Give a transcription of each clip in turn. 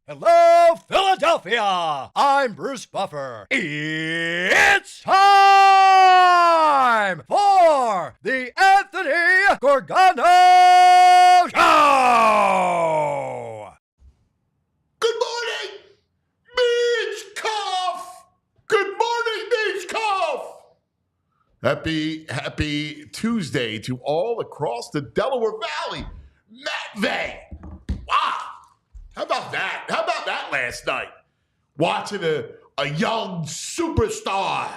Hello, Philadelphia! I'm Bruce Buffer. It's time for the Anthony Gorgano Show! Good morning, Beach Cough! Good morning, Beach Cough! Happy Tuesday to all across the Delaware Valley. Matt Vay. Wow. How about that? How about that last night? Watching a young superstar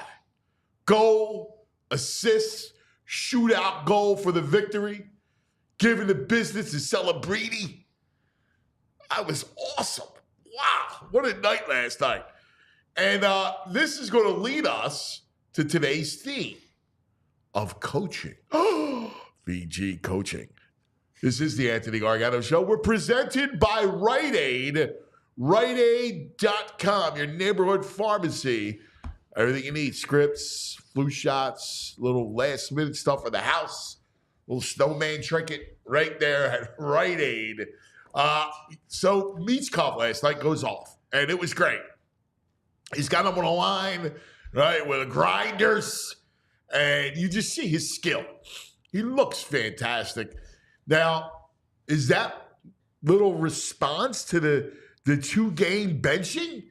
goal, assist, shootout goal for the victory, giving the business to Celebrity. That was awesome. Wow, what a night last night. And this is going to lead us to today's theme of coaching. VG coaching. This is the Anthony Gargano Show. We're presented by Rite Aid, RiteAid.com, your neighborhood pharmacy. Everything you need, scripts, flu shots, little last-minute stuff for the house, little snowman trinket right there at Rite Aid. So Meats Cup last night goes off, and it was great. He's got him on a line, right, with grinders, and you just see his skill. He looks fantastic. Now, is that little response to the two-game benching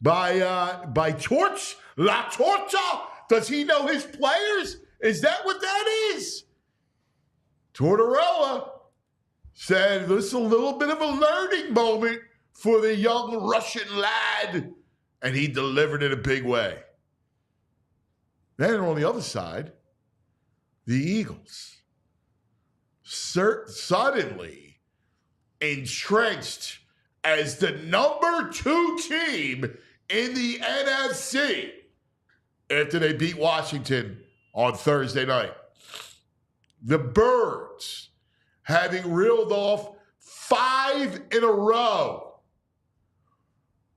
by Torch? La Torcha? Does he know his players? Is that what that is? Tortorella said this is a little bit of a learning moment for the young Russian lad, and he delivered in a big way. Then on the other side, the Eagles. Suddenly entrenched as the number 2 team in the NFC after they beat Washington on Thursday night. The Birds having reeled off 5 in a row.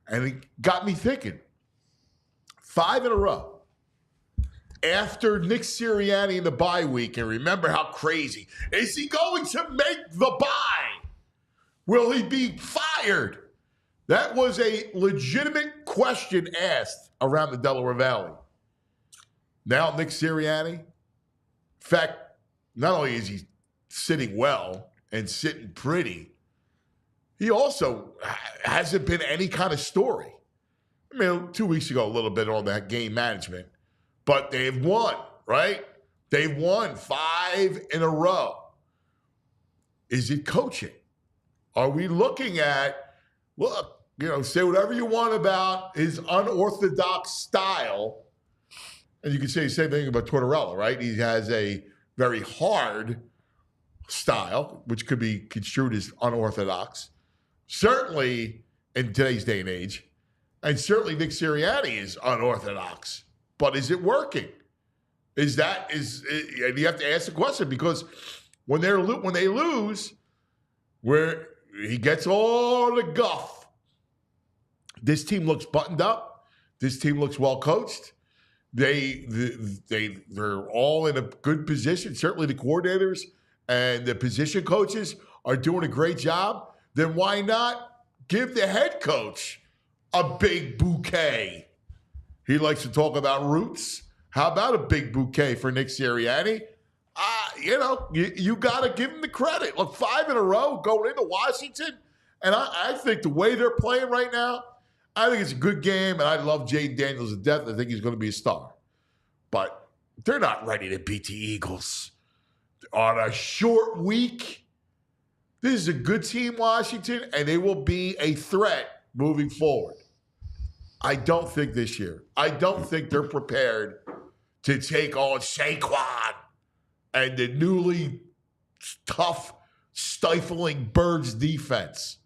And it got me thinking, 5 in a row. After Nick Sirianni in the bye week, and remember how crazy, is he going to make the bye? Will he be fired? That was a legitimate question asked around the Delaware Valley. Now Nick Sirianni, in fact, not only is he sitting well and sitting pretty, he also hasn't been any kind of story. I mean, 2 weeks ago, a little bit on that game management. But they've won, right? They've won 5 in a row. Is it coaching? Are we looking at, look, say whatever you want about his unorthodox style. And you can say the same thing about Tortorella, right? He has a very hard style, which could be construed as unorthodox. Certainly in today's day and age. And certainly Nick Sirianni is unorthodox. But is it working? And you have to ask the question, because when they lose, where he gets all the guff, this team looks buttoned up. This team looks well coached. They're all in a good position. Certainly the coordinators and the position coaches are doing a great job. Then why not give the head coach a big bouquet? He likes to talk about roots. How about a big bouquet for Nick Sirianni? You got to give him the credit. Look, 5 in a row going into Washington. And I think the way they're playing right now, I think it's a good game. And I love Jaden Daniels to death. I think he's going to be a star. But they're not ready to beat the Eagles on a short week. This is a good team, Washington, and they will be a threat moving forward. I don't think this year. I don't think they're prepared to take on Saquon and the newly tough, stifling Birds defense.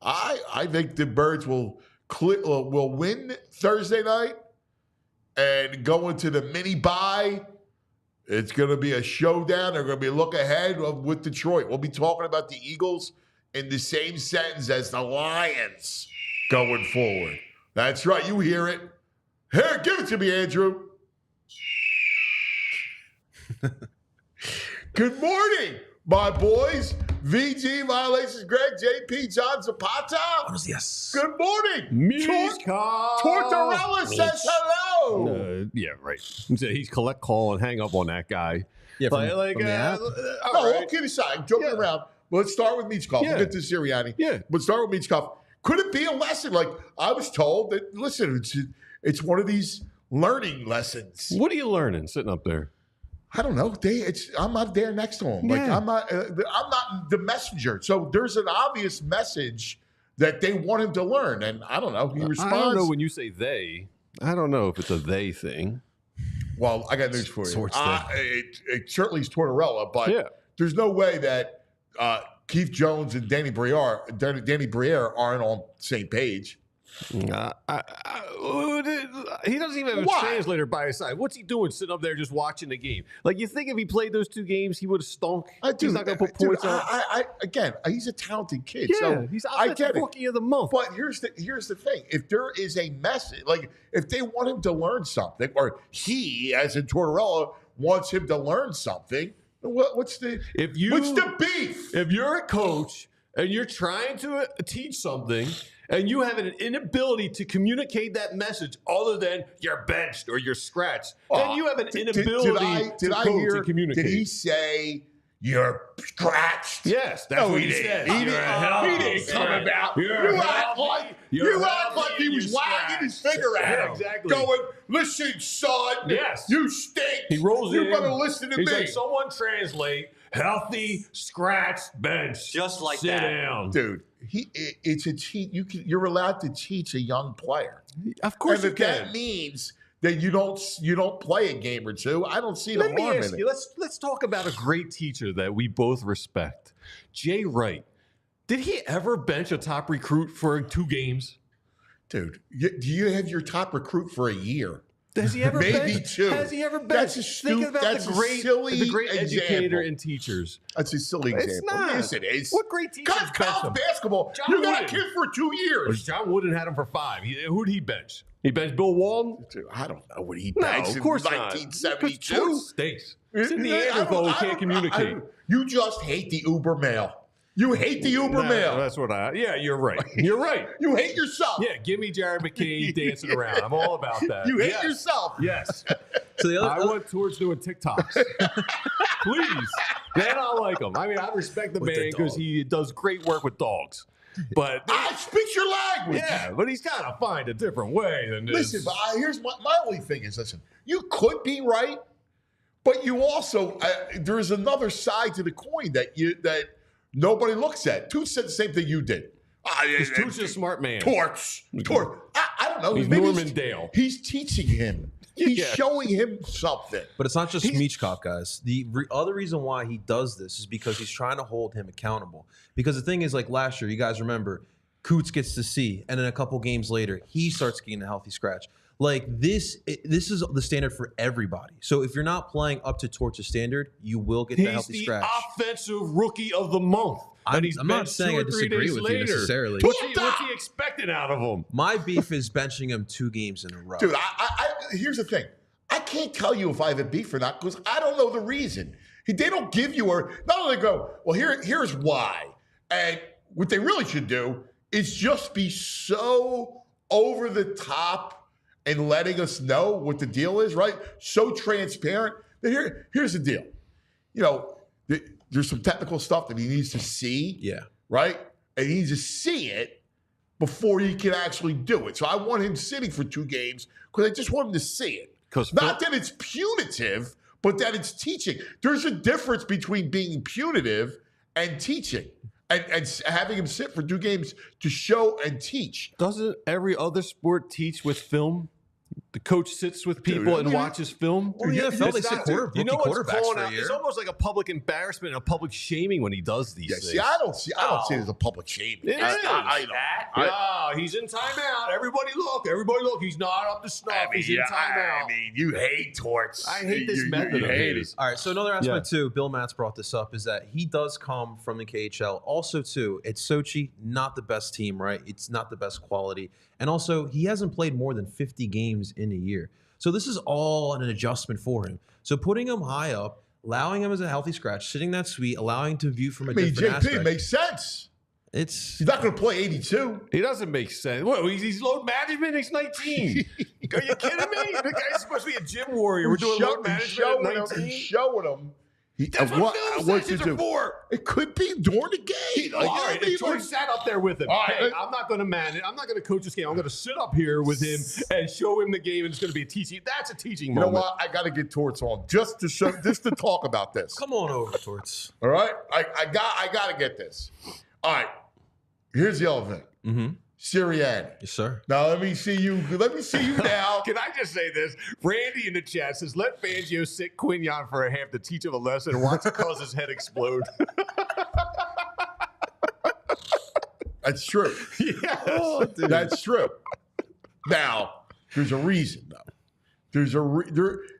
I think the Birds will win Thursday night and go into the mini bye. It's going to be a showdown. They're going to be a look ahead with Detroit. We'll be talking about the Eagles in the same sentence as the Lions going forward. That's right. You hear it. Here, give it to me, Andrew. Good morning, my boys. VG, Violations, Greg, JP, John Zapata. Buenos dias. Good morning. Tortorella says hello. Yeah, right. He's collect call and hang up on that guy. Yeah, But, from the app. No, all kidding aside, I'm joking around. But let's start with Meachkoff. Yeah. We'll get to Sirianni. Yeah. But start with Meachkoff. Could it be a lesson? Like, I was told that, listen, it's one of these learning lessons. What are you learning sitting up there? I don't know. I'm not there next to him. Like, Yeah. I'm not the messenger. So there's an obvious message that they want him to learn. And I don't know. He responds. I don't know when you say they. I don't know if it's a they thing. Well, I got news for you. Sorts It certainly is Tortorella, but Yeah. there's no way that Keith Jones and Danny Briere aren't on the same page. He doesn't even have a Why? translator by his side. What's he doing sitting up there just watching the game? Like, you think if he played those two games, he would have stunk? He's not going to put points on. Again, he's a talented kid. Yeah, so he's I offensive get it. rookie of the month. But here's the thing: if there is a message, like if they want him to learn something, or he, as in Tortorella, wants him to learn something, what's the beef? If you're a coach and you're trying to teach something and you have an inability to communicate that message other than you're benched or you're scratched, then you have an inability to communicate. Did he say you're scratched? Yes, that's what he said. He didn't come about. You act like he was wagging his finger at him. Exactly. Going, listen, son. Yes. You stink. He rolls in. You better listen to He's me. like, someone translate healthy, scratched, bench. Just like Sit that. down. Dude, it's a cheat. You're allowed to teach a young player. Of course And you if can. that means that you don't play a game or two, I don't see the Let me harm ask in you, it. let's talk about a great teacher that we both respect. Jay Wright. Did he ever bench a top recruit for 2 games? Dude, do you have your top recruit for a year? Has he ever Maybe benched? 2. Has he ever That's benched? a Think stu- about that's the a great, silly the great educator example. and teachers. That's a silly It's example. not. Yes, it is. What great teachers Because bench college him? basketball, John you got a Wooden. kid for 2 years. John Wooden had him for 5. Who'd he bench? He benched Bill Walton? Dude, I don't know what he No, benched of course in not. 1972. Sports stinks. It's in the Neanderthal who can't communicate. You just hate the Uber mail. You hate the Uber mail. That's what yeah, you're right. You're right. You hate yourself. Yeah, give me Jared McKay dancing around. I'm all about that. You hate Yes. yourself. Yes. So the I other, want towards doing TikToks. Please. Then I like him. I mean, I respect the With the man because dog. he does great work with dogs. But I speak your language. yeah, but he's got to find a different way than this. Listen, but here's my only thing is, listen, you could be right, but you also, there's another side to the coin that nobody looks at. Toots said the same thing you did. Toots is a smart man. Torch. I don't know. He's Maybe Norman Dale. He's teaching him. He's Yeah. showing him something. but it's not just Michkov, guys. The other reason why he does this is because he's trying to hold him accountable. Because the thing is, like last year, you guys remember, Coots gets to see, and then a couple games later, he starts getting a healthy scratch. Like this is the standard for everybody. So if you're not playing up to Torch's standard, you will get the He's healthy the scratch. offensive rookie of the month. I'm And he's not benched saying 2 I or 3 disagree days with you later. necessarily. What's he expecting out of him? My beef is benching him 2 games in a row. Dude, here's the thing. I can't tell you if I have a beef or not because I don't know the reason. They don't give you not only go, well, here's why. And what they really should do is just be so over the top and letting us know what the deal is, right? So transparent. That here's the deal. You know, there's some technical stuff that he needs to see. Yeah. Right? And he needs to see it before he can actually do it. So I want him sitting for 2 games because I just want him to see it. Not that it's punitive, but that it's teaching. There's a difference between being punitive and teaching. and having him sit for 2 games to show and teach. Doesn't every other sport teach with film? The coach sits with people and watches film. Well, the NFL, they sit you know what's quarterbacks calling for a out? year. It's almost like a public embarrassment and a public shaming when he does these things. See, I don't see it as a public shaming. It is. He's in timeout. Everybody look. He's not up to snuff. He's in timeout. I mean, you hate torts. I hate this method of his. All right, so another aspect too, Bill Matz brought this up, is that he does come from the KHL. Also too, it's Sochi, not the best team, right? It's not the best quality. And also, he hasn't played more than 50 games in a year. So this is all an adjustment for him. So putting him high up, allowing him as a healthy scratch, sitting that suite, allowing him to view from a different aspect. JP makes sense. He's not going to play 82. He doesn't make sense. What? He's load management. He's 19. Are you kidding me? The guy's supposed to be a gym warrior. We're doing load management at 19. He's showing him. That's what film sessions are for. It could be during the game. All right, if George sat up there with him. Hey, I'm not going to manage. I'm not going to coach this game. I'm going to sit up here with him and show him the game, and it's going to be a teaching. That's a teaching moment. You know what? I got to get Torts on just to talk about this. Come on over, Torts. All right, I got to get this. All right, here's the elephant. Sirianni. Yes, sir. Now let me see you now. Can I just say this? Randy in the chat says, "Let Fangio sit Quignon for a half to teach him a lesson and watch it cause his head explode." That's true. Yes. That's true. Now, there's a reason though.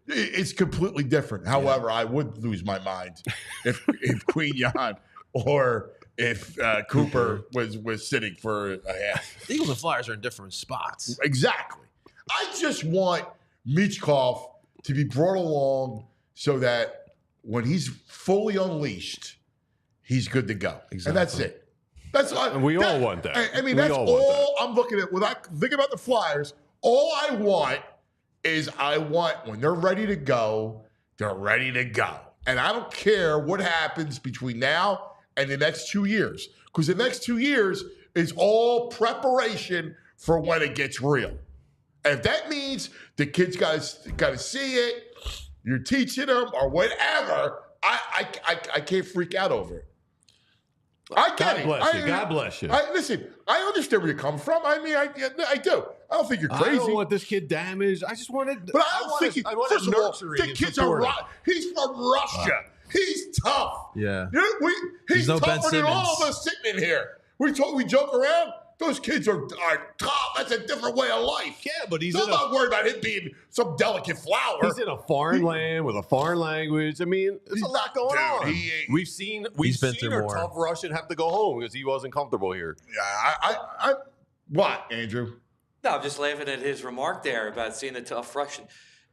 It's completely different. However, I would lose my mind if Quignon or if Cooper was sitting for a half. The Eagles and Flyers are in different spots. Exactly. I just want Michkov to be brought along so that when he's fully unleashed, he's good to go. Exactly. And that's it. That's all. We all want that. I mean, that's all I'm looking at. When I think about the Flyers, all I want is when they're ready to go, they're ready to go. And I don't care what happens between now and the next 2 years, because the next 2 years is all preparation for when it gets real. And if that means the kids got to see it, you're teaching them or whatever, I can't freak out over it. I get it. God bless you. Listen, I understand where you're coming from. I mean, I do. I don't think you're crazy. I don't want this kid damaged. I just wanted. But I don't think first of all, the kids are. He's from Russia. He's tough. Yeah. He's no tougher Ben than all Simmons. of us sitting in here. We joke around. Those kids are tough. That's a different way of life. Yeah, but he's not worried about him being some delicate flower. He's in a foreign land with a foreign language. I mean, there's a lot going on. We've seen our tough Russian have to go home because he wasn't comfortable here. Yeah, what, Andrew? No, I'm just laughing at his remark there about seeing the tough Russian.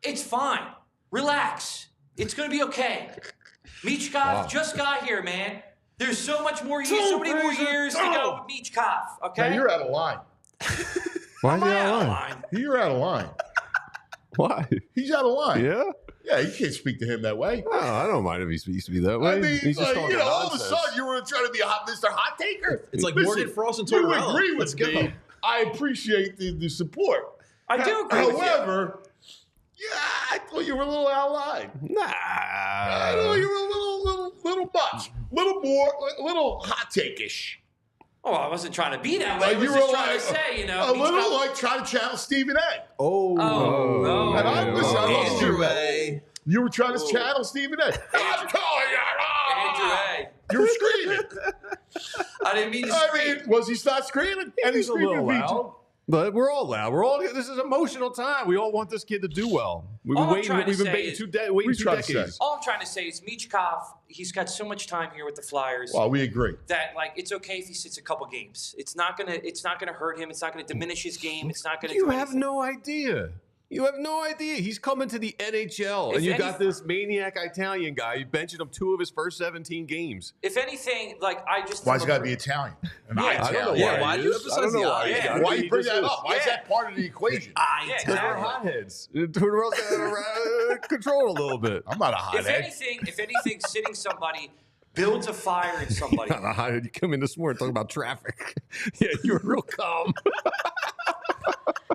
It's fine. Relax. It's going to be okay. Michkov just got here, man. There's so many more years to go with Michkov, okay? Now you're out of line. Why is he out of line? You're out of line. Why? He's out of line. Yeah? Yeah, you can't speak to him that way. No, I don't mind if he speaks to me that way. I mean, he's just talking all of a nonsense. sudden you were trying to be Mr. Hot Taker. It's like Listen, Morgan Frost and you Tortorella. agree with Let's go. me. I appreciate the support. I do agree with you. However, I thought you were a little out of line. Nah. I thought you were a little much. A little hot take-ish. Oh, I wasn't trying to be that way. I was you just were trying to say, a little like trying to channel Stephen A. Oh, no. And I'm Andrew A. You were trying to channel Stephen A. I'm calling Andrew A. you. You were screaming. I didn't mean to scream. Was he not screaming? And He's a little loud. But we're all loud. This is emotional time. We all want this kid to do well. We've been waiting 2 decades. All I'm trying to say is Michkov, he's got so much time here with the Flyers. Well, we agree. That it's okay if he sits a couple games. It's not gonna hurt him. It's not gonna diminish his game. It's not gonna. You have no idea. You have no idea. He's coming to the NHL, and you got this maniac Italian guy. You benching him 2 of his first 17 games. If anything, I just. Why's he got to be Italian? I don't know why do you emphasize the I? Why you bring that up? Why is that part of the equation? Because we're hotheads. We're also control a little bit. I'm not a hothead. If anything, sitting somebody builds a fire in somebody. Not a hothead. You come in this morning talking about traffic. Yeah, you're real calm.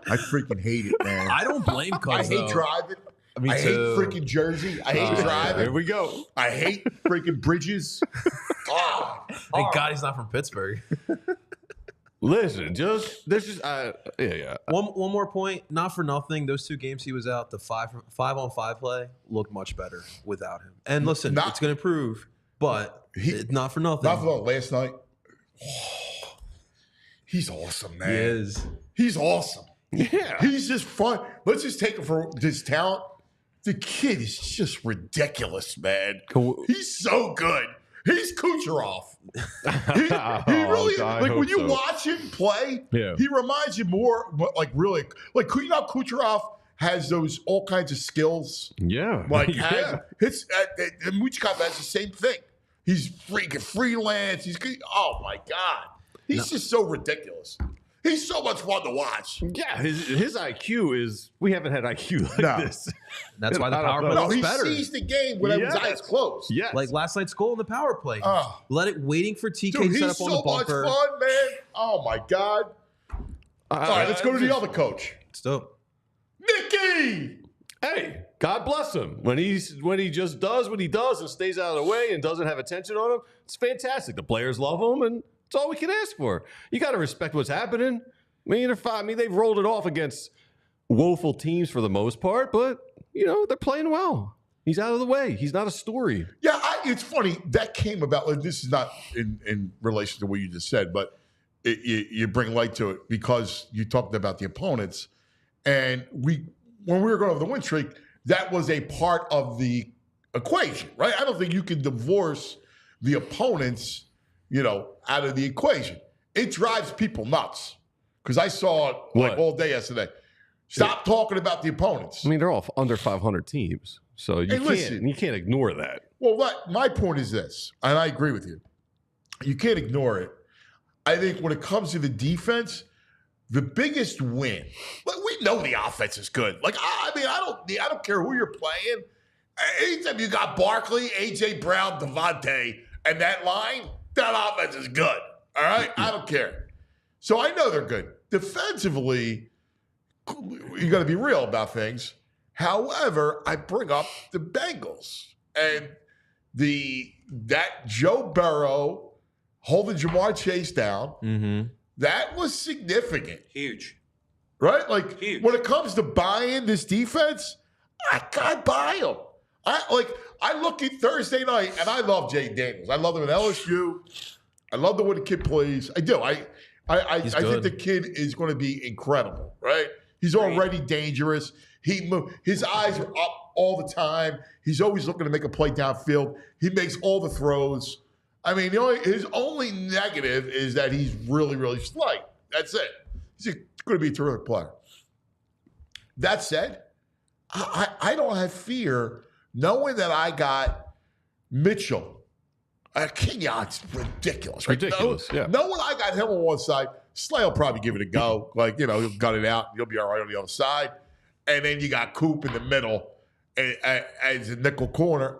I freaking hate it, man. I don't blame Cuz. I hate driving. Me I hate too. freaking Jersey. I hate driving. Here we go. I hate freaking bridges. God. Thank God he's not from Pittsburgh. Listen, yeah. One more point. Not for nothing. Those 2 games he was out, the 5-on-5 play looked much better without him. And listen, it's going to improve, but not for nothing. Not for last night. He's awesome, man. He is. He's awesome. Yeah. He's just fun. Let's just take him for his talent. The kid is just ridiculous, man. He's so good. He's Kucherov. He really like when you watch him play. Yeah. He reminds you more, like really, like you know, Kucherov has those all kinds of skills. Yeah. Like and Michkov has the same thing. He's freaking freelance. Oh my God, he's just so ridiculous. He's so much fun to watch. Yeah, his IQ is. We haven't had IQ like this. That's why the power play looks he better. sees the game when his eyes closed. Yes. Like last night's goal in the power play. Let it waiting for TK Dude, to set he's up on the so much bunker. fun, man. Oh my God. All right, let's go to the other coach. It's dope. Nicky! Hey, God bless him. When he just does what he does and stays out of the way and doesn't have attention on him, it's fantastic. The players love him, and it's all we can ask for. You got to respect what's happening. They've rolled it off against woeful teams for the most part, but they're playing well. He's out of the way. He's not a story. Yeah, it's funny. That came about, like, this is not in relation to what you just said, but you bring light to it because you talked about the opponents. And when we were going over the win streak, that was a part of the equation, right? I don't think you can divorce the opponents, out of the equation. It drives people nuts. Because I saw it like all day yesterday. Stop talking about the opponents. I mean, they're all under 500 teams, so you can't ignore that. Well, my point is this, and I agree with you. You can't ignore it. I think when it comes to the defense, the biggest win. Like, we know the offense is good. Like, I don't care who you're playing. Anytime you got Barkley, AJ Brown, Devontae, and that line, that offense is good. All right, I don't care. So I know they're good. Defensively, you got to be real about things. However, I bring up the Bengals and that Joe Burrow holding Jamar Chase down. Mm-hmm. That was significant. Huge. Right? Like, huge. When it comes to buying this defense, I buy them. I look at Thursday night, and I love Jay Daniels. I love him at LSU. I love the way the kid plays. I do. I think the kid is going to be incredible, right? He's already dangerous. His eyes are up all the time. He's always looking to make a play downfield. He makes all the throws. I mean, his only negative is that he's really, really slight. That's it. He's going to be a terrific player. That said, I don't have fear knowing that I got Mitchell. Kenyon's ridiculous. Right? Ridiculous, yeah. Knowing I got him on one side, Slay will probably give it a go. Like, he'll gut it out. He'll be all right on the other side. And then you got Coop in the middle as a nickel corner.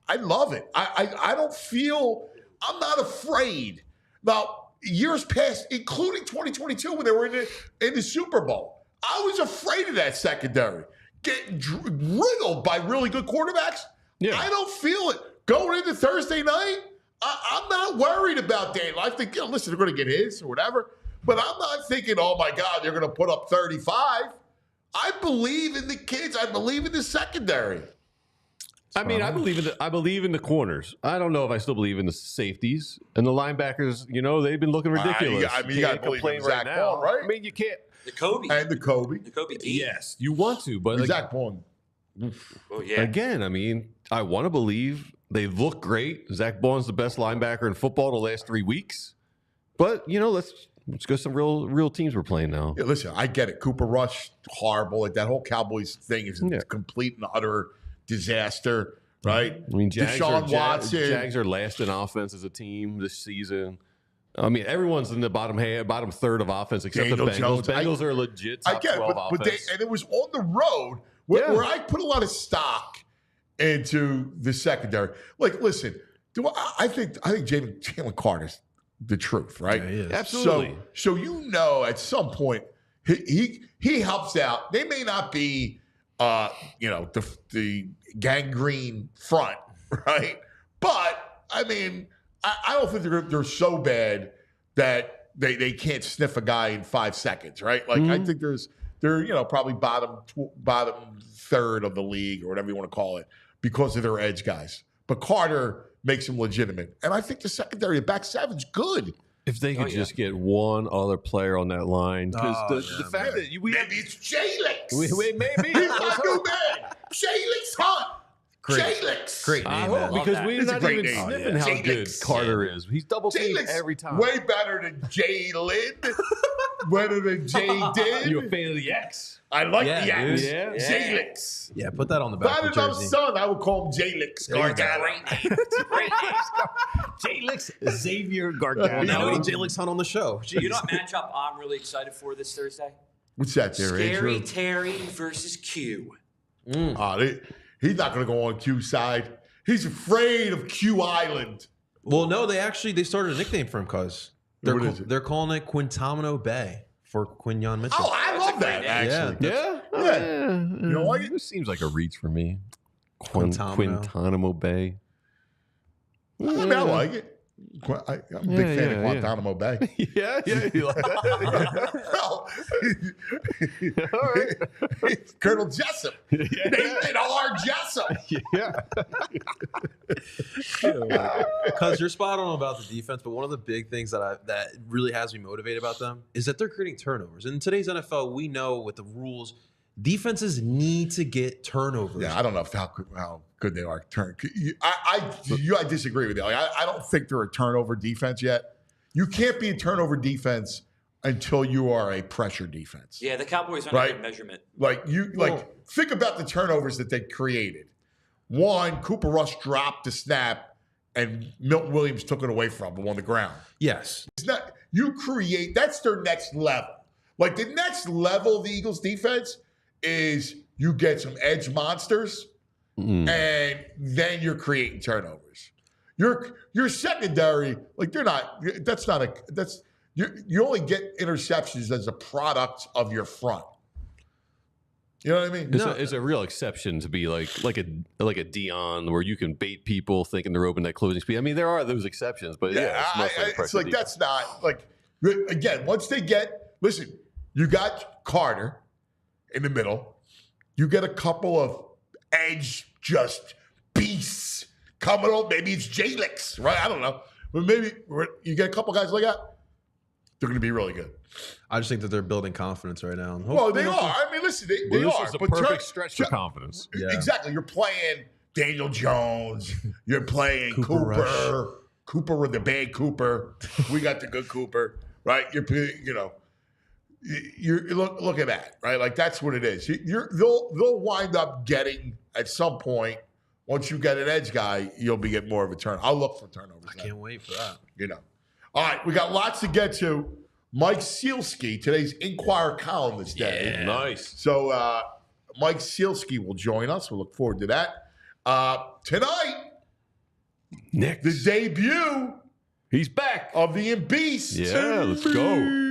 I love it. I don't feel – I'm not afraid. Now, years past, including 2022 when they were in the Super Bowl, I was afraid of that secondary. Getting riddled by really good quarterbacks. Yeah. I don't feel it. Going into Thursday night, I'm not worried about Daniel. I think, listen, they're going to get his or whatever. But I'm not thinking, oh, my God, they're going to put up 35. I believe in the kids. I believe in the secondary. I mean, I believe in the corners. I don't know if I still believe in the safeties and the linebackers. They've been looking ridiculous. You got to believe in Zach Bond, right? I mean, you can't. The Kobe. And the Kobe. The Kobe D. Yes, you want to, but Zach Bond. Oh, yeah. Again, I mean, I want to believe they look great. Zach Bond's the best linebacker in football the last 3 weeks. But, let's go some real teams we're playing now. Yeah, listen, I get it. Cooper Rush, horrible. Like, that whole Cowboys thing is a complete and utter disaster, right? I mean, Deshaun Watson. Jags are last in offense as a team this season. I mean, everyone's in the bottom third of offense except Daniel the Bengals. Jones. Bengals are legit top 12 offense. And it was on the road where I put a lot of stock into the secondary. Like, listen, I think Jalen Carter's the truth, right? Yeah, he is. Absolutely. So at some point he helps out. They may not be the gangrene front, right? But I mean, I don't think they're so bad that they can't sniff a guy in 5 seconds, right? Like I think they're probably bottom third of the league or whatever you want to call it because of their edge guys. But Carter makes them legitimate, and I think the secondary, the back seven's good. If they could just get one other player on that line, because the fact that we maybe it's J-Lix. Maybe He's not too bad. J-Lix Hunt. J-Lix. Great name, man. because we're It's a not great even name. sniffing how J-Lix. good Carter is. He's double teamed J-Lix every time. way better than J-Lin. Better than J-Din. You a fan of the X? I like Yeah, the X. dude. Yeah. J-Lix. Yeah, put that on the back Not of the enough jersey. son, I would call him J-Lix. Gargano. Great name. J-Lix Xavier Gargano. Now we You know- need J-Lix Hunt on the show. Jeez. You know what matchup I'm really excited for this Thursday? What's that there, Scary Andrew? Terry versus Q. He's not going to go on Q side. He's afraid of Q Island. Well, no, they started a nickname for him, cuz. What is it? They're calling it Quintamino Bay for Quinyon Mitchell. Oh, I That's a love great that, name. actually. Yeah? Yeah. You know what? This seems like a reach for me. Quintamino. Quintanamo Bay. I mean, I like it. I'm a big fan of yeah. Guantanamo Bay. Yeah, you like that? Well, All right. Colonel Jessup. Nathan R. Jessup. Yeah. Because you're spot on about the defense, but one of the big things that really has me motivated about them is that they're creating turnovers. In today's NFL, we know with the rules, defenses need to get turnovers. Yeah, I don't know how good they are. I disagree with you. Like, I don't think they're a turnover defense yet. You can't be a turnover defense until you are a pressure defense. Yeah, the Cowboys aren't Right. a good measurement. Think about the turnovers that they created. One, Cooper Rush dropped the snap, and Milton Williams took it away from him on the ground. Yes. It's not you create. That's their next level. Like the next level of the Eagles defense is you get some edge monsters, and then you're creating turnovers. Your secondary, like they're not. That's not a. That's you only get interceptions as a product of your front. You know what I mean? It's a real exception to be like a Dion where you can bait people thinking they're open that closing speed. I mean, there are those exceptions, but yeah, it's mostly it's pressure like defense. that's not like again. Once they get you got Carter in the middle. You get a couple of edge just beasts coming on. Maybe it's J-Lix, right? I don't know, but maybe you get a couple guys like that. They're going to be really good. I just think that they're building confidence right now. Well, they are. I mean, listen, they This are. is a but perfect stretch for confidence. Yeah. Exactly. You're playing Daniel Jones. You're playing Cooper Cooper. Rush. Cooper with the bad Cooper. We got the good Cooper, right? You look at that, right? Like that's what it is. They'll wind up getting at some point. Once you get an edge guy, you'll be getting more of a turn. I'll look for turnovers. I can't wait for that. All right, we got lots to get to. Mike Sielski, today's Inquirer columnist day. Yeah. Nice. So Mike Sielski will join us. We'll look forward to that. Tonight, Nick, the debut he's back. of the Beast. Yeah, let's go.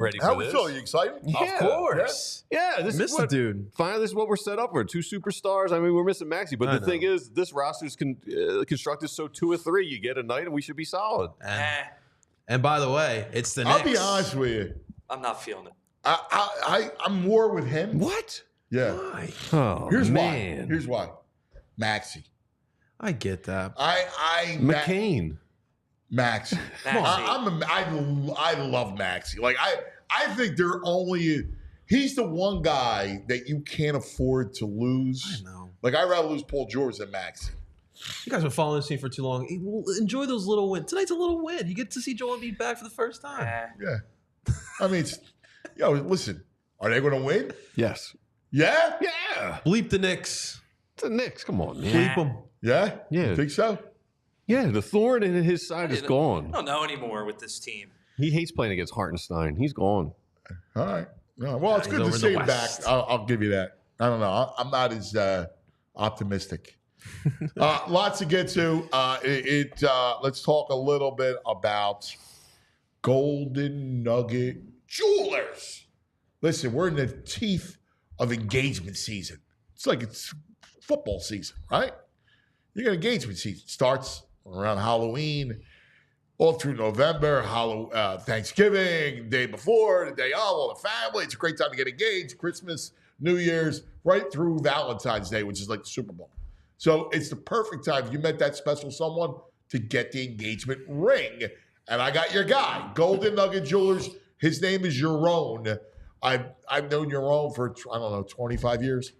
Ready for How we this? feel? You excited? Yeah. Of course. Yeah, this Miss is the what, dude. Finally, this is what we're set up for. 2 superstars. I mean, we're missing Maxey, but I the thing know. is, this roster's constructed so 2 or 3, you get a night, and we should be solid. And by the way, it's the I'll Knicks. be honest with you. I'm not feeling it. I'm more with him. What? Yeah. Why? Oh, Here's man. why. Here's why. Maxey. I get that. McCain. Maxey. I love Maxey. Like I think he's the one guy that you can't afford to lose. I know. Like I'd rather lose Paul George than Maxey. You guys have been following this team for too long. Well, enjoy those little wins. Tonight's a little win. You get to see Joel Embiid back for the first time. Yeah. I mean, listen, are they going to win? Yes. Yeah? Yeah. Bleep the Knicks. It's the Knicks. Come on, man. Bleep them. Yeah? Yeah. You think so? Yeah, the thorn in his side is I gone. don't know anymore with this team. He hates playing against Hartenstein. He's gone. All right. Well, it's He's good to over in see the him back. West. I'll give you that. I don't know. I'm not as optimistic. Lots to get to. Let's talk a little bit about Golden Nugget Jewelers. Listen, we're in the teeth of engagement season. It's like it's football season, right? You got engagement season. Starts around Halloween, all through November, Thanksgiving, day before, the day of, all the family. It's a great time to get engaged. Christmas, New Year's, right through Valentine's Day, which is like the Super Bowl. So it's the perfect time if you met that special someone to get the engagement ring. And I got your guy, Golden Nugget Jewelers. His name is Yaron. I've known Yaron for, 25 years.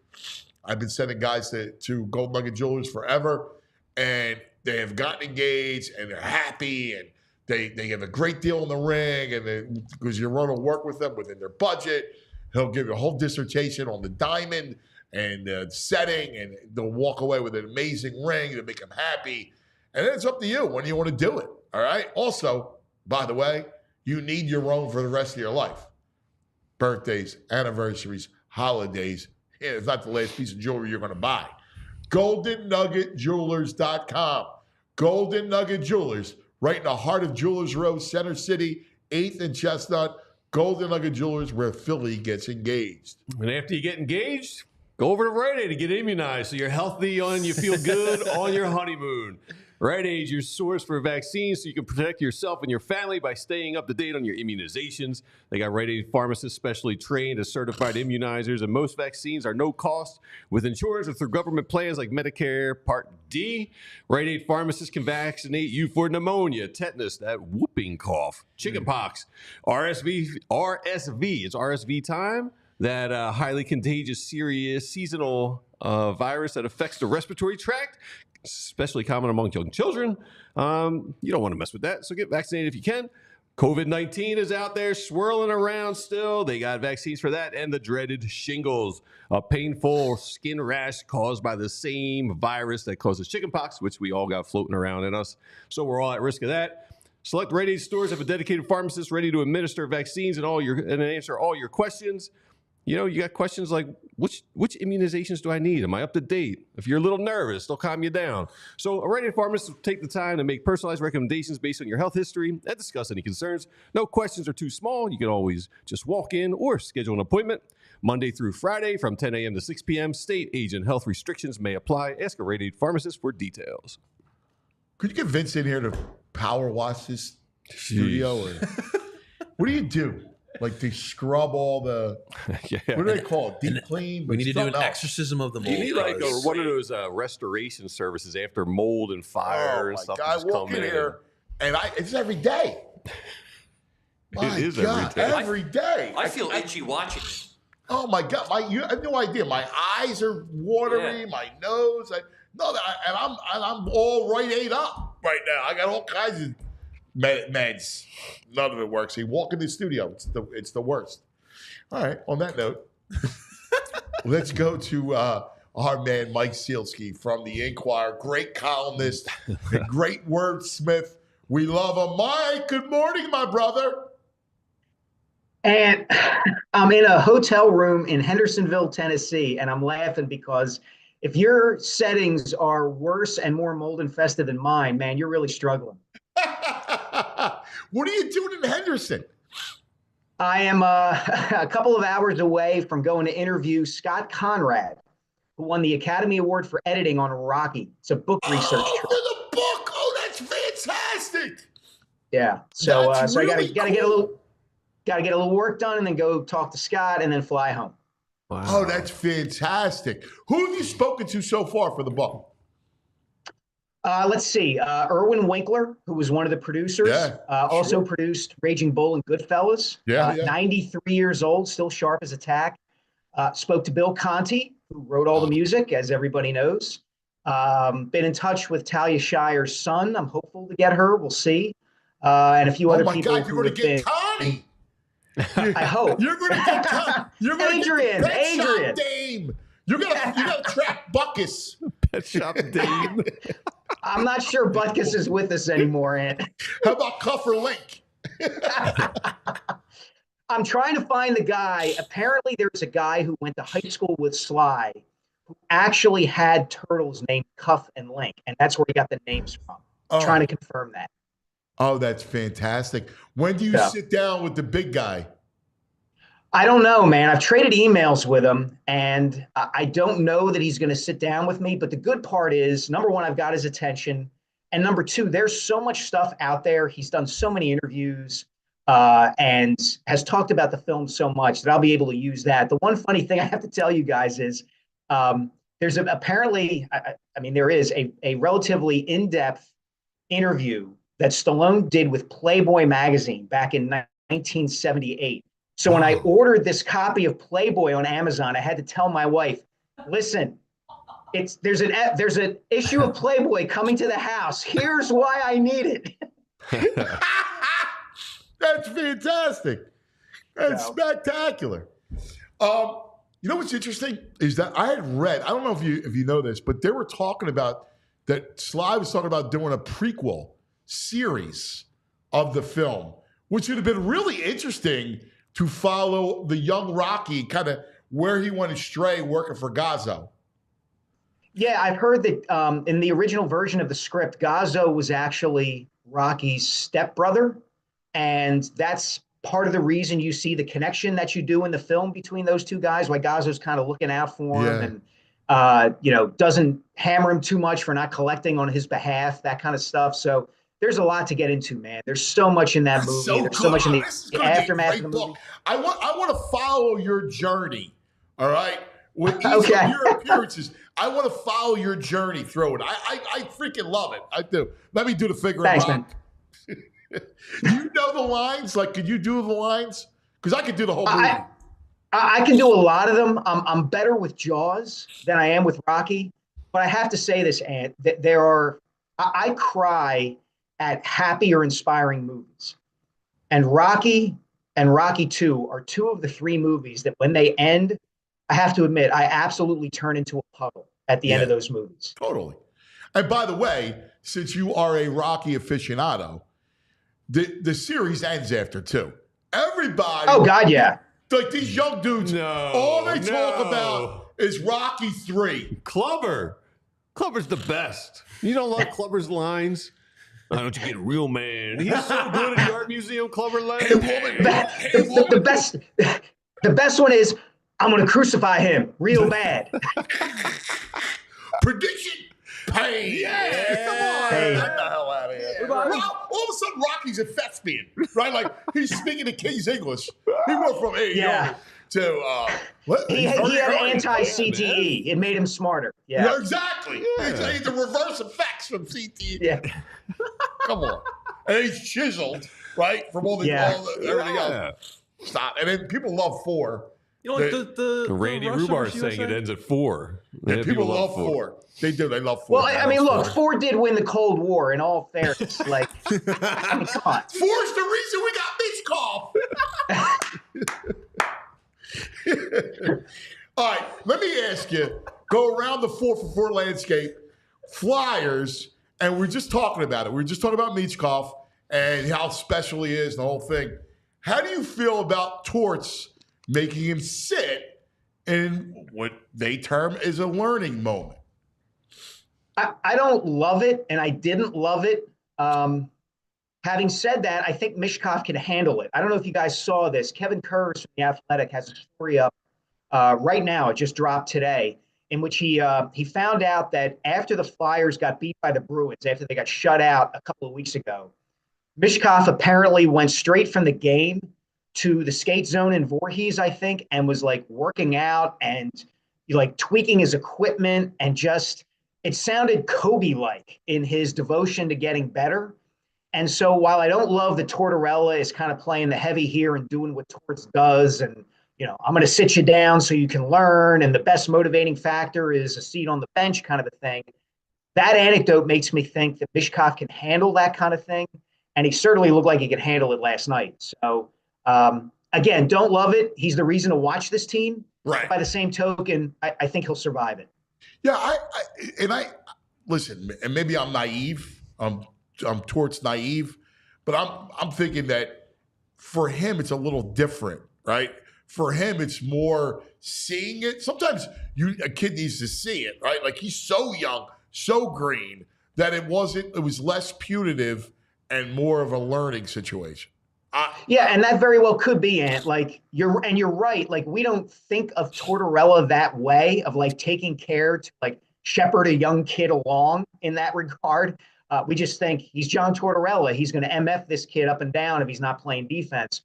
I've been sending guys to Golden Nugget Jewelers forever. And they have gotten engaged and they're happy and they have a great deal in the ring. And because Yaron will work with them within their budget. He'll give you a whole dissertation on the diamond and the setting, and they'll walk away with an amazing ring to make them happy. And then it's up to you when you want to do it. All right. Also, by the way, you need your own for the rest of your life. Birthdays, anniversaries, holidays. Yeah, it's not the last piece of jewelry you're going to buy. GoldenNuggetJewelers.com. Golden Nugget Jewelers, right in the heart of Jewelers Row, Center City, 8th and Chestnut. Golden Nugget Jewelers, where Philly gets engaged. And after you get engaged, go over to Rite Aid to get immunized so you're healthy and you feel good on your honeymoon. Rite Aid, your source for vaccines so you can protect yourself and your family by staying up to date on your immunizations. They got Rite Aid pharmacists specially trained as certified immunizers, and most vaccines are no cost with insurance or through government plans like Medicare Part D. Rite Aid pharmacists can vaccinate you for pneumonia, tetanus, that whooping cough, chickenpox, RSV. It's RSV time. That highly contagious, serious, seasonal virus that affects the respiratory tract, especially common among young children. You don't want to mess with that, so get vaccinated if you can. COVID-19 is out there swirling around still. They got vaccines for that and the dreaded shingles, a painful skin rash caused by the same virus that causes chickenpox, which we all got floating around in us. So we're all at risk of that. Select Rite Aid stores have a dedicated pharmacist ready to administer vaccines and answer all your questions. You know, you got questions like, which immunizations do I need? Am I up to date? If you're a little nervous, they'll calm you down. So a Rite Aid pharmacist will take the time to make personalized recommendations based on your health history and discuss any concerns. No questions are too small. You can always just walk in or schedule an appointment. Monday through Friday from 10 a.m. to 6 p.m. State, age, and health restrictions may apply. Ask a Rite Aid pharmacist for details. Could you get Vince in here to power wash this studio? Or what do you do? Like they scrub all the, what do they call it? Deep clean? We need to do an exorcism of the mold. You need like one of those restoration services after mold and fire and stuff. I walk in here and it's every day. It is every day. Every day. I feel itchy watching it. Oh my God! You have no idea. My eyes are watery. My nose. I'm all Rite Aid up right now. I got all kinds of meds. None of it works. You walk in the studio. It's the worst. All right. On that note, let's go to our man Mike Sielski from the Inquirer. Great columnist, a great wordsmith. We love him. Mike, good morning, my brother. And I'm in a hotel room in Hendersonville, Tennessee, and I'm laughing because if your settings are worse and more mold infested than mine, man, you're really struggling. What are you doing in Henderson? I am a couple of hours away from going to interview Scott Conrad, who won the Academy Award for editing on Rocky. It's a book research trip. The book! Oh, that's fantastic! Yeah. So so really I gotta get a little work done and then go talk to Scott and then fly home. Wow. Oh, that's fantastic. Who have you spoken to so far for the book? Let's see. Irwin Winkler, who was one of the producers, also produced Raging Bull and Goodfellas. 93 years old, still sharp as a tack. Spoke to Bill Conti, who wrote all the music, as everybody knows. Been in touch with Talia Shire's son. I'm hopeful to get her. We'll see. And a few other people. Oh, my God, you're going to get Connie. I hope. You're going to get Connie. You're going to get Pet Shop Dame. You're going to track Buckus. Pet Shop Dame. I'm not sure Butkus is with us anymore, Ant. How about Cuffer Link? I'm trying to find the guy. Apparently, there's a guy who went to high school with Sly who actually had turtles named Cuff and Link, and that's where he got the names from. I'm trying to confirm that. Oh, that's fantastic. When do you sit down with the big guy? I don't know, man. I've traded emails with him, and I don't know that he's going to sit down with me. But the good part is, number one, I've got his attention. And number two, there's so much stuff out there. He's done so many interviews and has talked about the film so much that I'll be able to use that. The one funny thing I have to tell you guys is there's apparently, there is a relatively in-depth interview that Stallone did with Playboy magazine back in 1978. So when I ordered this copy of Playboy on Amazon, I had to tell my wife, listen, there's an issue of Playboy coming to the house. Here's why I need it. That's fantastic. That's spectacular. You know what's interesting is that I had read, I don't know if you know this, but they were talking about that Sly was talking about doing a prequel series of the film, which would have been really interesting to follow the young Rocky, kind of where he went astray working for Gazzo. Yeah, I've heard that in the original version of the script, Gazzo was actually Rocky's stepbrother. And that's part of the reason you see the connection that you do in the film between those two guys, why Gazzo's kind of looking out for him and, doesn't hammer him too much for not collecting on his behalf, that kind of stuff. So there's a lot to get into, man. There's so much in that movie. So there's so much in the aftermath of the movie. I want to follow your journey. All right. With each of your appearances, I want to follow your journey through it. I freaking love it. I do. Let me do the figure of rock. Do you know the lines? Like, could you do the lines? Because I could do the whole movie. I can do a lot of them. I'm better with Jaws than I am with Rocky. But I have to say this, Ant, that I cry at happy or inspiring movies. And Rocky and Rocky 2 are two of the three movies that when they end, I have to admit, I absolutely turn into a puddle at the end of those movies. Totally. And by the way, since you are a Rocky aficionado, the series ends after 2. Everybody. Oh, God, yeah. Like these young dudes, all they talk about is Rocky 3. Clubber's the best. You don't like Clubber's lines? Why don't you get a real man? He's so good at the art museum, Clubber Lang. The best one is, I'm going to crucify him real bad. Prediction. Pain. Yeah. Come on. Get the hell out of here. All of a sudden, Rocky's a thespian, right? Like, he's speaking to King's English. He went from to he had anti-CTE. It made him smarter. Yeah, exactly. He's the reverse effects from CTE. Yeah. Come on. And he's chiseled, right? From all everything else. Stop. And then people love 4. You know, the Randy Rubar saying it ends at 4. Yeah, people love 4. They do. They love 4. Well, I mean, look, 4 did win the Cold War. In all fairness, like, I mean, come on. 4's the reason we got Beach Cough. All right, let me ask you. Go around the 4-for-4 landscape, Flyers, and we're just talking about it. We're just talking about Michkov and how special he is and the whole thing. How do you feel about Torts making him sit in what they term as a learning moment? I don't love it, and I didn't love it. Having said that, I think Michkov can handle it. I don't know if you guys saw this. Kevin Kurz from The Athletic has a story up right now. It just dropped today, in which he found out that after the Flyers got beat by the Bruins, after they got shut out a couple of weeks ago, Michkov apparently went straight from the game to the skate zone in Voorhees, I think, and was like working out and like tweaking his equipment, and just, it sounded Kobe-like in his devotion to getting better. And so while I don't love that Tortorella is kind of playing the heavy here and doing what Torts does, and, I'm going to sit you down so you can learn, and the best motivating factor is a seat on the bench kind of a thing, that anecdote makes me think that Michkov can handle that kind of thing. And he certainly looked like he could handle it last night. So, again, don't love it. He's the reason to watch this team. Right. By the same token, I think he'll survive it. Yeah, I listen, and maybe I'm naive. I'm Torts naive, but I'm thinking that for him it's a little different, right? For him, it's more seeing it. Sometimes a kid needs to see it, right? Like, he's so young, so green, that it was less punitive and more of a learning situation. Yeah, and that very well could be, Ant. Like you're right. Like we don't think of Tortorella that way, of like taking care to like shepherd a young kid along in that regard. We just think he's John Tortorella. He's going to MF this kid up and down if he's not playing defense.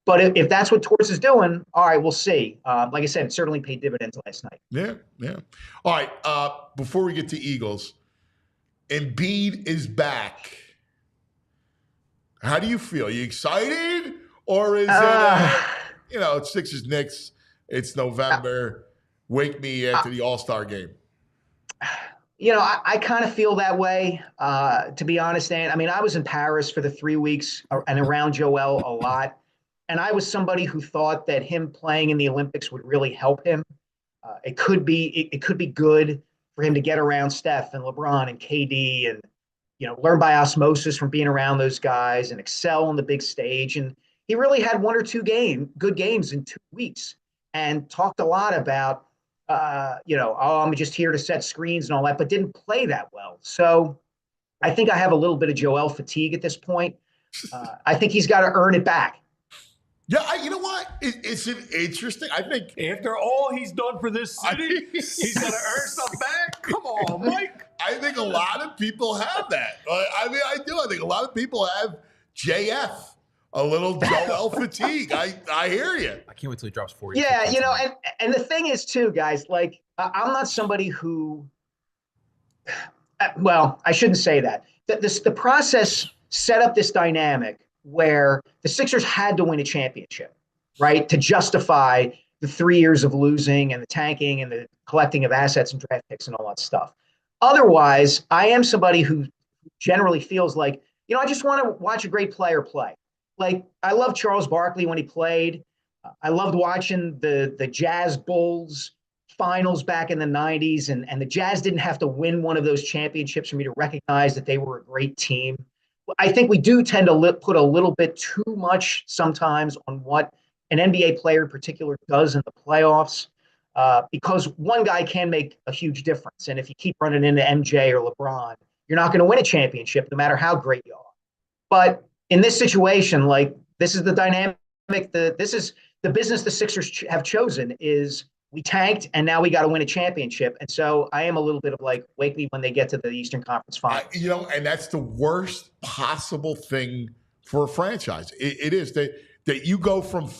But if that's what Torts is doing, all right, we'll see. Like I said, it certainly paid dividends last night. Yeah, yeah. All right, before we get to Eagles, Embiid is back. How do you feel? Are you excited? Or is it, it's Sixers Knicks, it's November, wake me after the All-Star game? I kind of feel that way, to be honest, Dan. I mean, I was in Paris for the 3 weeks and around Joel a lot. And I was somebody who thought that him playing in the Olympics would really help him. It could be good for him to get around Steph and LeBron and KD and, learn by osmosis from being around those guys and excel on the big stage. And he really had one or two good games in 2 weeks and talked a lot about, I'm just here to set screens and all that, but didn't play that well. So I think I have a little bit of Joel fatigue at this point. I think he's got to earn it back. Yeah, you know what? It's an interesting. I think after all he's done for this city, he's got to earn some back. Come on, Mike. I think a lot of people have that. I mean, I do. I think a lot of people have JF, a little Joel fatigue. I hear you. I can't wait till he drops 40. Yeah, and the thing is too, guys. Like, I'm not somebody who. Well, I shouldn't say that. The process set up this dynamic where the Sixers had to win a championship, right, to justify the 3 years of losing and the tanking and the collecting of assets and draft picks and all that stuff. Otherwise, I am somebody who generally feels like, I just want to watch a great player play. Like, I love Charles Barkley when he played. I loved watching the Jazz Bulls finals back in the 90s, and the Jazz didn't have to win one of those championships for me to recognize that they were a great team. I think we do tend to put a little bit too much sometimes on what an NBA player in particular does in the playoffs, because one guy can make a huge difference. And if you keep running into MJ or LeBron, you're not going to win a championship no matter how great you are. But in this situation, like, this is the dynamic, this is the business the Sixers have chosen is we tanked and now we got to win a championship. And so I am a little bit of like, wake me when they get to the Eastern Conference Finals. And that's the worst possible thing for a franchise. It is that you go from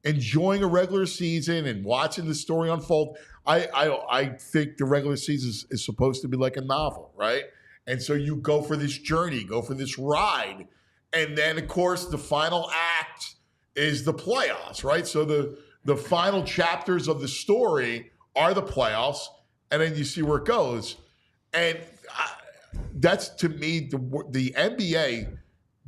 enjoying a regular season and watching the story unfold. I think the regular season is supposed to be like a novel, right? And so you go for this journey, go for this ride. And then, of course, the final act is the playoffs, right? So the final chapters of the story are the playoffs, and then you see where it goes. And that's, to me, the NBA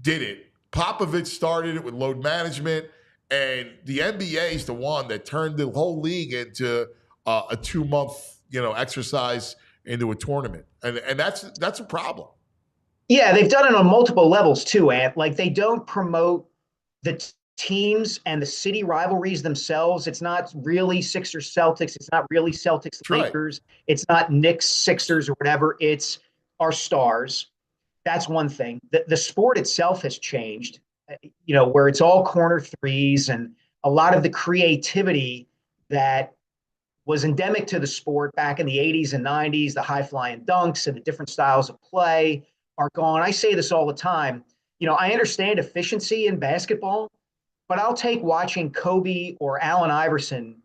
did it. Popovich started it with load management, and the NBA is the one that turned the whole league into a 2-month, exercise into a tournament. And that's a problem. Yeah, they've done it on multiple levels too, Ant. Like, they don't promote the teams and the city rivalries themselves. It's not really Sixers Celtics. It's not really Celtics Lakers. Right. It's not Knicks Sixers or whatever. It's our stars. That's one thing. The sport itself has changed, where it's all corner threes, and a lot of the creativity that was endemic to the sport back in the 80s and 90s, the high flying dunks and the different styles of play are gone. I say this all the time. I understand efficiency in basketball, but I'll take watching Kobe or Allen Iverson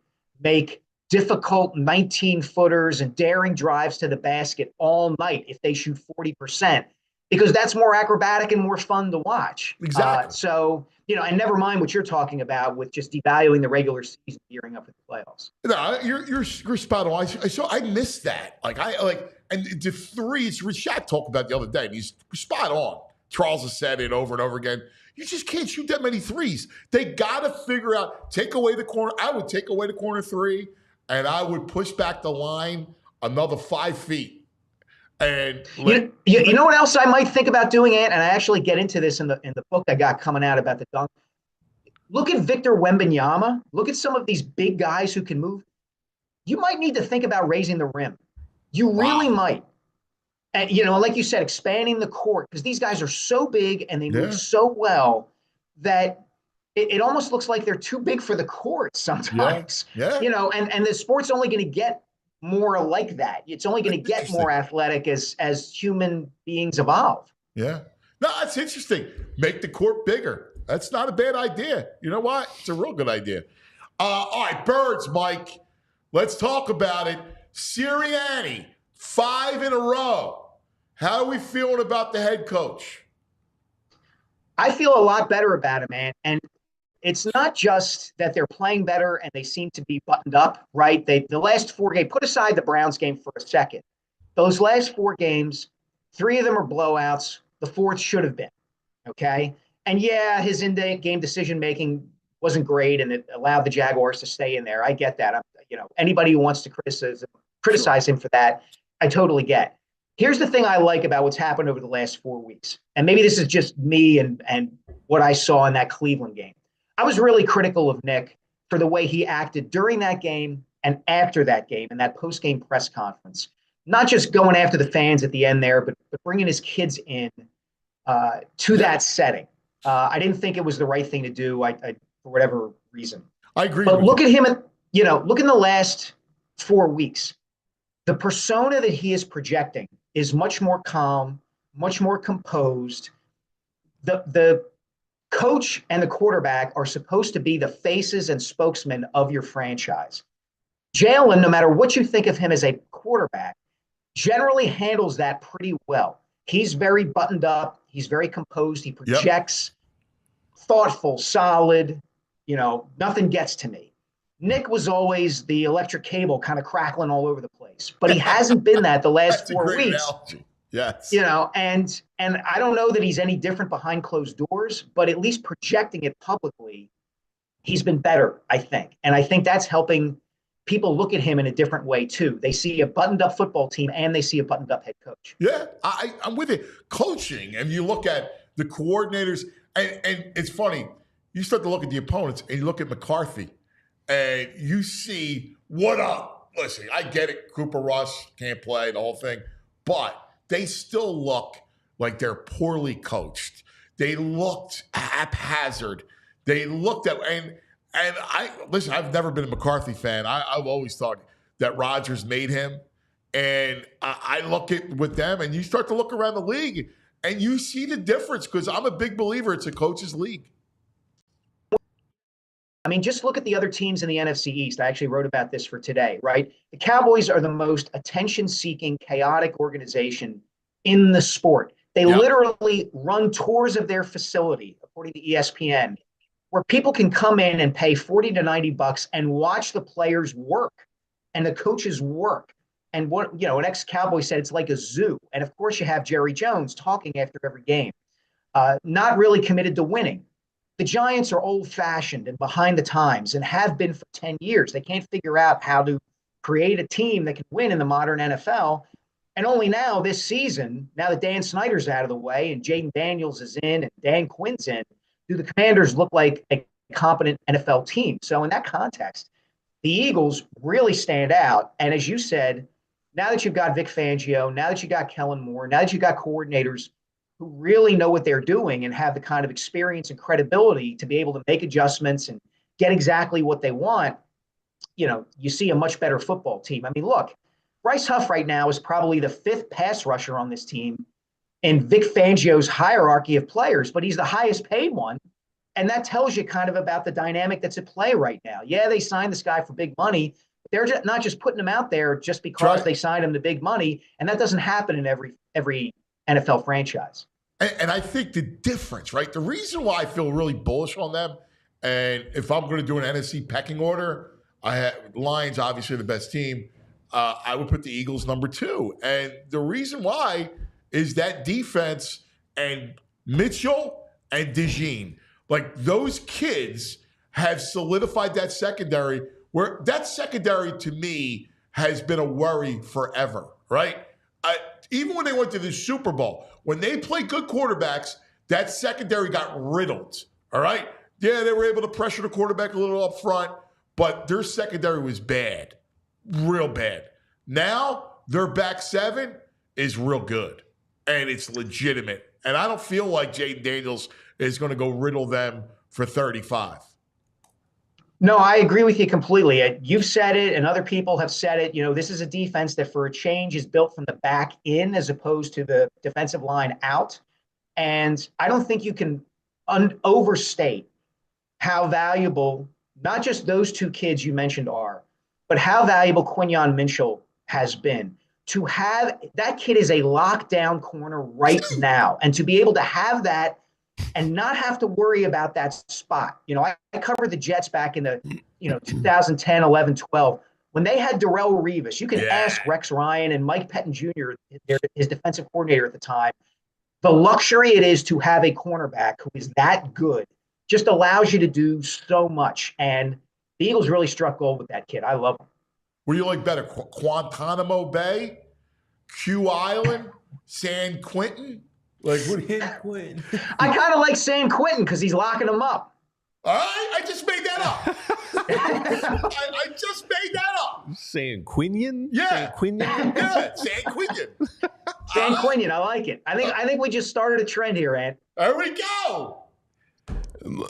make difficult 19-footers and daring drives to the basket all night if they shoot 40%, because that's more acrobatic and more fun to watch. Exactly. And never mind what you're talking about with just devaluing the regular season, gearing up for the playoffs. No, you're spot on. I missed that. And the threes, Rashad talked about the other day, and he's spot on. Charles has said it over and over again. You just can't shoot that many threes. They got to figure out, take away the corner. I would take away the corner three, and I would push back the line another 5 feet. And you know what else I might think about doing, Ant? And I actually get into this in the book I got coming out about the dunk. Look at Victor Wembanyama. Look at some of these big guys who can move. You might need to think about raising the rim. You really might. And, like you said, expanding the court, because these guys are so big and they move so well that it almost looks like they're too big for the court sometimes. Yeah. And the sport's only going to get more like that. It's only going to get more athletic as human beings evolve. Yeah. No, that's interesting. Make the court bigger. That's not a bad idea. You know what? It's a real good idea. All right, Birds, Mike. Let's talk about it. Sirianni, 5 in a row. How are we feeling about the head coach? I feel a lot better about it, man. And it's not just that they're playing better and they seem to be buttoned up, right? The last 4 games, put aside the Browns game for a second. Those last 4 games, 3 of them are blowouts. The 4th should have been, okay? And yeah, his in-game decision-making wasn't great and it allowed the Jaguars to stay in there. I get that. Anybody who wants to criticize him for that, I totally get. Here's the thing I like about what's happened over the last 4 weeks. And maybe this is just me and what I saw in that Cleveland game. I was really critical of Nick for the way he acted during that game and after that game in that post-game press conference. Not just going after the fans at the end there, but bringing his kids in to that setting. I didn't think it was the right thing to do for whatever reason. I agree. But look at him look in the last 4 weeks. The persona that he is projecting is much more calm, much more composed. The coach and the quarterback are supposed to be the faces and spokesmen of your franchise. Jalen, no matter what you think of him as a quarterback, generally handles that pretty well. He's very buttoned up. He's very composed. He projects thoughtful, solid, nothing gets to me. Nick was always the electric cable kind of crackling all over the place, but he hasn't been that the last 4 weeks. Analogy. Yes. And I don't know that he's any different behind closed doors, but at least projecting it publicly, he's been better, I think. And I think that's helping people look at him in a different way too. They see a buttoned up football team and they see a buttoned up head coach. Yeah, I'm with it. Coaching, and you look at the coordinators, and it's funny. You start to look at the opponents and you look at McCarthy and you see what up. Listen, I get it. Cooper Rush can't play the whole thing, but they still look like they're poorly coached. They looked haphazard. They looked at and listen, I've never been a McCarthy fan. I've always thought that Rodgers made him. And I look at with them, and you start to look around the league, and you see the difference because I'm a big believer it's a coach's league. I mean, just look at the other teams in the NFC East. I actually wrote about this for today, right? The Cowboys are the most attention-seeking, chaotic organization in the sport. They literally run tours of their facility, according to ESPN, where people can come in and pay $40 to $90 and watch the players work and the coaches work. And an ex-Cowboy said it's like a zoo. And of course, you have Jerry Jones talking after every game, not really committed to winning. The Giants are old-fashioned and behind the times and have been for 10 years. They can't figure out how to create a team that can win in the modern NFL. And only now this season, now that Dan Snyder's out of the way and Jaden Daniels is in and Dan Quinn's in, do the Commanders look like a competent NFL team? So in that context, the Eagles really stand out. And as you said, now that you've got Vic Fangio, now that you got Kellen Moore, now that you got coordinators who really know what they're doing and have the kind of experience and credibility to be able to make adjustments and get exactly what they want, you see a much better football team. I mean, look, Bryce Huff right now is probably the 5th pass rusher on this team in Vic Fangio's hierarchy of players, but he's the highest paid one. And that tells you kind of about the dynamic that's at play right now. Yeah, they signed this guy for big money. But they're just not just putting him out there just because they signed him to big money. And that doesn't happen in every NFL franchise. And I think the difference, right? The reason why I feel really bullish on them, and if I'm going to do an NFC pecking order, I have Lions obviously the best team. I would put the Eagles number 2. And the reason why is that defense and Mitchell and DeJean. Like those kids have solidified that secondary, where that secondary to me has been a worry forever, right? Even when they went to the Super Bowl, when they played good quarterbacks, that secondary got riddled, all right? Yeah, they were able to pressure the quarterback a little up front, but their secondary was bad, real bad. Now, their back 7 is real good, and it's legitimate. And I don't feel like Jaden Daniels is going to go riddle them for 35. No, I agree with you completely. You've said it, and other people have said it. This is a defense that, for a change, is built from the back in as opposed to the defensive line out. And I don't think you can overstate how valuable not just those two kids you mentioned are, but how valuable Quinyon Minshall has been. To have that kid is a lockdown corner right now, and to be able to have that and not have to worry about that spot. I covered the Jets back in the 2010, 11, 12 when they had Darrelle Revis. You can ask Rex Ryan and Mike Pettin Jr., his defensive coordinator at the time. The luxury it is to have a cornerback who is that good just allows you to do so much. And the Eagles really struck gold with that kid. I love him. What do you like better, Guantanamo Bay, Q Island, San Quentin? Like what? Quentin. I kind of like San Quentin because he's locking them up. All right, I just made that up. I just made that up. San Quinion? Yeah. San Quinion? Yeah, San Quentin. San Quentin, I like it. I think we just started a trend here, Ant. There we go.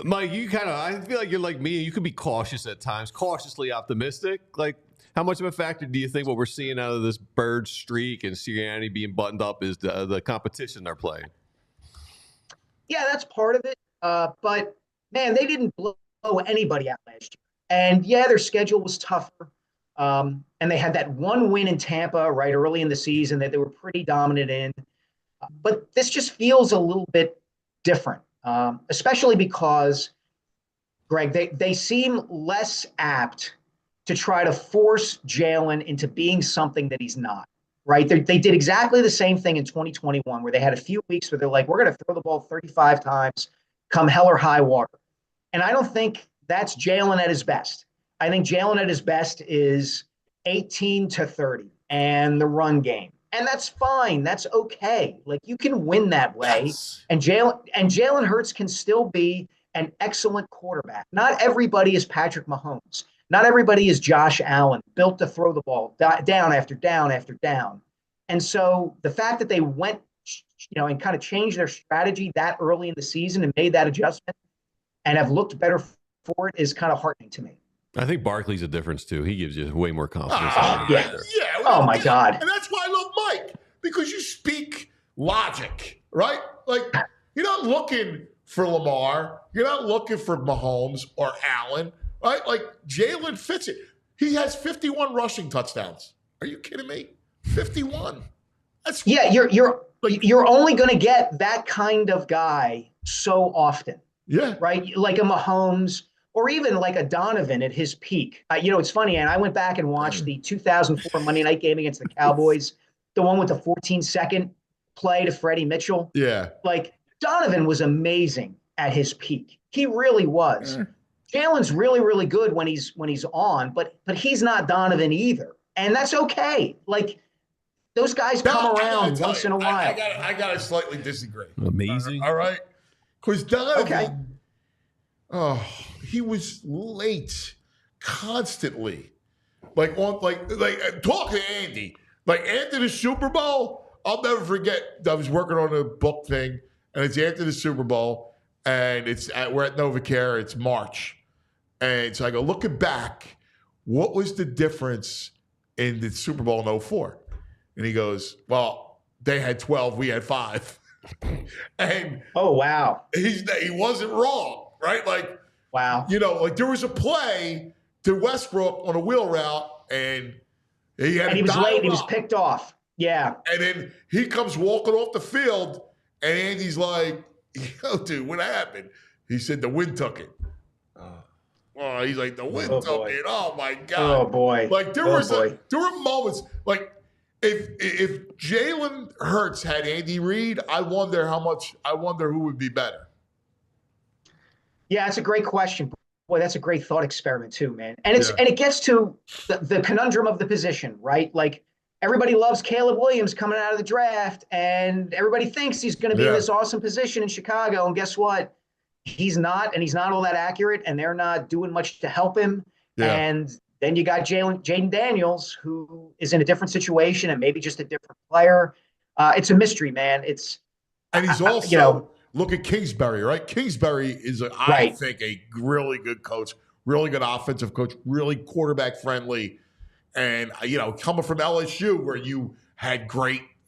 Mike, I feel like you're like me. You can be cautious at times, cautiously optimistic. Like, how much of a factor do you think what we're seeing out of this bird streak and Sirianni being buttoned up is the competition they're playing? Yeah, that's part of it. But, man, they didn't blow anybody out last year. And, yeah, their schedule was tougher. And they had that one win in Tampa right early in the season that they were pretty dominant in. But this just feels a little bit different, especially because, Greg, they seem less apt to try to force Jalen into being something that he's not, right? They did exactly the same thing in 2021 where they had a few weeks where they're like, we're going to throw the ball 35 times, come hell or high water. And I don't think that's Jalen at his best. I think Jalen at his best is 18 to 30 and the run game. And that's fine. That's okay. Like, you can win that way. Yes. And Jalen Hurts can still be an excellent quarterback. Not everybody is Patrick Mahomes. Not everybody is Josh Allen, built to throw the ball down after down after down. And so the fact that they went, and kind of changed their strategy that early in the season and made that adjustment and have looked better for it is kind of heartening to me. I think Barkley's a difference, too. He gives you way more confidence. Yeah. Oh, my God. And that's why I love Mike, because you speak logic, right? Like, you're not looking for Lamar. You're not looking for Mahomes or Allen. Right? Like, Jalen fits it. He has 51 rushing touchdowns. Are you kidding me? 51. That's you're only going to get that kind of guy so often. Yeah. Right? Like a Mahomes or even like a Donovan at his peak. It's funny, and I went back and watched the 2004 Monday night game against the Cowboys, the one with the 14-second play to Freddie Mitchell. Yeah. Like, Donovan was amazing at his peak. He really was. Jalen's really, really good when he's on, but he's not Donovan either, and that's okay. Like, those guys come around once in a while. I gotta slightly disagree. Amazing. All right, because Donovan, he was late constantly. Like talk to Andy. Like, after the Super Bowl, I'll never forget. I was working on a book thing, and it's after the Super Bowl, and we're at NovaCare. It's March. And so I go, looking back, what was the difference in the Super Bowl in 2004? And he goes, well, they had 12, we had 5. And oh, wow. He wasn't wrong, right? Like, wow. Like, there was a play to Westbrook on a wheel route, and he was late. He was picked off. Yeah. And then he comes walking off the field, and Andy's like, dude, what happened? He said the wind took it. Oh, he's like, the wind took it. Oh, my God. Oh, boy. Like, there were moments, like, if Jalen Hurts had Andy Reid, I wonder who would be better. Yeah, that's a great question. Boy, that's a great thought experiment too, man. And it gets to the conundrum of the position, right? Like, everybody loves Caleb Williams coming out of the draft, and everybody thinks he's going to be in this awesome position in Chicago. And guess what? He's not, and he's not all that accurate, and they're not doing much to help him. Yeah. And then you got Jaden Daniels, who is in a different situation and maybe just a different player. It's a mystery, man. And he's also, look at Kingsbury, right? Kingsbury is, I think, a really good coach, really good offensive coach, really quarterback friendly. And, coming from LSU where you had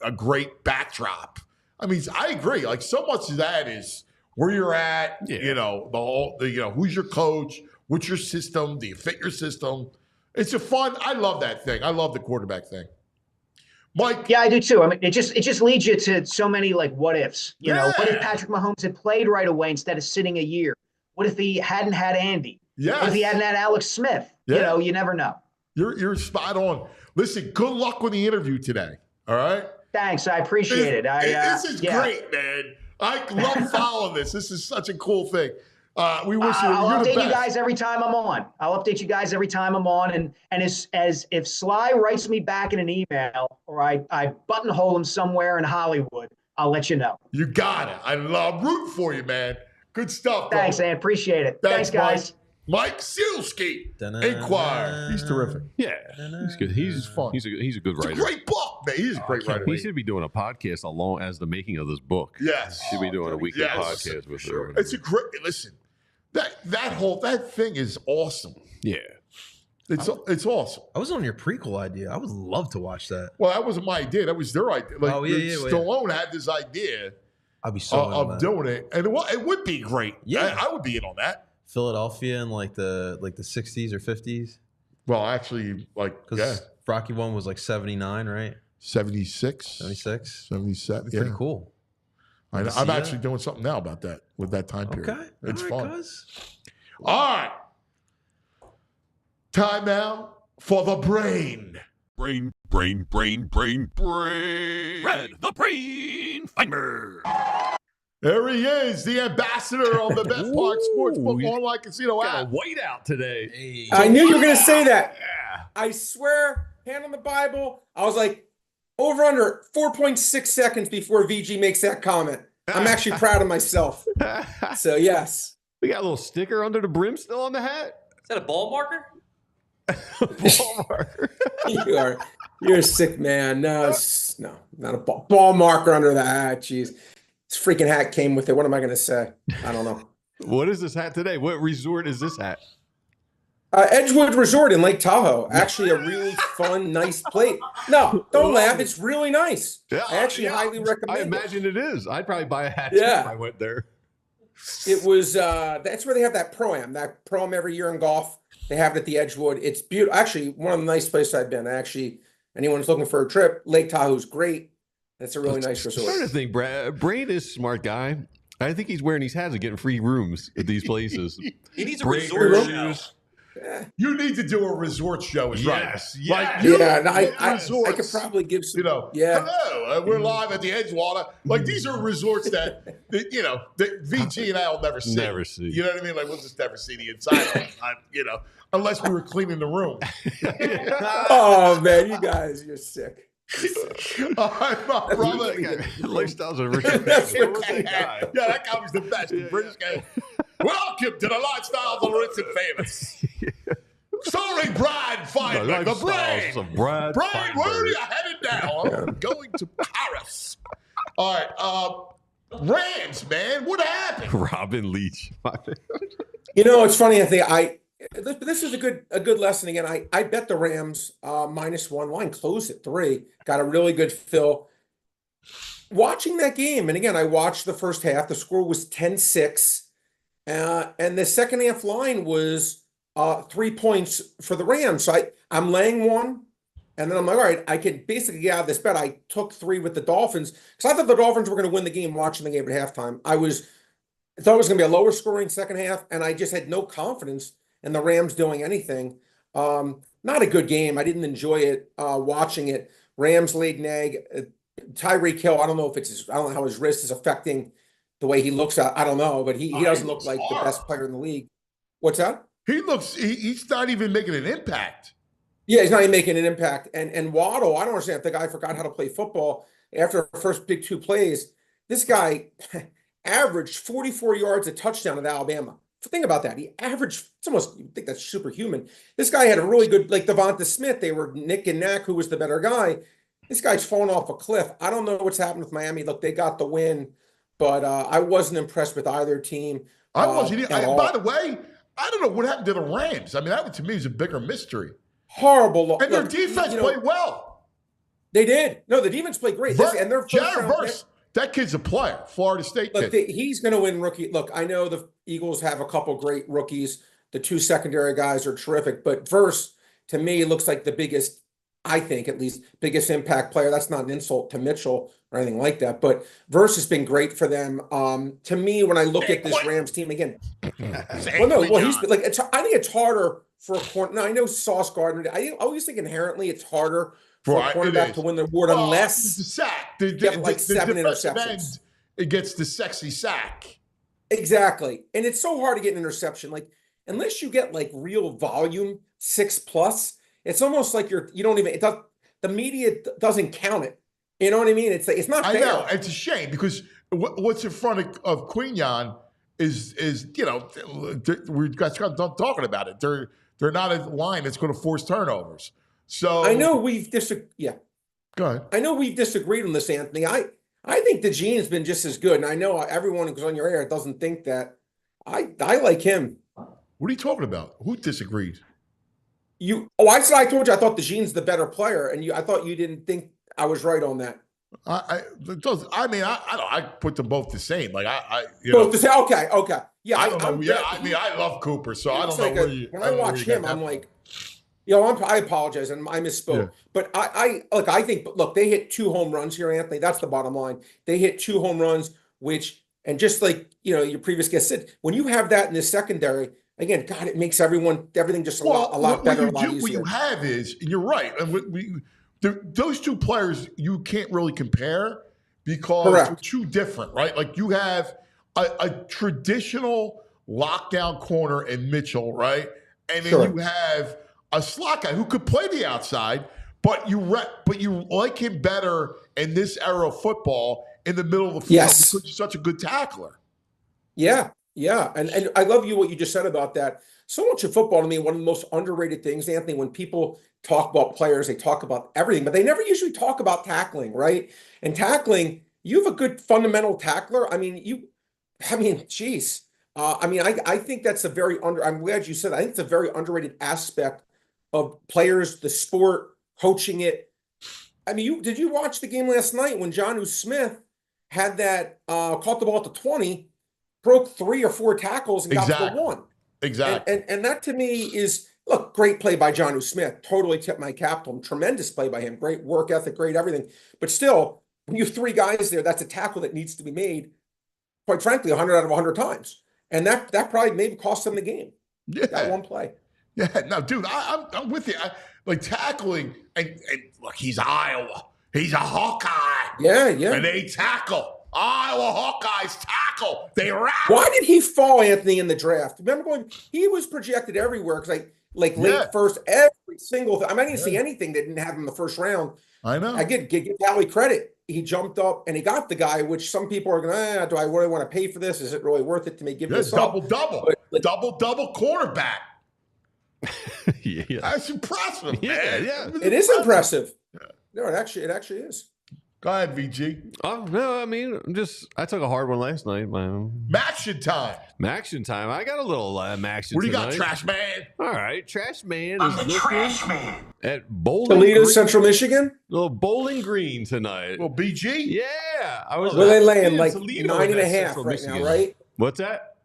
a great backdrop. I mean, I agree. Like, so much of that is where you're at, who's your coach, what's your system, do you fit your system? It's I love that thing. I love the quarterback thing. Mike? Yeah, I do too. I mean, it just leads you to so many like what ifs. You know, what if Patrick Mahomes had played right away instead of sitting a year? What if he hadn't had Andy? Yes. What if he hadn't had Alex Smith? Yeah. You never know. You're spot on. Listen, good luck with the interview today. All right? Thanks. I appreciate it. This is great, man. I love following this. This is such a cool thing. We wish I'll you're the update you guys every time I'm on. And as if Sly writes me back in an email or I buttonhole him somewhere in Hollywood, I'll let you know. You got it. I love rooting for you, man. Good stuff. Thanks, man. Appreciate it. Thanks guys. Mike Sielski, Inquirer. He's terrific. Yeah, he's good. He's fun. He's a good writer. It's a great book, man. He's a great writer. He should be doing a podcast along as the making of this book. Yes, he should be doing a weekly podcast with her. It's a great. Listen, that thing is awesome. Yeah, it's awesome. I was on your prequel idea. I would love to watch that. Well, that wasn't my idea. That was their idea. Stallone had this idea. I'd be so of doing it, and it would be great. Yeah, I would be in on that. Philadelphia in like the 60s or 50s. Well, actually, because Rocky 1 was like 79, right? 76, 77. Yeah, pretty cool. I'm actually doing something now about that with that time period. Okay, it's fun. Guys. All right, time now for the brain. Brain. Red, the brain finder. There he is, the ambassador of the best park sportsbook online casino app. White out today. Hey. I knew you were going to say that. Yeah. I swear, hand on the Bible, I was like, over under 4.6 seconds before VG makes that comment. I'm actually proud of myself. So, yes. We got a little sticker under the brim still on the hat. Is that a ball marker? Ball marker. You're a sick man. No, not a ball marker under the hat. Jeez. This freaking hat came with it. What am I going to say? I don't know. What is this hat today? What resort is this hat? Edgewood Resort in Lake Tahoe. Actually, a really fun, nice place. No, don't laugh. It's really nice. Yeah, I actually highly recommend it. I imagine it is. I'd probably buy a hat if I went there. It was, that's where they have that Pro-Am every year in golf. They have it at the Edgewood. It's beautiful. Actually, one of the nice places I've been. Anyone's looking for a trip, Lake Tahoe's great. It's a really nice resort. I'm trying to think, Brain is a smart guy. I think he's wearing these hats and getting free rooms at these places. He needs a resort show. You need to do a resort show. Yes. I could probably give some. Hello, we're live at the Edgewater. Like, these are resorts that VG and I will never see. Never see. You know what I mean? Like, we'll just never see the inside. Unless we were cleaning the room. Oh man, you're sick. All right, my brother. Lifestyles are Richard. That guy. Yeah, that guy was the best. The British guy. Welcome to the Lifestyle of the Rich and Famous. Starring Brad Finder, the Brain. Brad, where are you headed now? I'm going to Paris. All right, Rams, man, what happened? Robin Leach. It's funny. I think this is a good lesson again. I bet the Rams -1 line closed at 3. Got a really good fill. Watching that game, and again, I watched the first half. The score was 10-6. And the second half line was 3 points for the Rams. So I'm laying 1, and then I'm like, all right, I can basically get out of this bet. I took 3 with the Dolphins because I thought the Dolphins were going to win the game watching the game at halftime. I thought it was going to be a lower scoring second half, and I just had no confidence in the Rams doing anything. Not a good game. I didn't enjoy it watching it. Rams laid an egg. Tyreek Hill, I don't know how his wrist is affecting the way he looks. I don't know, but he doesn't look like the best player in the league. What's that? He's not even making an impact. Yeah, he's not even making an impact. And Waddle, I don't understand if the guy forgot how to play football after the first big 2 plays. This guy averaged 44 yards a touchdown at Alabama. Think about that. He averaged, it's almost, you think that's superhuman. This guy had a really good, like Devonta Smith, they were Nick and Nack, who was the better guy. This guy's fallen off a cliff. I don't know what's happened with Miami. Look, they got the win, but I wasn't impressed with either team. I wasn't. At all. By the way, I don't know what happened to the Rams. I mean, that to me is a bigger mystery. Horrible. And their defense played well. They did. No, the defense played great. And their Jared Verse, that kid's a player. Florida State kid. He's going to win rookie. Look, I know the Eagles have a couple great rookies. The two secondary guys are terrific, but Verse, to me, looks like the biggest, I think at least, biggest impact player. That's not an insult to Mitchell or anything like that, but Verse has been great for them. To me, when I look at this Rams team again, he's like, I think it's harder for a corner. Now, I know Sauce Gardner. I always think inherently it's harder for a cornerback to win the award unless the sack. Get like 7 interceptions. It gets the sexy sack. Exactly. And it's so hard to get an interception. Like, unless you get like real volume, 6+, it's almost like the media doesn't count it. You know what I mean? It's not fair. I know. It's a shame because what's in front of Quignon is we're talking about it. They're not a line that's going to force turnovers. So I know we've disagreed. Yeah. Go ahead. I know we've disagreed on this, Anthony. I think DeJean's been just as good. And I know everyone who's on your air doesn't think that. I like him. What are you talking about? Who disagreed? I told you I thought DeJean's the better player, and I thought you didn't think I was right on that. I put them both the same. Like both the same. Okay. Yeah. I love Cooper, so I don't know when I watch him, I'm like, I apologize and I misspoke. Yeah. But I think they hit 2 home runs here, Anthony. That's the bottom line. They hit 2 home runs, and just like your previous guest said, when you have that in the secondary, again, God, it makes everything just a lot better, a lot easier. What you have is, and you're right, and those two players you can't really compare because they're too different, right? Like you have a traditional lockdown corner in Mitchell, right? And then you have a slot guy who could play the outside, but you like him better in this era of football in the middle of the field because he's such a good tackler. Yeah. And I love what you just said about that. So much of football, to me, one of the most underrated things, Anthony, when people talk about players, they talk about everything, but they never usually talk about tackling, right? And tackling, you have a good fundamental tackler. I think that's I'm glad you said that. I think it's a very underrated aspect of players, the sport, coaching it. I mean, did you watch the game last night when Jonnu Smith had that, caught the ball at the 20, broke 3 or 4 tackles and got to the 1? Exactly. And that to me is, look, great play by Jonnu Smith. Totally tip my cap to him. Tremendous play by him. Great work ethic, great everything. But still, when you have 3 guys there, that's a tackle that needs to be made, quite frankly, 100 out of 100 times. And that probably maybe cost them the game. Yeah. That one play. Yeah. No, dude, I'm with you. Like tackling, and look, he's Iowa. He's a Hawkeye. Yeah. And they tackle. Iowa Hawkeyes tackle. They wrap. Why did he fall, Anthony, in the draft? Remember he was projected everywhere because late first, every single thing. I didn't see anything that didn't have him in the first round. I know. I give PHLY credit. He jumped up and he got the guy, which some people are going, do I really want to pay for this? Is it really worth it to me? Give this double quarterback. Yeah. That's impressive, man. Yeah. It is impressive. Yeah. No, it actually is. Go ahead, VG. Oh, no, I took a hard one last night. Maction time. I got a little Maction What do you tonight. got, Trash Man? All right, Trash Man I'm is the Trash Man. At Bowling Toledo, Green. Central Michigan? Little Bowling Green tonight. Well, BG? Yeah. I was. Were they laying like Toledo 9.5 right now, right? What's that?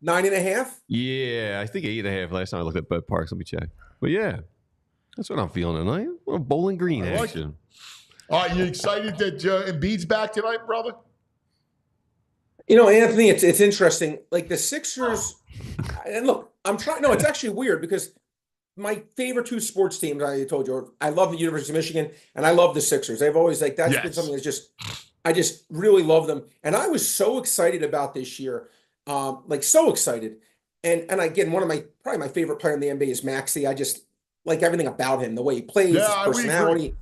9.5? Yeah, I think 8.5 last time I looked at Bet Parks. Let me check. But yeah, that's what I'm feeling tonight. A Bowling Green action. Are you excited that Embiid's back tonight, brother? Anthony, it's interesting. Like the Sixers, and look, it's actually weird because my favorite 2 sports teams, I told you, I love the University of Michigan and I love the Sixers. They've always been something that's I just really love them. And I was so excited about this year, so excited. And again, probably my favorite player in the NBA is Maxey. I just like everything about him, the way he plays, his personality.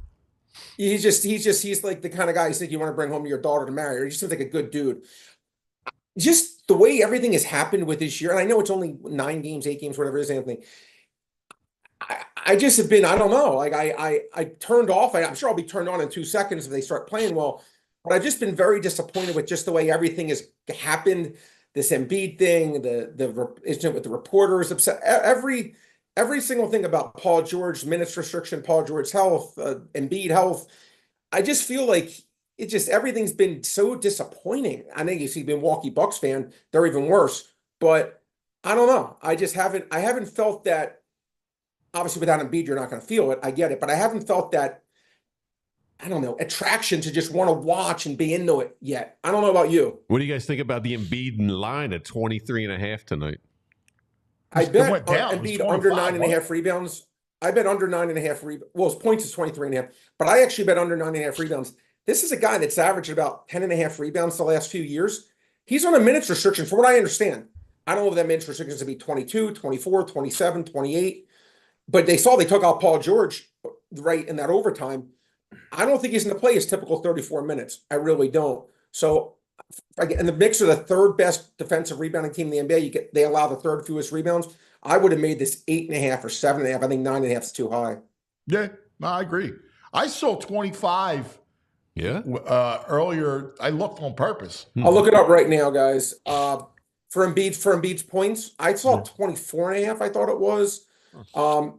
He's like the kind of guy you think you want to bring home to your daughter to marry, or he just seems like a good dude. Just the way everything has happened with this year, and I know it's only 9 games, 8 games, whatever it is, Anthony. I just have been, I don't know, like I turned off. I'm sure I'll be turned on in 2 seconds if they start playing well. but I've just been very disappointed with just the way everything has happened. This Embiid thing, the incident with the reporters, upset every single thing about Paul George, minutes restriction, Paul George's health, Embiid health. I just feel like everything's been so disappointing. I know you see Milwaukee Bucks fan, they're even worse, but I don't know. I haven't felt that. Obviously, without Embiid, you're not going to feel it. I get it, but I haven't felt that, I don't know, attraction to just want to watch and be into it yet. I don't know about you. What do you guys think about the Embiid line at 23.5 tonight? I bet Embiid under 9.5 rebounds. I bet under 9.5 rebounds. Well, his points is 23.5, but I actually bet under 9.5 rebounds. This is a guy that's averaged about 10.5 rebounds the last few years. He's on a minutes restriction, from what I understand. I don't know if that minutes restriction is to be 22, 24, 27, 28. But they took out Paul George right in that overtime. I don't think he's going to play his typical 34 minutes. I really don't. So, in the mix of the third best defensive rebounding team in the NBA, they allow the third fewest rebounds. I would have made this 8.5 or 7.5. I think 9.5 is too high. Yeah, no, I agree. I saw 25. Yeah. Earlier, I looked on purpose. I'll look it up right now, guys. For Embiid's points, I saw 24.5. I thought it was. Let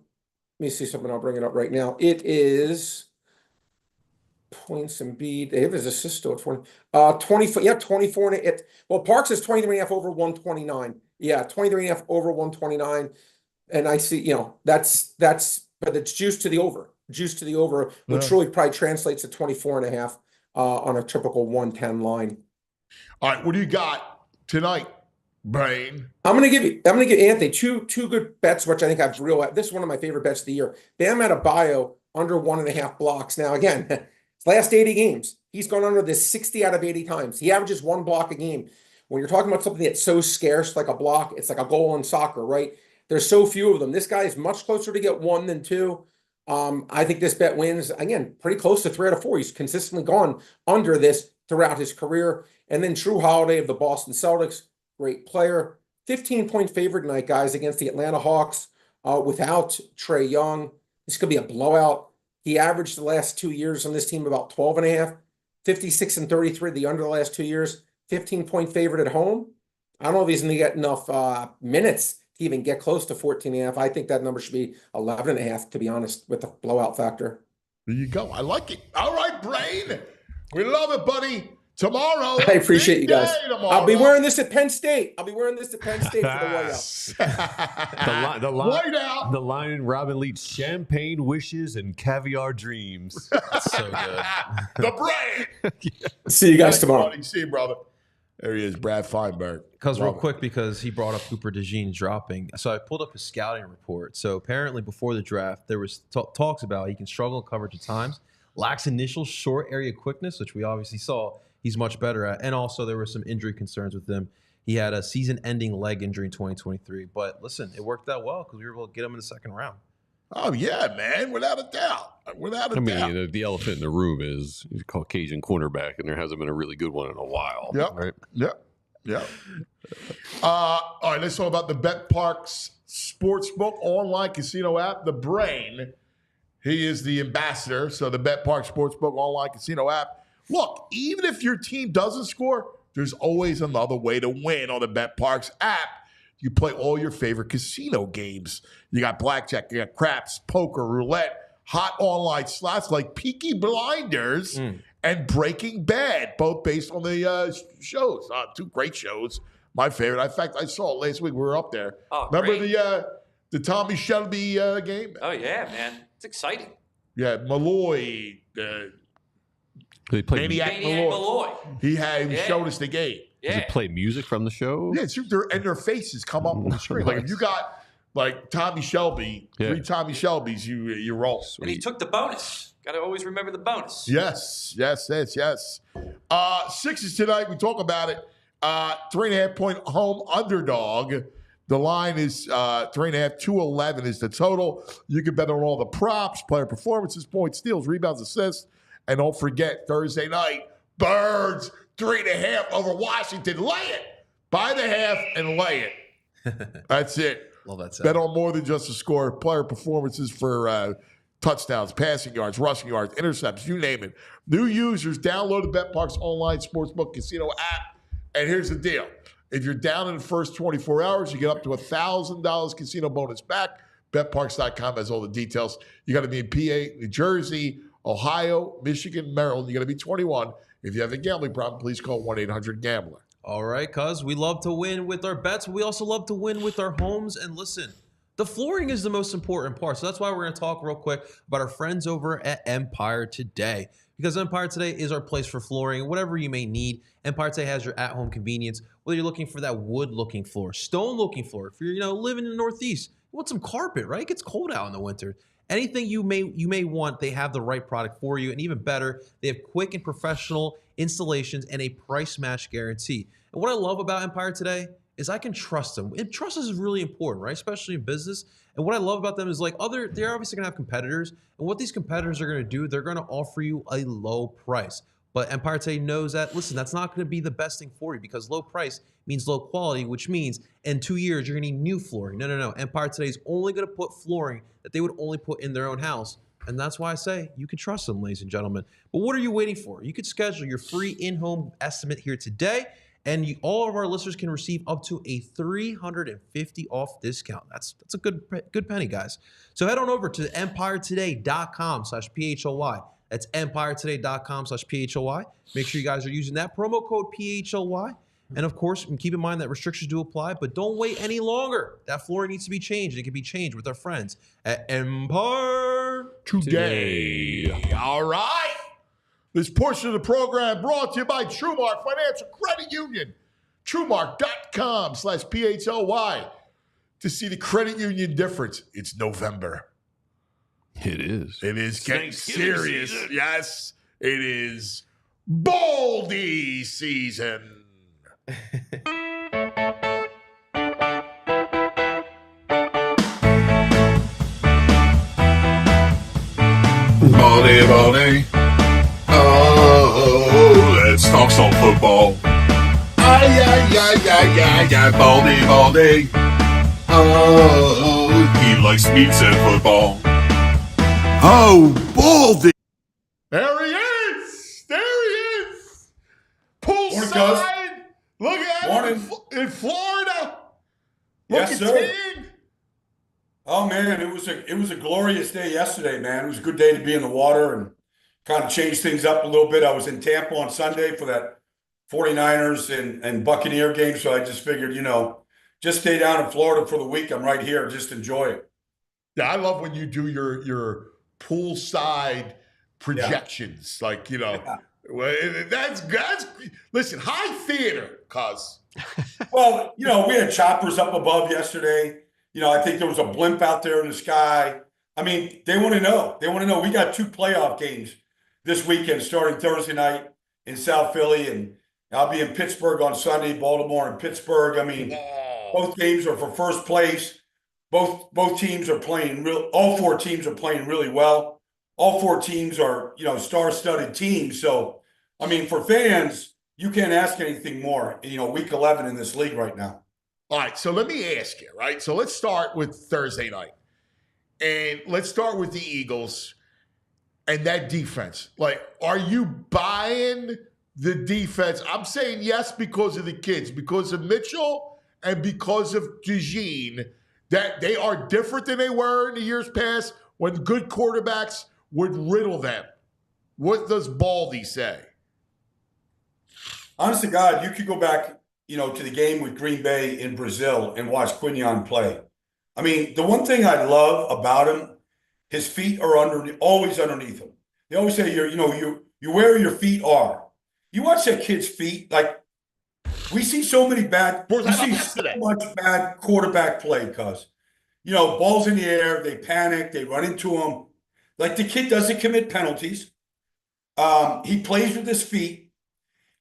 me see something. I'll bring it up right now. It is points Embiid. They have his assist still at 20. 24. Yeah, 24. Well, Parks is 23.5 over 129. Yeah, 23.5 over 129. And I see, that's, but it's juice to the over, which really probably translates to 24.5 on a typical 110 line. All right, what do you got tonight, Brain? I'm gonna give Anthony two good bets, which I think I've this is one of my favorite bets of the year. Bam Adebayo under 1.5 blocks. Now again, his last 80 games, he's gone under this 60 out of 80 times. He averages 1 block a game. When you're talking about something that's so scarce, like a block, it's like a goal in soccer, right? There's so few of them. This guy is much closer to get 1 than 2. I think this bet wins, again, pretty close to 3 out of 4. He's consistently gone under this throughout his career. And then Drew Holiday of the Boston Celtics, great player. 15-point favorite tonight, guys, against the Atlanta Hawks without Trae Young. This could be a blowout. He averaged the last 2 years on this team about 12.5, 56 and 33 the under the last 2 years. 15-point favorite at home. I don't know if he's going to get enough minutes to even get close to 14.5. I think that number should be 11.5, to be honest, with the blowout factor. There you go. I like it. All right, Brain. We love it, buddy. Tomorrow. I appreciate you guys. I'll be wearing this at Penn State. For the whiteout. The line Robin Leach, champagne wishes and caviar dreams. So good. The Brain. See you guys tomorrow. Buddy. See you, brother. There he is, Brad Feinberg. Real quick, because he brought up Cooper DeJean dropping. So I pulled up his scouting report. So apparently before the draft, there was talks about he can struggle in coverage at times, lacks initial short area quickness, which we obviously saw he's much better at. And also there were some injury concerns with him. He had a season-ending leg injury in 2023. But listen, it worked out well because we were able to get him in the second round. Oh, yeah, man. Without a doubt. I mean, the elephant in the room is he's a Caucasian cornerback, and there hasn't been a really good one in a while. Yep. Right? Yep. All right, let's talk about the BetParx Sportsbook online casino app, The Brain. He is the ambassador, so the BetParx Sportsbook online casino app. Look, even if your team doesn't score, there's always another way to win on the BetParx app. You play all your favorite casino games. You got blackjack, you got craps, poker, roulette, hot online slots like Peaky Blinders and Breaking Bad, both based on the shows. 2 great shows. My favorite. In fact, I saw it last week. We were up there. Oh, remember great. the Tommy Shelby game? Oh, yeah, man. It's exciting. Yeah, Malloy. They play Maniac Malloy. He showed us the game. Does it play music from the show? Yeah, and their faces come up on the screen. Like if you got like Tommy Shelby, 3 Tommy Shelbys, you roll. Sweet. And he took the bonus. Got to always remember the bonus. Yes. Sixers tonight. We talk about it. 3.5-point home underdog. The line is 3.5. 211 is the total. You can bet on all the props, player performances, points, steals, rebounds, assists, and don't forget Thursday night, Birds 3.5 over Washington. Lay it. Buy the half and lay it. That's it. Love that. Bet on more than just a score. Player performances for touchdowns, passing yards, rushing yards, intercepts, you name it. New users download the BetParx online sportsbook casino app. And here's the deal. If you're down in the first 24 hours, you get up to $1,000 casino bonus back. BetParx.com has all the details. You got to be in PA, New Jersey, Ohio, Michigan, Maryland. You got to be 21. If you have a gambling problem, please call 1-800-GAMBLER. All right, cuz we love to win with our bets. We also love to win with our homes. And listen, the flooring is the most important part. So that's why we're going to talk real quick about our friends over at Empire Today. Because Empire Today is our place for flooring, whatever you may need. Empire Today has your at-home convenience. Whether you're looking for that wood-looking floor, stone-looking floor, if you're living in the Northeast, you want some carpet, right? It gets cold out in the winter. Anything you may want, they have the right product for you. And even better, they have quick and professional installations and a price match guarantee. And what I love about Empire Today is I can trust them. And trust is really important, right? Especially in business. And what I love about them is they're obviously gonna have competitors. And what these competitors are gonna do, they're gonna offer you a low price. But Empire Today knows that, listen, that's not gonna be the best thing for you because low price means low quality, which means in 2 years, you're gonna need new flooring. No. Empire Today is only gonna put flooring that they would only put in their own house. And that's why I say you can trust them, ladies and gentlemen. But what are you waiting for? You could schedule your free in-home estimate here today. And all of our listeners can receive up to a $350 off discount. That's a good penny, guys. So head on over to empiretoday.com/PHLY. That's empiretoday.com/PHLY. Make sure you guys are using that promo code PHLY. And of course, keep in mind that restrictions do apply, but don't wait any longer. That flooring needs to be changed. It can be changed with our friends at Empire Today. All right. This portion of the program brought to you by TrueMark Financial Credit Union. TrueMark.com/PHLY. To see the credit union difference, it's November. It is. It is getting serious. Season. Yes, it is Baldy season. Baldy. Oh, let's talk some football. Baldy. Oh, he likes meats and football. Oh, Baldy. There he is. Poolside. Look at him in Florida. Yes, sir. Oh man, it was a glorious day yesterday, man. It was a good day to be in the water and kind of change things up a little bit. I was in Tampa on Sunday for that 49ers and Buccaneer game, so I just figured, just stay down in Florida for the week. I'm right here, just enjoy it. Yeah, I love when you do your poolside projections, that's listen, high theater, cuz. Well, we had choppers up above yesterday. I think there was a blimp out there in the sky. I mean, they want to know. We got 2 playoff games this weekend, starting Thursday night in South Philly, and I'll be in Pittsburgh on Sunday, Baltimore and Pittsburgh. I mean, both games are for first place. Both teams are playing all 4 teams are playing really well. All 4 teams are, star-studded teams. So, I mean, for fans, you can't ask anything more, week 11 in this league right now. All right, so let me ask you, right? So let's start with Thursday night. And let's start with the Eagles and that defense. Are you buying the defense? I'm saying yes because of the kids, because of Mitchell and because of DeJean, that they are different than they were in the years past when good quarterbacks would riddle them. What does Baldy say? Honest to God, you could go back, to the game with Green Bay in Brazil and watch Quinion play. I mean, the one thing I love about him, his feet are always underneath him. They always say you're where your feet are. You watch that kid's feet, we see so much bad quarterback play, cuz. Balls in the air, they panic, they run into him. The kid doesn't commit penalties. He plays with his feet.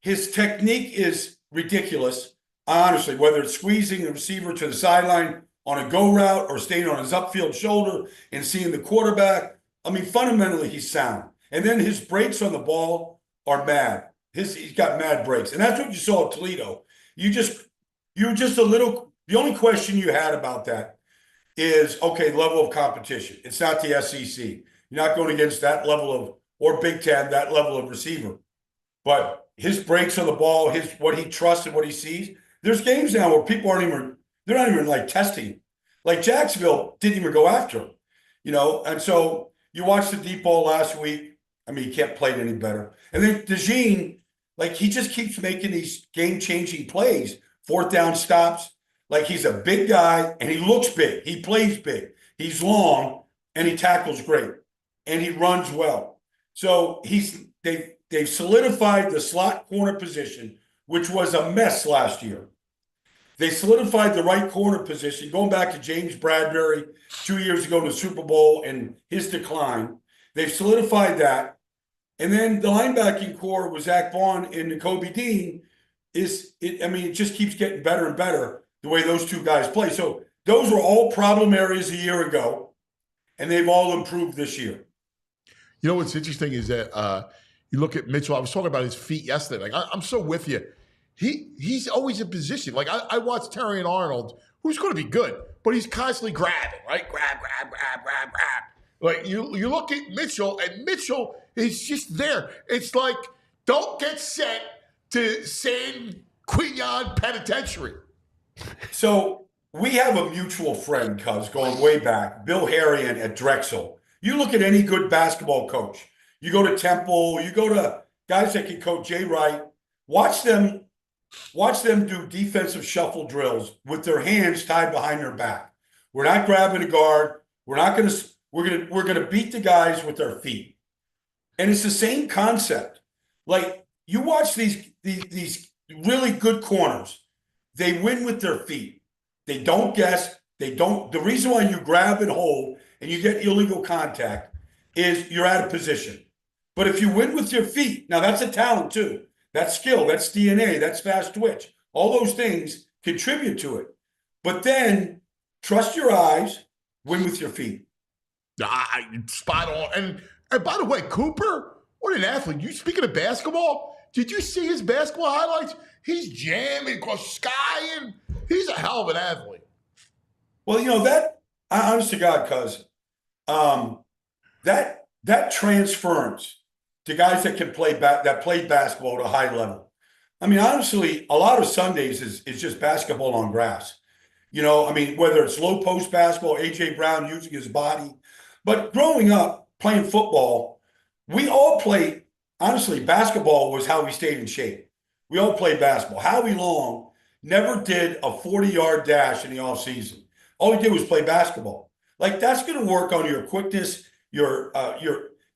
His technique is ridiculous, honestly, whether it's squeezing the receiver to the sideline on a go route or staying on his upfield shoulder and seeing the quarterback. I mean, fundamentally, he's sound. And then his breaks on the ball are mad. He's got mad breaks. And that's what you saw at Toledo. You were just a little, the only question you had about that is, okay, level of competition. It's not the SEC. You're not going against that level of, or Big Ten, that level of receiver. But his breaks on the ball, what he trusts and what he sees. There's games now where people they're not even like testing him. Like Jacksonville didn't even go after him, And so you watched the deep ball last week. I mean, he can't play it any better. And then DeJean, like he just keeps making these game-changing plays, 4th down stops. Like he's a big guy and he looks big. He plays big. He's long and he tackles great and he runs well. So they've solidified the slot corner position, which was a mess last year. They solidified the right corner position, going back to James Bradbury 2 years ago to the Super Bowl and his decline. They've solidified that. And then the linebacking core with Zach Vaughn and Nakobe Dean it just keeps getting better and better the way those two guys play. So those were all problem areas a year ago, and they've all improved this year. You know what's interesting is that you look at Mitchell. I was talking about his feet yesterday. Like I'm so with you. He's always in position. Like I watched Terry and Arnold, who's going to be good, but he's constantly grabbing, right? Grab. Like you look at Mitchell, and Mitchell is just there. It's like, don't get sent to San Quinion Penitentiary. So we have a mutual friend, cuz, going way back, Bill Harrian at Drexel. You look at any good basketball coach. You go to Temple, you go to guys that can coach Jay Wright. Watch them do defensive shuffle drills with their hands tied behind their back. We're not grabbing a guard. We're gonna beat the guys with their feet. And it's the same concept. Like you watch these really good corners, they win with their feet. They don't guess. The reason why you grab and hold and you get illegal contact is you're out of position. But if you win with your feet, now that's a talent too. That's skill, that's DNA, that's fast twitch. All those things contribute to it. But then trust your eyes, win with your feet. Spot on. And by the way, Cooper, what an athlete. You speaking of basketball, did you see his basketball highlights? He's jamming across the sky, and he's a hell of an athlete. Well, that, honest to God, cuz, that transference to guys that can play that played basketball at a high level. I mean, honestly, a lot of Sundays is just basketball on grass. Whether it's low post basketball, A.J. Brown using his body. But growing up, playing football, we all played, honestly, basketball was how we stayed in shape. We all played basketball. Howie Long never did a 40-yard dash in the offseason. All he did was play basketball. Like, that's going to work on your quickness, your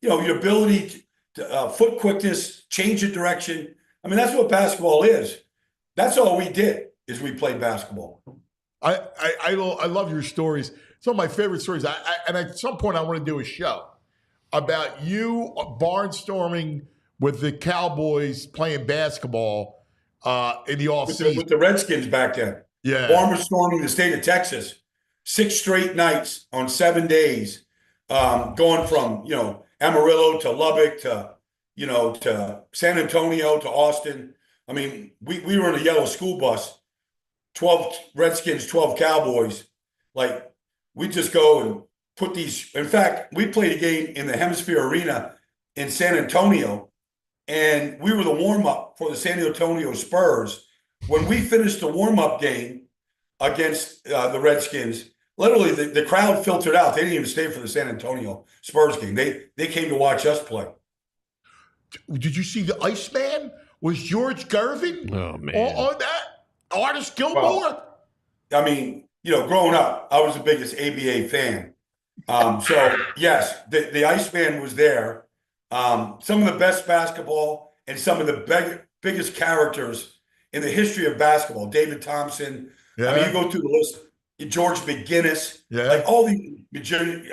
ability to foot quickness, change of direction. I mean, that's what basketball is. That's all we did is we played basketball. I love your stories. Some of my favorite stories. And at some point, I want to do a show about you barnstorming with the Cowboys playing basketball in the offseason. With the Redskins back then. Yeah. Barnstorming the state of Texas. 6 straight nights on 7 days, going from, Amarillo to Lubbock to San Antonio to Austin. I mean, we were in a yellow school bus, 12 Redskins, 12 Cowboys. Like, we just go and put these. In fact, we played a game in the Hemisphere Arena in San Antonio, and we were the warm-up for the San Antonio Spurs. When we finished the warm-up game against the Redskins, literally the crowd filtered out. They didn't even stay for the San Antonio Spurs game. They came to watch us play. Did you see the Iceman? Was George Gervin on that? Artist Gilmore? Well, I mean, growing up, I was the biggest ABA fan. So, yes, the Iceman was there. Some of the best basketball and some of the biggest characters in the history of basketball. David Thompson. Yeah. I mean, you go through the list. George McGinnis. Yeah. Like all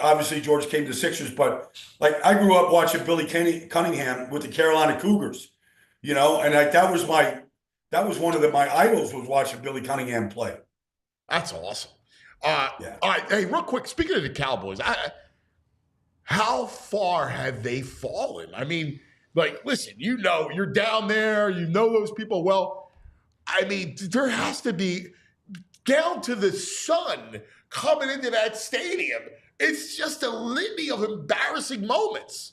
obviously George came to the Sixers, but like I grew up watching Billy Cunningham with the Carolina Cougars, and like that was one of my idols was watching Billy Cunningham play. That's awesome. Yeah. All right. Hey, real quick, speaking of the Cowboys, how far have they fallen? I mean, like, listen, you're down there, those people well. I mean, there has to be down to the sun coming into that stadium. It's just a litany of embarrassing moments.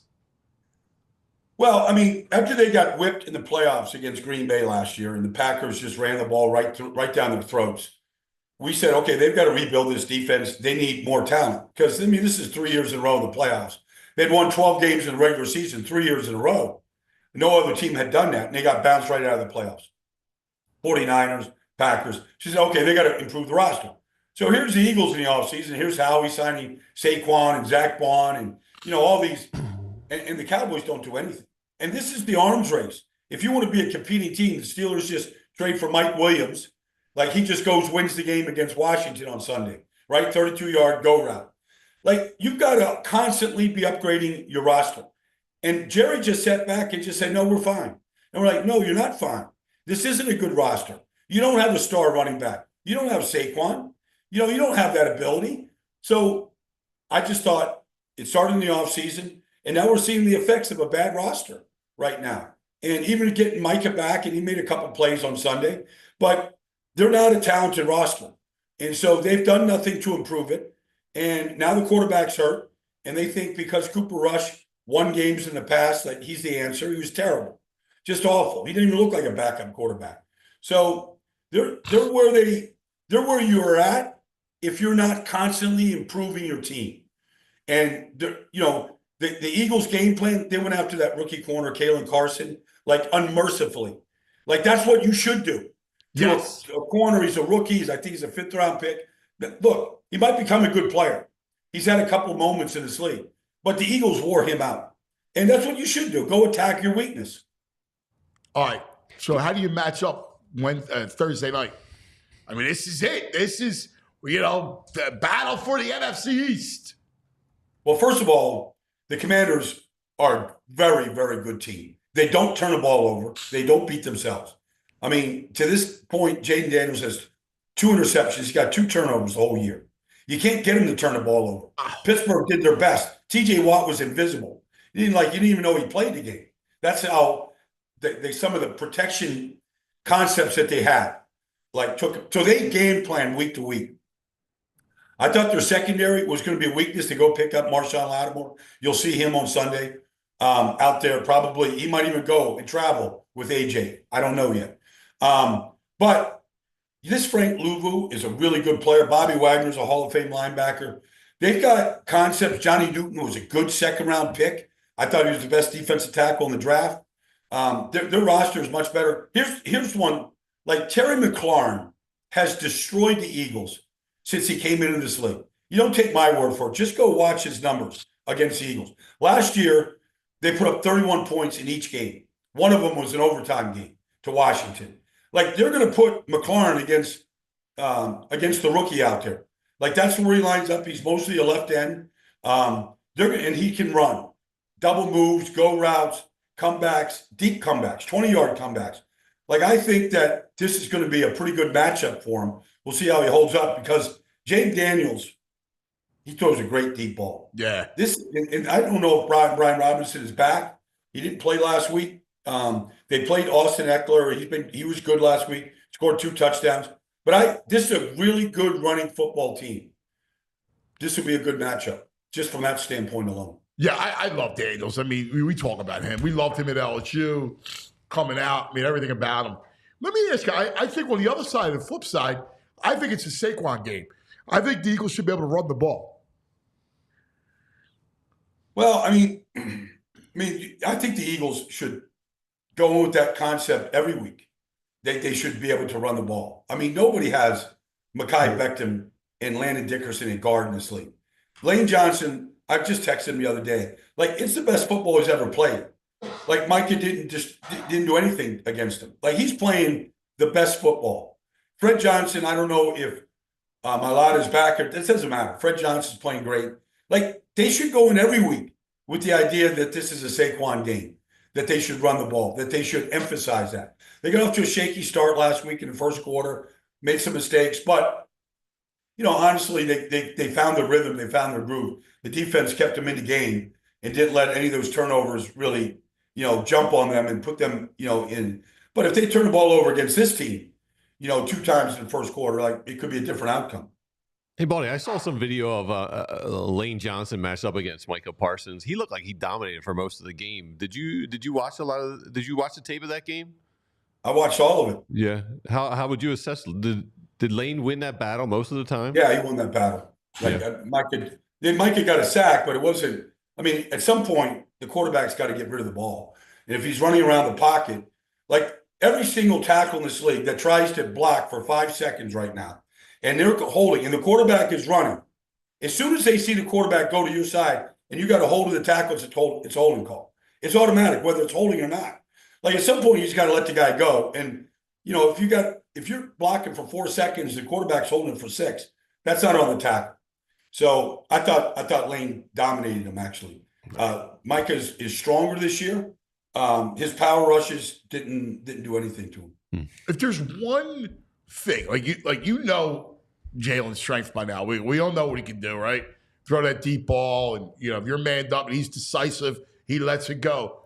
Well, I mean, after they got whipped in the playoffs against Green Bay last year and the Packers just ran the ball right down their throats, we said, okay, they've got to rebuild this defense. They need more talent. Because, I mean, this is 3 years in a row in the playoffs. They'd won 12 games in the regular season 3 years in a row. No other team had done that, and they got bounced right out of the playoffs. 49ers, Packers. She said, okay, they got to improve the roster. So here's the Eagles in the offseason. Here's Howie signing Saquon and Zach Bond and, all these. And the Cowboys don't do anything. And this is the arms race. If you want to be a competing team, the Steelers just trade for Mike Williams. Like he just wins the game against Washington on Sunday, right? 32-yard go route. Like you've got to constantly be upgrading your roster. And Jerry just sat back and just said, no, we're fine. And we're like, no, you're not fine. This isn't a good roster. You don't have a star running back. You don't have Saquon. You don't have that ability. So I just thought it started in the offseason, and now we're seeing the effects of a bad roster right now. And even getting Micah back, and he made a couple plays on Sunday, but they're not a talented roster. And so they've done nothing to improve it. And now the quarterback's hurt, and they think because Cooper Rush won games in the past that he's the answer. He was terrible, just awful. He didn't even look like a backup quarterback. So they're where you're at if you're not constantly improving your team. And the Eagles game plan, they went after that rookie corner, Kalen Carson, like unmercifully. Like that's what you should do. Yes. A corner, he's a rookie. I think he's a 5th-round pick. Look, he might become a good player. He's had a couple of moments in this league. But the Eagles wore him out. And that's what you should do. Go attack your weakness. All right. So how do you match up Thursday night? I mean, this is it. This is, the battle for the NFC East. Well, first of all, the Commanders are a very, very good team. They don't turn the ball over. They don't beat themselves. I mean, to this point, Jaden Daniels has 2 interceptions. He's got 2 turnovers the whole year. You can't get him to turn the ball over. Pittsburgh did their best. TJ Watt was invisible. You didn't even know he played the game. That's how some of the protection concepts that they had so they game plan week to week. I thought their secondary was going to be a weakness to go pick up Marshawn Lattimore. You'll see him on Sunday out there. Probably he might even go and travel with AJ. I don't know yet. But this Frank Louvu is a really good player. Bobby Wagner's a Hall of Fame linebacker. They've got concepts. Johnny Newton was a good 2nd-round pick. I thought he was the best defensive tackle in the draft. Their roster is much better. Here's one. Like Terry McLaurin has destroyed the Eagles since he came into this league. You don't take my word for it. Just go watch his numbers against the Eagles. Last year, they put up 31 points in each game. One of them was an overtime game to Washington. Like they're going to put McLaurin against the rookie out there. Like that's where he lines up. He's mostly a left end. And he can run. Double moves, go routes, comebacks, deep comebacks, 20-yard comebacks. Like I think that this is going to be a pretty good matchup for him. We'll see how he holds up because Jaden Daniels, he throws a great deep ball. Yeah. And I don't know if Brian Robinson is back. He didn't play last week. They played Austin Eckler. He was good last week. Scored 2 touchdowns. But this is a really good running football team. This would be a good matchup, just from that standpoint alone. Yeah, I love Daniels. I mean, we talk about him. We loved him at LSU, coming out. I mean, everything about him. Let me ask you, I think on the other side, the flip side, I think it's a Saquon game. I think the Eagles should be able to run the ball. Well, I mean, I think the Eagles should go with that concept every week. They should be able to run the ball. I mean, nobody has Mekhi Becton and Landon Dickerson in guard in this league. Lane Johnson, I just texted him the other day. Like, it's the best football he's ever played. Like, Micah didn't do anything against him. Like, he's playing the best football. Fred Johnson, I don't know if Malada's back. It doesn't matter. Fred Johnson's playing great. Like, they should go in every week with the idea that this is a Saquon game, that they should run the ball, that they should emphasize that. They got off to a shaky start last week in the first quarter, made some mistakes, but, honestly, they found their rhythm, they found their groove. The defense kept them in the game and didn't let any of those turnovers really, jump on them and put them, in. But if they turn the ball over against this team, 2 times in the first quarter, like, it could be a different outcome. Hey, Baldy, I saw some video of Lane Johnson matched up against Micah Parsons. He looked like he dominated for most of the game. Did you watch Did you watch the tape of that game? I watched all of it. Yeah. How would you assess? Did Lane win that battle most of the time? Yeah, he won that battle. Like Micah got a sack, but it wasn't. I mean, at some point, the quarterback's got to get rid of the ball. And if he's running around the pocket, like every single tackle in this league that tries to block for 5 seconds right now, and they're holding, and the quarterback is running. As soon as they see the quarterback go to your side, and you got a hold of the tackle, it's holding call. It's automatic, whether it's holding or not. Like at some point, you just got to let the guy go. And if you're blocking for 4 seconds, the quarterback's holding for 6. That's not on the tackle. So I thought Lane dominated him actually. Micah is stronger this year. His power rushes didn't do anything to him. If there's one thing, Jalen's strength by now. We all know what he can do, right? Throw that deep ball, and if you're manned up and he's decisive, he lets it go.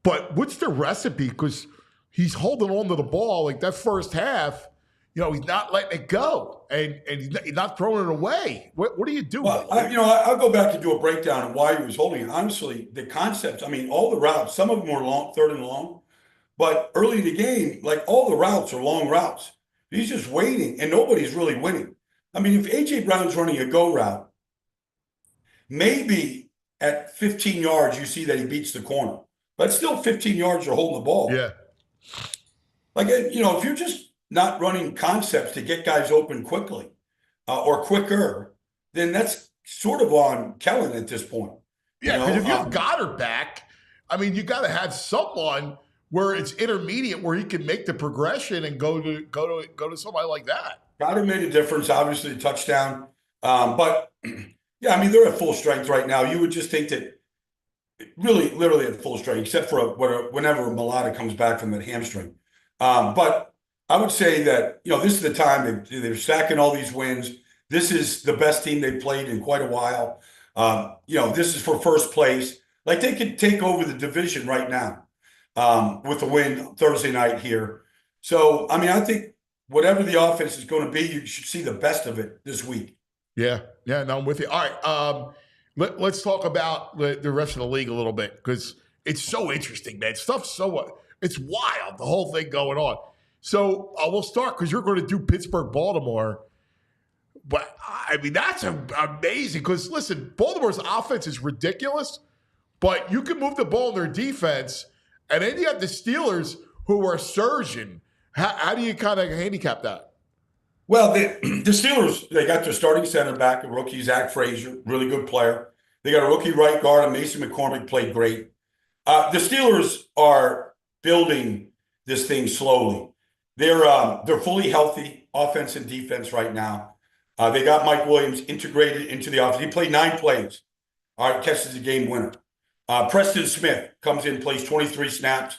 But what's the recipe? Because he's holding on to the ball like that first half. He's not letting it go, and he's not throwing it away. What do you do? Well, I'll go back to do a breakdown of why he was holding it. Honestly, the concept. I mean, all the routes. Some of them were long, 3rd and long, but early in the game, like all the routes are long routes. He's just waiting, and nobody's really winning. I mean, if A.J. Brown's running a go route, maybe at 15 yards you see that he beats the corner. But still 15 yards you're holding the ball. Yeah. Like, if you're just not running concepts to get guys open quickly or quicker, then that's sort of on Kellen at this point. Yeah, because if you have Goddard back, I mean, you got to have someone where it's intermediate, where he can make the progression and go to somebody like that. Goddard made a difference, obviously, a touchdown. But, yeah, I mean, they're at full strength right now. You would just think that really, literally at full strength, except for whenever Mulata comes back from that hamstring. But I would say that, this is the time they're stacking all these wins. This is the best team they've played in quite a while. This is for first place. Like, they could take over the division right now with the win Thursday night here. So, I mean, I think whatever the offense is going to be, you should see the best of it this week. Yeah, no, I'm with you. All right, let's talk about the rest of the league a little bit, because it's so interesting, man. It's wild, the whole thing going on. So we'll start, because you're going to do Pittsburgh-Baltimore. But, I mean, that's amazing, because, listen, Baltimore's offense is ridiculous, but you can move the ball in their defense, and then you have the Steelers, who are surging. How do you kind of handicap that? Well, the Steelers, they got their starting center back, a rookie, Zach Frazier, really good player. They got a rookie right guard, and Mason McCormick played great. The Steelers are building this thing slowly. They're fully healthy, offense and defense right now. They got Mike Williams integrated into the offense. He played 9 plays. All right, catches the game winner. Preston Smith comes in, plays 23 snaps.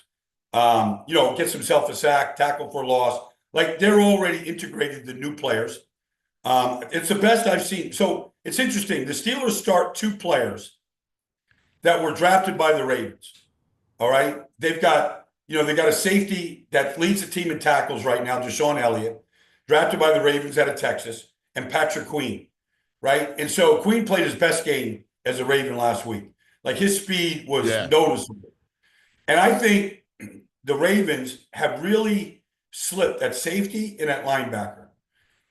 Gets himself a sack, tackle for loss. Like, they're already integrated, the new players. It's the best I've seen. So it's interesting. The Steelers start 2 players that were drafted by the Ravens. All right. They've got, they got a safety that leads the team in tackles right now, Deshaun Elliott, drafted by the Ravens out of Texas, and Patrick Queen. Right. And so Queen played his best game as a Raven last week. Like, his speed was noticeable. And I think the Ravens have really slipped at safety and at linebacker.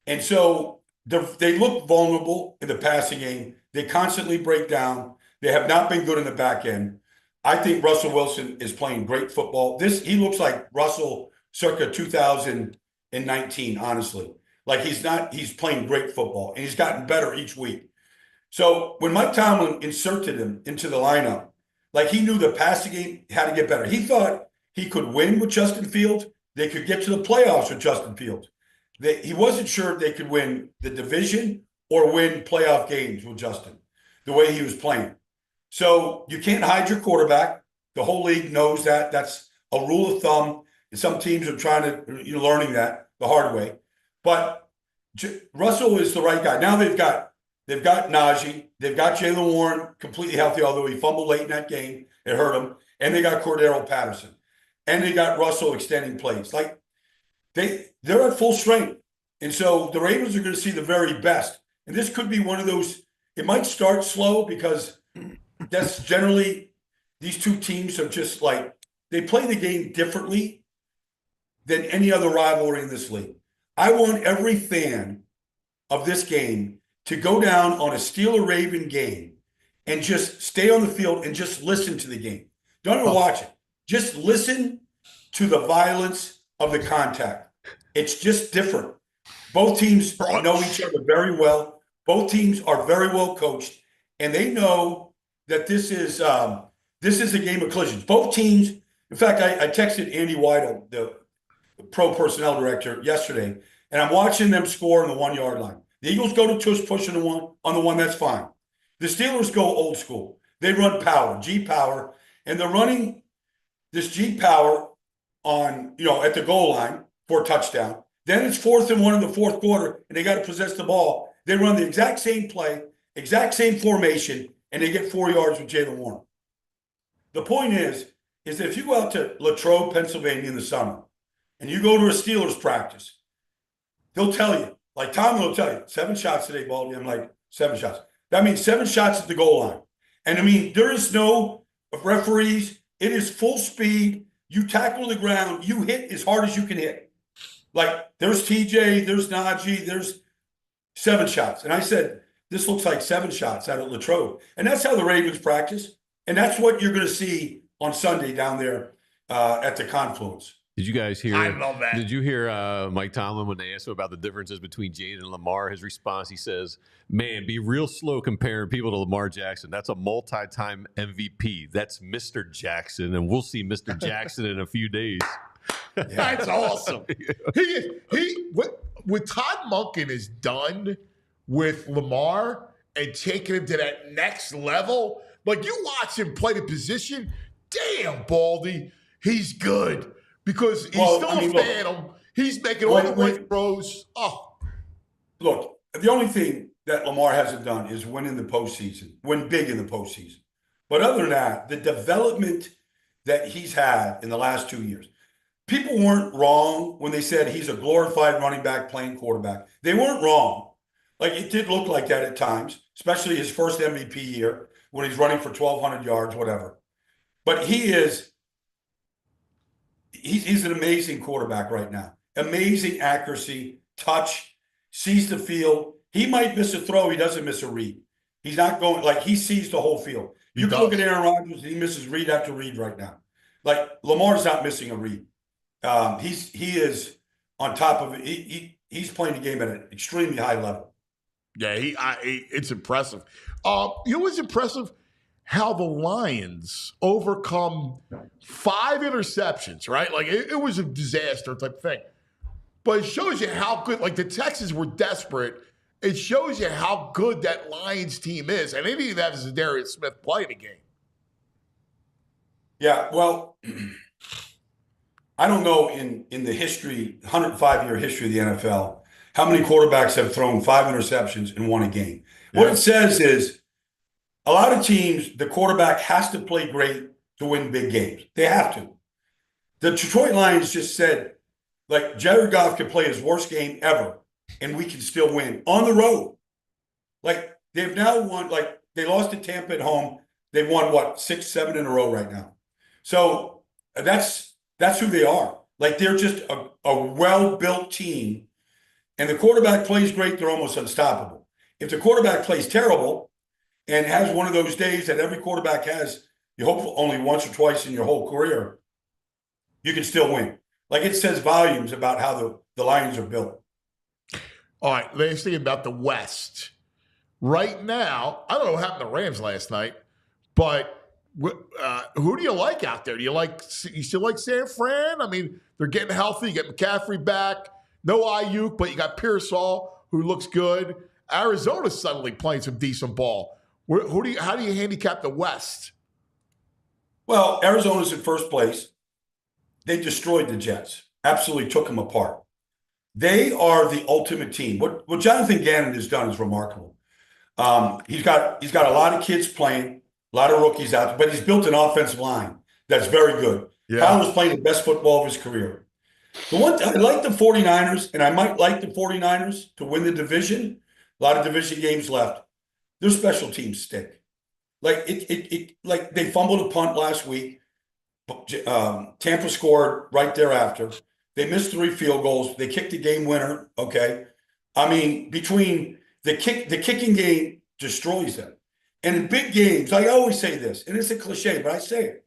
And so they look vulnerable in the passing game. They constantly break down. They have not been good in the back end. I think Russell Wilson is playing great football. He looks like Russell circa 2019, honestly. Like, he's playing great football, and he's gotten better each week. So when Mike Tomlin inserted him into the lineup, like, he knew the passing game had to get better. He thought he could win with Justin Fields. They could get to the playoffs with Justin Fields. He wasn't sure they could win the division or win playoff games with Justin, the way he was playing. So you can't hide your quarterback. The whole league knows that. That's a rule of thumb. And some teams are trying to, learning that the hard way. But Russell is the right guy. Now they've got Najee. They've got Jaylen Warren completely healthy, although he fumbled late in that game. It hurt him. And they got Cordero Patterson. And they got Russell extending plays. Like, they're at full strength. And so the Ravens are going to see the very best. and this could be one of those, it might start slow because that's generally, these two teams are just like, they play the game differently than any other rivalry in this league. I want every fan of this game to go down on a Steeler-Raven game and just stay on the field and just listen to the game. Don't even watch it. Just listen to the violence of the contact. It's just different. Both teams know each other very well. Both teams are very well coached, and they know that this is a game of collisions. Both teams. In fact, I texted Andy Weidel, the pro personnel director, yesterday, and I'm watching them score on the 1 yard line. The Eagles go to tush push on the one. That's fine. The Steelers go old school. They run power, G power, and they're running this G power on, at the goal line for a touchdown. Then it's 4th and 1 in the fourth quarter, and they got to possess the ball. They run the exact same play, exact same formation, and they get 4 yards with Jalen Warren. The point is that if you go out to Latrobe, Pennsylvania in the summer, and you go to a Steelers practice, they'll tell you, like Tom will tell you, 7 shots today, Baldy. I'm like, 7 shots. That means 7 shots at the goal line. And I mean, there is no referees. It is full speed. You tackle the ground. You hit as hard as you can hit. Like, there's TJ, there's Najee, there's 7 shots. And I said, this looks like 7 shots out at Latrobe. And that's how the Ravens practice. And that's what you're going to see on Sunday down there at the Confluence. Did you guys hear? I love that. Did you hear Mike Tomlin when they asked him about the differences between Jaden and Lamar? His response, he says, "Man, be real slow comparing people to Lamar Jackson. That's a multi-time MVP. That's Mr. Jackson, and we'll see Mr. Jackson in a few days." That's awesome. What Todd Monken has done with Lamar and taking him to that next level, like you watch him play the position, damn, Baldy, he's good. Because he's still a phantom. He's making all the right throws. Oh. Look, the only thing that Lamar hasn't done is win in the postseason, win big in the postseason. But other than that, the development that he's had in the last 2 years, people weren't wrong when they said he's a glorified running back playing quarterback. They weren't wrong. Like, it did look like that at times, especially his first MVP year when he's running for 1,200 yards, whatever. But he's an amazing quarterback right now. Amazing accuracy, touch, sees the field. He might miss a throw. He doesn't miss a read. He's not going, like, he sees the whole field. You can look at Aaron Rodgers, he misses read after read right now. Like, Lamar's not missing a read. He is on top of it. He's playing the game at an extremely high level. Yeah, it's impressive. You know what's impressive? How the Lions overcome 5 interceptions, right? Like, it was a disaster type of thing. But it shows you how good, like the Texans were desperate. It shows you how good that Lions team is. And they didn't even have Zadarius Smith play the game. Yeah, well, I don't know in the history, 105-year history of the NFL, how many quarterbacks have thrown 5 interceptions and won a game. Yeah. What it says is, a lot of teams, the quarterback has to play great to win big games. They have to. The Detroit Lions just said, like, Jared Goff could play his worst game ever, and we can still win on the road. Like, they've now won, like, they lost to Tampa at home. They've won, 6, 7 in a row right now. So that's who they are. Like, they're just a well-built team, and the quarterback plays great, they're almost unstoppable. If the quarterback plays terrible, and has one of those days that every quarterback has, you hope only once or twice in your whole career, you can still win. Like, it says volumes about how the Lions are built. All right, last thing about the West. Right now, I don't know what happened to the Rams last night, but who do you like out there? You still like San Fran? I mean, they're getting healthy. You get McCaffrey back. No Ayuk, but you got Pearsall, who looks good. Arizona's suddenly playing some decent ball. How do you handicap the West? Well, Arizona's in first place. They destroyed the Jets. Absolutely took them apart. They are the ultimate team. What Jonathan Gannon has done is remarkable. He's got a lot of kids playing, a lot of rookies out there, but he's built an offensive line that's very good. Yeah. Kyler's playing the best football of his career. The one I like the 49ers, and I might like the 49ers to win the division, A lot of division games left. Their special teams stink. Like like they fumbled a punt last week. Tampa scored right thereafter. They missed 3 field goals. They kicked the game winner. Okay. I mean, between the kicking game destroys them. And in big games, I always say this, and it's a cliche, but I say it.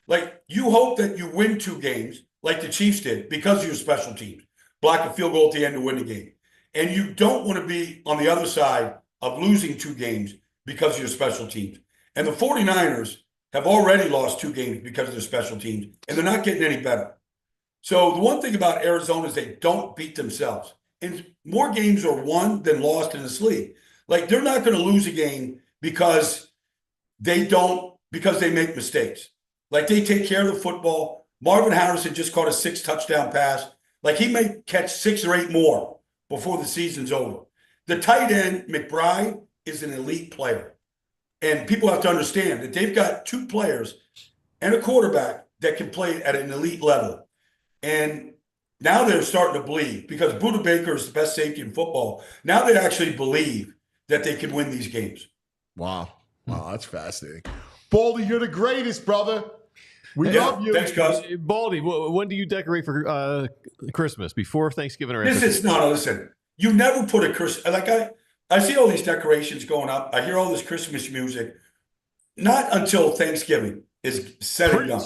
Like, you hope that you win 2 games, like the Chiefs did, because of your special teams. Block a field goal at the end to win the game. And you don't want to be on the other side of losing 2 games because of your special teams. And the 49ers have already lost 2 games because of their special teams, and they're not getting any better. So the one thing about Arizona is they don't beat themselves. And more games are won than lost in this league. Like, they're not going to lose a game because they make mistakes. Like, they take care of the football. Marvin Harrison just caught a 6 touchdown pass. Like, he may catch 6 or 8 more before the season's over. The tight end, McBride, is an elite player. And people have to understand that they've got 2 players and a quarterback that can play at an elite level. And now they're starting to believe, because Budda Baker is the best safety in football. Now they actually believe that they can win these games. Wow. Wow, that's fascinating. Baldy, you're the greatest, brother. We love you. Thanks, cuz. Baldy, when do you decorate for Christmas? Before Thanksgiving or after? Listen. You never put a Christmas, like I see all these decorations going up. I hear all this Christmas music. Not until Thanksgiving is said and done.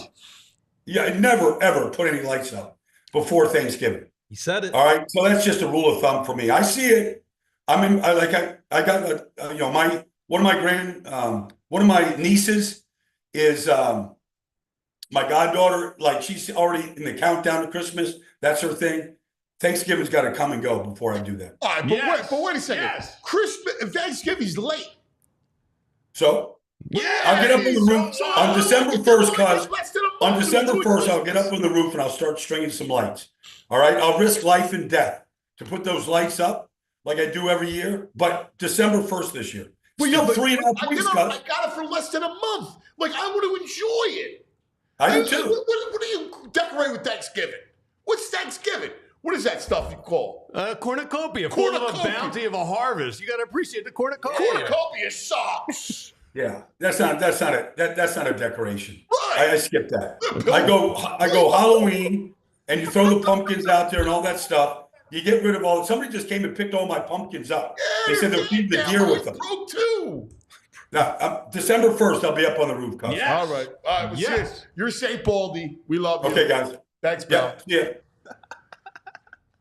Yeah, I never, ever put any lights up before Thanksgiving. He said it. All right. So that's just a rule of thumb for me. I see it. I got one of my nieces is my goddaughter. Like, she's already in the countdown to Christmas. That's her thing. Thanksgiving's got to come and go before I do that. All right, but wait a second. Yes. Thanksgiving's late. So I'll get up on the roof on December 1st, cuz on December 1st, I'll get up on the roof and I'll start stringing some lights. All right. I'll risk life and death to put those lights up like I do every year. But December 1st this year. Well, but 3.5 weeks, cuz. I got it for less than a month. Like, I want to enjoy it. I do too. What do you decorate with Thanksgiving? What's Thanksgiving? What is that stuff you call? Cornucopia, form of a bounty of a harvest. You got to appreciate the cornucopia. Cornucopia sucks. Yeah, that's not a decoration. Right. I skip that. I go Halloween, and you throw the pumpkins out there and all that stuff. You get rid of all. Somebody just came and picked all my pumpkins up. Yeah, they said they'll feed the deer with them. Broke too. Now, December 1st, I'll be up on the roof, cuz. Yes. All right. Well, yes. You're safe, Baldy. We love you. Okay, guys. Thanks, pal. Yeah.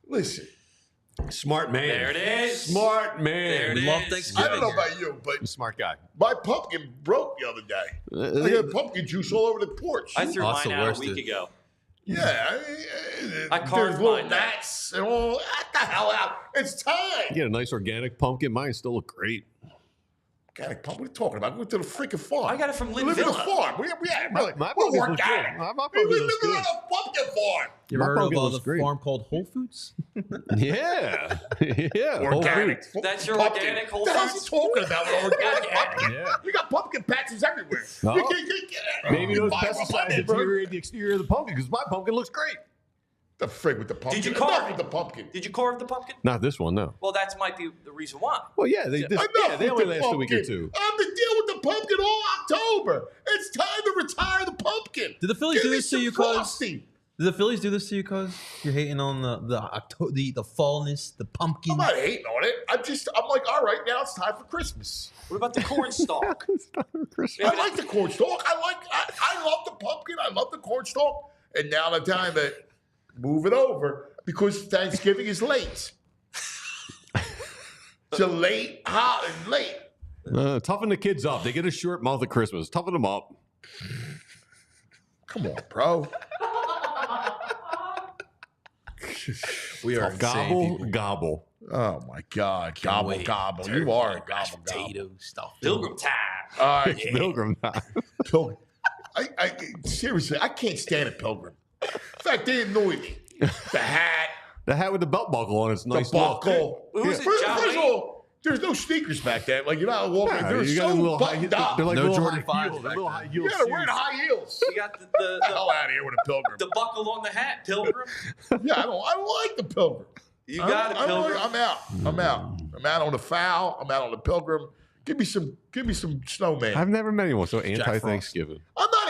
Listen. Smart man. There it is. Smart man. There it Love is. Thanksgiving. I don't know about you, but Smart guy. my pumpkin broke the other day. I got pumpkin juice all over the porch. I threw That's mine the out worst, a week dude. ago. Yeah. I carved there's little mine. gnats and all. What the hell out? It's time. You get a nice organic pumpkin. Mine still look great. Organic pumpkin? What are you talking about? We went to the freaking farm. I got it from We live in a Linvilla. farm. We're My we're pumpkins look organic. good. My We pumpkins live look on good. a pumpkin farm. You My ever heard of pumpkin the looks great. farm called Whole Foods? Yeah. Yeah. Whole Organic. food. That's your Pumpkin. organic Whole What the hell's he Foods? talking about? Organic pumpkin? Yeah. We got pumpkin patches everywhere. Oh. Maybe You those buy pesticides pumpkin. deteriorate the exterior of the pumpkin because my pumpkin looks great. The frig with the pumpkin. Did you Enough carve with the pumpkin? Did you carve the pumpkin? Not this one, no. Well, that might be the reason why. Well, yeah, they Enough only with the last a week or pumpkin. two. I've been dealing with the pumpkin all October. It's time to retire the pumpkin. Did the Phillies Give do me this to some you, cuz? frosting. Did the Phillies do this to you, cuz? You're hating on the fallness, the pumpkin. I'm not hating on it. I'm like, all right, now it's time for Christmas. What about the corn stalk? I like the corn stalk. I love the pumpkin. I love the corn stalk. And now the time to move it over because Thanksgiving is late. It's a late. Toughen the kids up. They get a short month of Christmas. Toughen them up. Come on, bro. We are Gobble. Oh my God! Can't Gobble, wait. gobble. Turkey, You are a mashed gobble, gobble. potato stuff. Pilgrim time. All right, Pilgrim. Pilgrim. I seriously, I can't stand a Pilgrim. In fact, they annoy me. The hat, The hat with the belt buckle on it's nice. the buckle. Who's it, First John of Wayne? all, there's no sneakers back then. Like you're not walking. Yeah, they're you got them so little high buttoned heel- up. They're like No little Jordan high 5s heels. back Little then. high heel Yeah, they're wearing shoes. high heels. You got Get the hell out of here with a Pilgrim. the buckle on the hat, Pilgrim. Yeah, I don't like the Pilgrim. You got it, Pilgrim. I'm out. I'm out on the foul. I'm out on the pilgrim. Give me some snowman. I've never met anyone so anti-Thanksgiving. I'm not.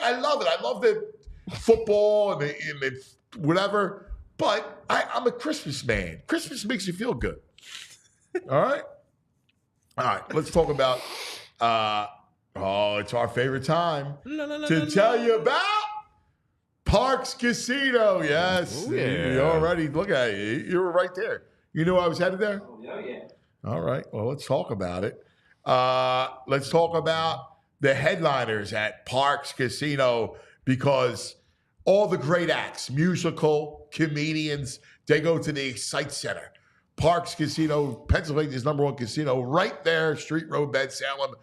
I love it. I love the football and the whatever. But I'm a Christmas man. Christmas makes you feel good. All right. Let's talk about. It's our favorite time to tell you about Parks Casino. Yes. Ooh, yeah. You already look at it. You were right there. You knew I was headed there? Oh, yeah. All right. Well, let's talk about it. Let's talk about the headliners at Parks Casino because all the great acts, musical, comedians, they go to the Excite Center. Parks Casino, Pennsylvania's #1 casino, right there, Street Road, Bed Salem.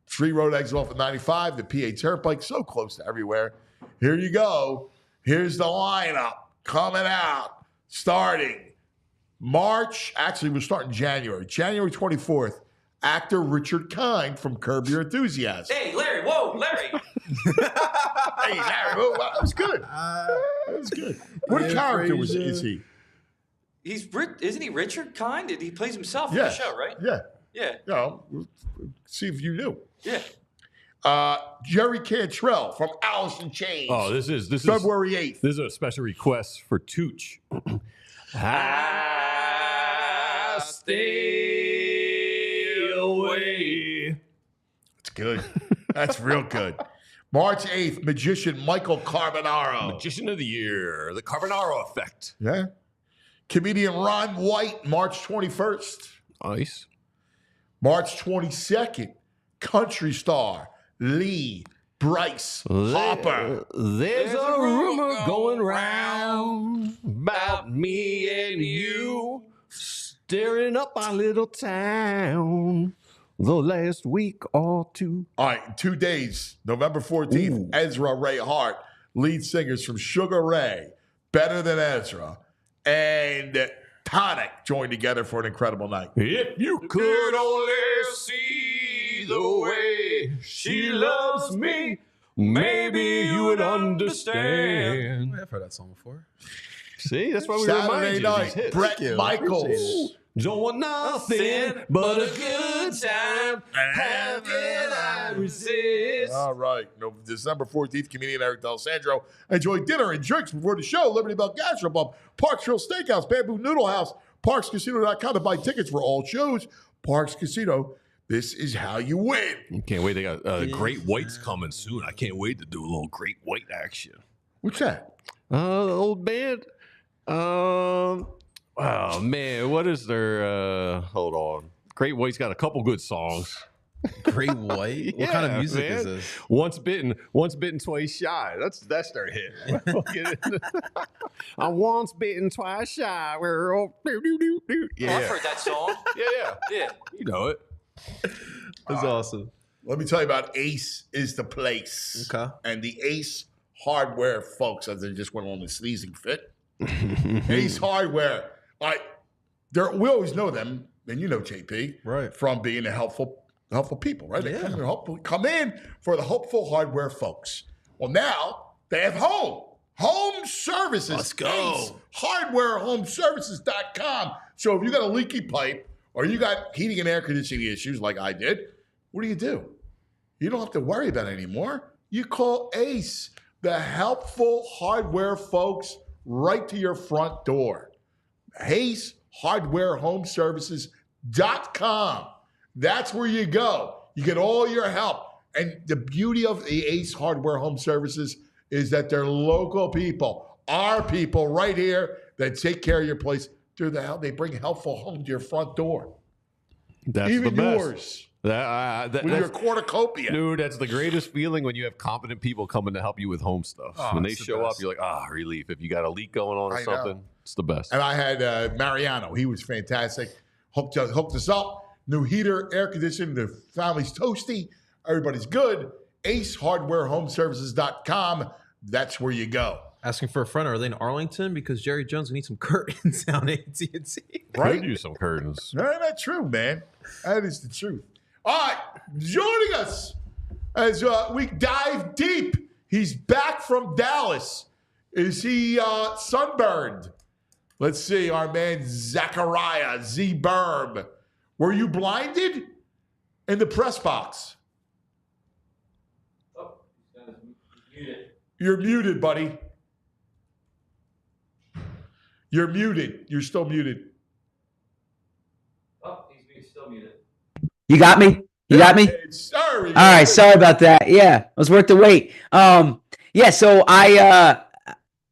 Street Road exit off of 95, the PA Turnpike, so close to everywhere. Here you go. Here's the lineup coming out starting March. Actually, we're starting January 24th. Actor Richard Kind from Curb Your Enthusiasm. Hey, Larry. Whoa, Larry. Hey, Larry. Whoa, that was good. That was good. What character is he? Isn't he Richard Kind? He plays himself in Yeah. the show, right? Yeah. Yeah. You know, see if you knew. Yeah. Jerry Cantrell from Alice in Chains. Oh, this is February 8th. This is a special request for Tooch. I stay away. It's good. That's real good. March 8th, magician Michael Carbonaro. Magician of the Year, the Carbonaro Effect. Yeah. Comedian Ron White, March 21st. Nice. March 22nd, country star Lee Bryce Hopper. There's a rumor going round about me and you stirring up our little town the last week or two. All right, 2 days, November 14th, Ezra Ray Hart, lead singers from Sugar Ray, Better Than Ezra, and Tonic joined together for an incredible night. If you could only see the way she loves me, maybe you would understand. I've heard that song before. See, that's why we Saturday remind you. night, These hits. Brett you. Michaels. Don't want nothing but a good time. How can I resist? All right. December 14th, comedian Eric D'Alessandro enjoyed dinner and drinks before the show. Liberty Bell Gastropub, Parks Grill Steakhouse, Bamboo Noodle House, ParksCasino.com to buy tickets for all shows. Parks Casino, this is how you win. Can't wait. They got Great White's coming soon. I can't wait to do a little Great White action. What's that? The old band. Oh man, what is their? Hold on. Great White's got a couple good songs. Great White? What kind of music is this? Once bitten, twice shy. That's their hit. I'm once bitten, twice shy. Oh, I've heard that song. Yeah. You know it. That's awesome. Let me tell you about Ace is the place. Okay. And the Ace Hardware folks, as they just went on the sneezing fit. Ace Hardware. We always know them, and you know JP, right? From being the helpful people, right? They come in for the helpful hardware folks. Well, now they have home services. Let's go. HardwareHomeServices.com. So if you got a leaky pipe or you got heating and air conditioning issues like I did, what do? You don't have to worry about it anymore. You call Ace, the helpful hardware folks, right to your front door. Ace HardwareHomeServices.com. That's where you go. You get all your help. And the beauty of the Ace Hardware Home Services is that they're local people, our people right here that take care of your place. They bring helpful home to your front door. That's even the best. yours. With your cornucopia. Dude, that's the greatest feeling when you have competent people coming to help you with home stuff. When they show up, you're like, relief. If you got a leak going on or something, it's the best. And I had Mariano. He was fantastic. Hooked us up. New heater, air conditioning. The family's toasty. Everybody's good. AceHardwareHomeServices.com. That's where you go. Asking for a friend. Are they in Arlington? Because Jerry Jones needs some curtains down at AT&T. Right? Could use some curtains. No, that's true, man. That is the truth. All right, joining us as we dive deep. He's back from Dallas. Is he sunburned? Let's see, our man Zachariah Z. Berm. Were you blinded in the press box? Oh, he's muted. You're muted, buddy. You're muted. You're still muted. Oh, he's still muted. You got me? You got me? Sorry. All right, sorry about that. Yeah, it was worth the wait. Yeah, so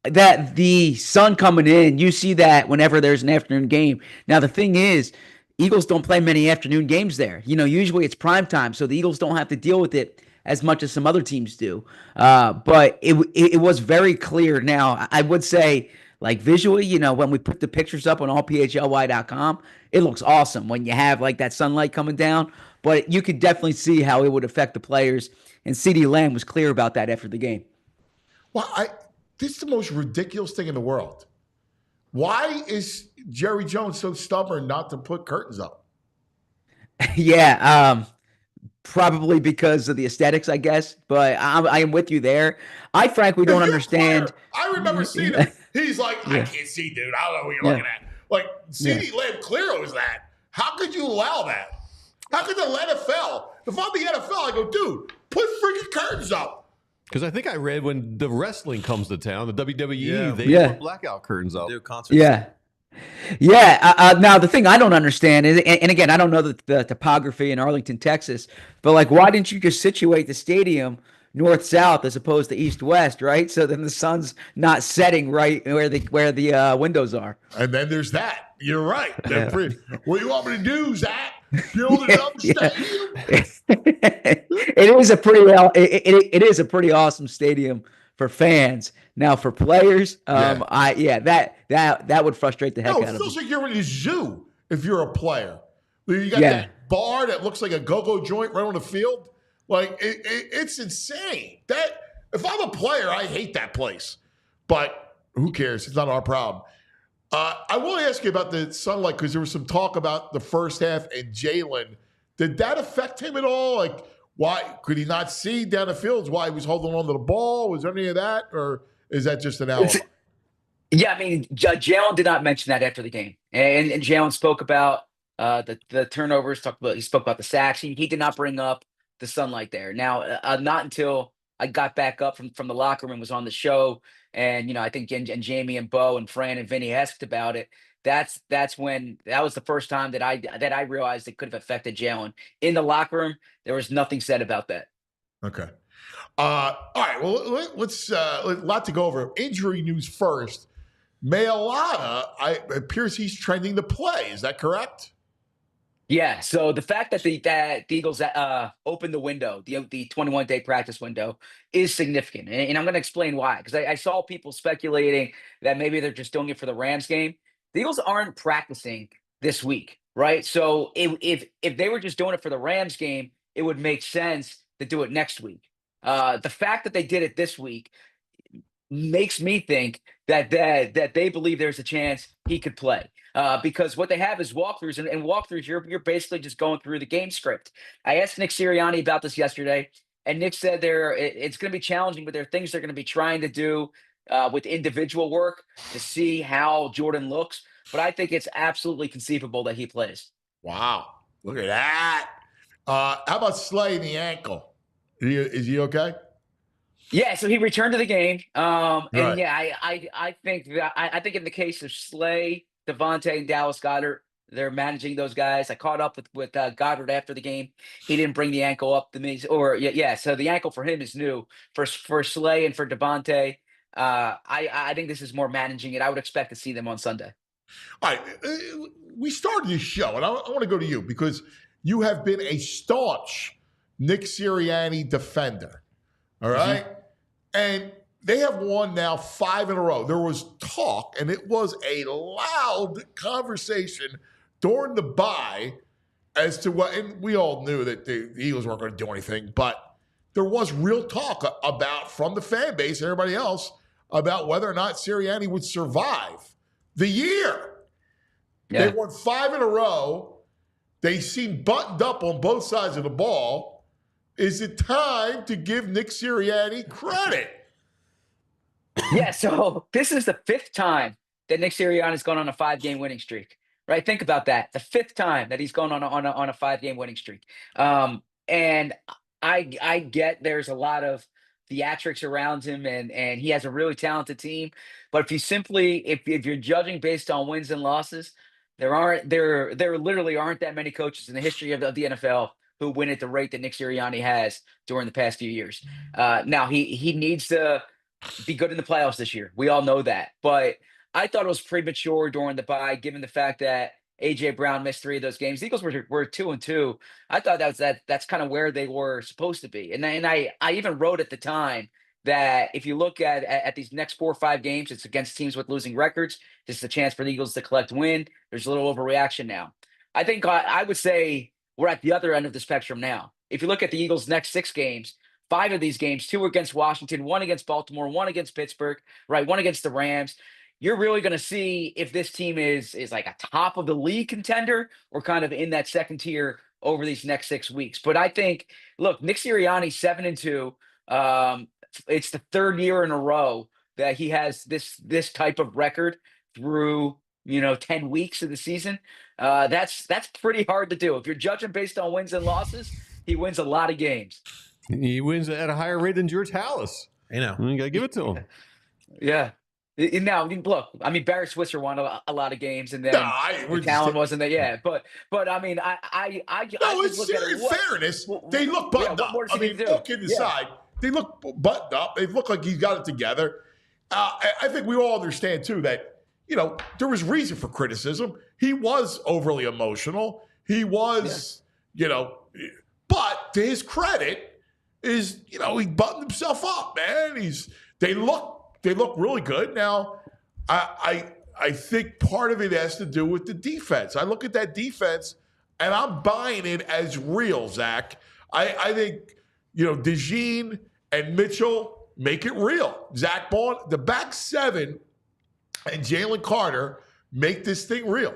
that the sun coming in, you see that whenever there's an afternoon game. Now the thing is, Eagles don't play many afternoon games there. Usually it's prime time, so the Eagles don't have to deal with it as much as some other teams do. But it was very clear. Now I would say, like visually, when we put the pictures up on allphly.com, it looks awesome when you have like that sunlight coming down. But you could definitely see how it would affect the players. And CeeDee Lamb was clear about that after the game. Well, this is the most ridiculous thing in the world. Why is Jerry Jones so stubborn not to put curtains up? Yeah, probably because of the aesthetics, I guess. But I am with you there. I frankly don't understand. I remember seeing him. He's like, I can't see, dude. I don't know what you're looking at. Like, CeeDee Lamb clearly was that. How could you allow that? How could the NFL? If I'm the NFL, I go, dude, put freaking curtains up. Because I think I read when the wrestling comes to town, the WWE, they put blackout curtains up. Their concerts. Yeah. Now, the thing I don't understand is, and again, I don't know the topography in Arlington, Texas, but like, why didn't you just situate the stadium north-south as opposed to east-west, right? So then the sun's not setting right where the windows are. And then there's that. You're right. What do you want me to do, Zach? Build another stadium? It is a pretty awesome stadium for fans. Now for players, that would frustrate the heck out of me. It feels like you're in a zoo if you're a player. You got that bar that looks like a go-go joint right on the field. Like it's insane. That if I'm a player, I hate that place. But who cares? It's not our problem. I will ask you about the sunlight because there was some talk about the first half and Jalen. Did that affect him at all? Like, why could he not see down the field? Why he was holding on to the ball? Was there any of that, or is that just an alibi? Yeah, I mean, Jalen did not mention that after the game, and Jalen spoke about the turnovers. He spoke about the sacks. He did not bring up the sunlight there. Now, not until I got back up from the locker room and was on the show, and I think and Jamie and Bo and Fran and Vinny asked about it. That was the first time that I realized it could have affected Jalen. In the locker room, there was nothing said about that. Okay. All right. Well, let's a lot to go over. Injury news first. Mailata, appears he's trending to play. Is that correct? Yeah. So the fact that the Eagles opened the window, the 21-day practice window, is significant, and I'm going to explain why. Because I saw people speculating that maybe they're just doing it for the Rams game. The Eagles aren't practicing this week, right? So if they were just doing it for the Rams game, it would make sense to do it next week. The fact that they did it this week makes me think that they believe there's a chance he could play. Because what they have is walkthroughs, and walkthroughs, you're basically just going through the game script. I asked Nick Sirianni about this yesterday, and Nick said it's going to be challenging, but there are things they're going to be trying to do with individual work to see how Jordan looks. But I think it's absolutely conceivable that he plays. Wow. Look at that. How about Slay in the ankle? Is he okay? Yeah, so he returned to the game. Right. And yeah, I think in the case of Slay, Devontae, and Dallas Goedert, they're managing those guys. I caught up with Goddard after the game. He didn't bring the ankle up to me, so the ankle for him is new. For Slay and for Devontae, I think this is more managing it. I would expect to see them on Sunday. All right, we started this show, and I want to go to you because you have been a staunch Nick Sirianni defender. All right, and they have won now 5 in a row. There was talk, and it was a loud conversation during the bye as to what, and we all knew that the Eagles weren't going to do anything, but there was real talk about, from the fan base and everybody else, about whether or not Sirianni would survive the year. Yeah. They won 5 in a row. They seem buttoned up on both sides of the ball. Is it time to give Nick Sirianni credit? Yeah, so this is the 5th time that Nick Sirianni's gone on a 5-game winning streak. Right? Think about that. The 5th time that he's gone on a 5-game winning streak. And I get there's a lot of theatrics around him, and he has a really talented team. But if you're judging based on wins and losses, there literally aren't that many coaches in the history of the NFL who win at the rate that Nick Sirianni has during the past few years. Now he needs to be good in the playoffs this year. We all know that. But I thought it was premature during the bye, given the fact that AJ Brown missed 3 of those games. The Eagles were 2-2. I thought that's kind of where they were supposed to be. And I even wrote at the time that if you look at these next 4 or 5 games, it's against teams with losing records. This is a chance for the Eagles to collect win. There's a little overreaction now. I think I would say we're at the other end of the spectrum now. If you look at the Eagles' next 6 games, 5 of these games, 2 against Washington, 1 against Baltimore, 1 against Pittsburgh, right? 1 against the Rams. You're really going to see if this team is like a top of the league contender or kind of in that second tier over these next 6 weeks. But I think, look, Nick Sirianni 7-2. It's the 3rd year in a row that he has this type of record through 10 weeks of the season. That's pretty hard to do. If you're judging based on wins and losses, he wins a lot of games. He wins at a higher rate than George Halas. You know, you gotta give it to him. Yeah. Now, look, I mean, Barry Switzer won a lot of games, and then Talon wasn't there. Yeah, but I mean, I it's look at it. In fairness, they look buttoned up. I mean, all kidding aside, they look buttoned up. They look like he's got it together. I think we all understand too that there was reason for criticism. He was overly emotional. He was, but to his credit, is he buttoned himself up, man. They look really good. Now, I think part of it has to do with the defense. I look at that defense, and I'm buying it as real, Zach. I think, DeJean and Mitchell make it real. Zach Bond, the back 7, and Jalen Carter make this thing real.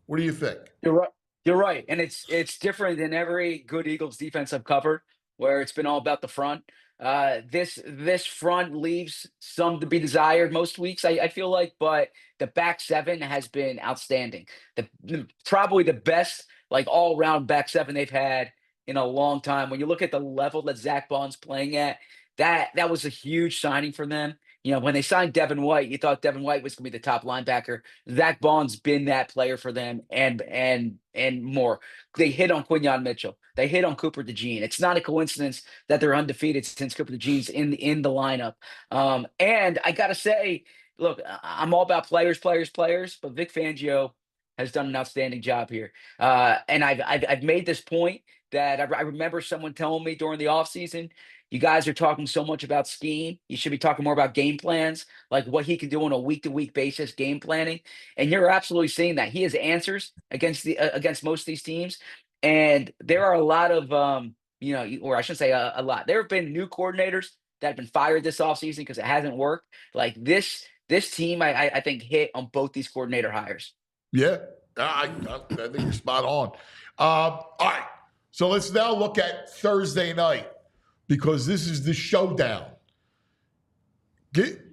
What do you think? You're right. And it's different than every good Eagles defense I've covered, where it's been all about the front. This front leaves some to be desired most weeks, I feel like, but the back 7 has been outstanding. Probably the best, like, all-around back 7 they've had in a long time. When you look at the level that Zach Bond's playing at, that was a huge signing for them. When they signed Devin White, you thought Devin White was going to be the top linebacker. Zach Bond's been that player for them and more. They hit on Quinyon Mitchell. They hit on Cooper DeJean. It's not a coincidence that they're undefeated since Cooper DeJean's in the lineup. And I got to say, look, I'm all about players, but Vic Fangio has done an outstanding job here. And I've made this point that I remember someone telling me during the offseason, you guys are talking so much about scheme. You should be talking more about game plans, like what he can do on a week-to-week basis, game planning. And you're absolutely seeing that. He has answers against most of these teams. And there are a lot of, or I shouldn't say a lot. There have been new coordinators that have been fired this offseason because it hasn't worked. Like this team, I think, hit on both these coordinator hires. Yeah, I think you're spot on. All right, so let's now look at Thursday night, because this is the showdown.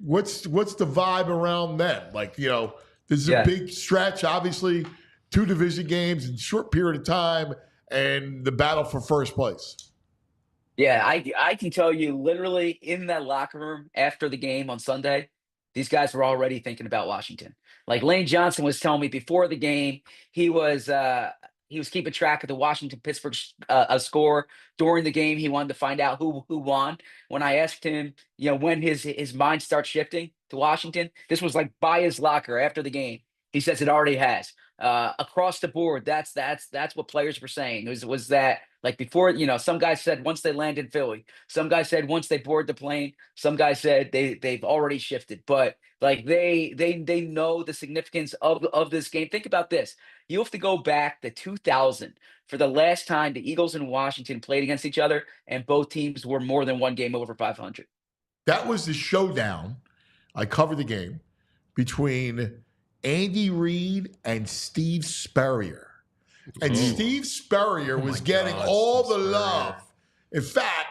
What's the vibe around them? Like, this is a big stretch, obviously, 2 division games in a short period of time, and the battle for first place. Yeah, I can tell you, literally in that locker room after the game on Sunday, these guys were already thinking about Washington. Like Lane Johnson was telling me before the game, he was keeping track of the Washington-Pittsburgh score during the game. He wanted to find out who won. When I asked him, when his mind starts shifting to Washington, this was like by his locker after the game. He says it already has. Across the board, that's what players were saying. Was that, like, before, some guys said once they land in Philly, some guys said once they board the plane, some guys said they've already shifted. But like they know the significance of this game. Think about this. You have to go back to 2000 for the last time the Eagles and Washington played against each other, and both teams were more than one game over 500. That was the showdown. I covered the game between Andy Reid and Steve Spurrier. And Steve Spurrier was getting all the love. In fact,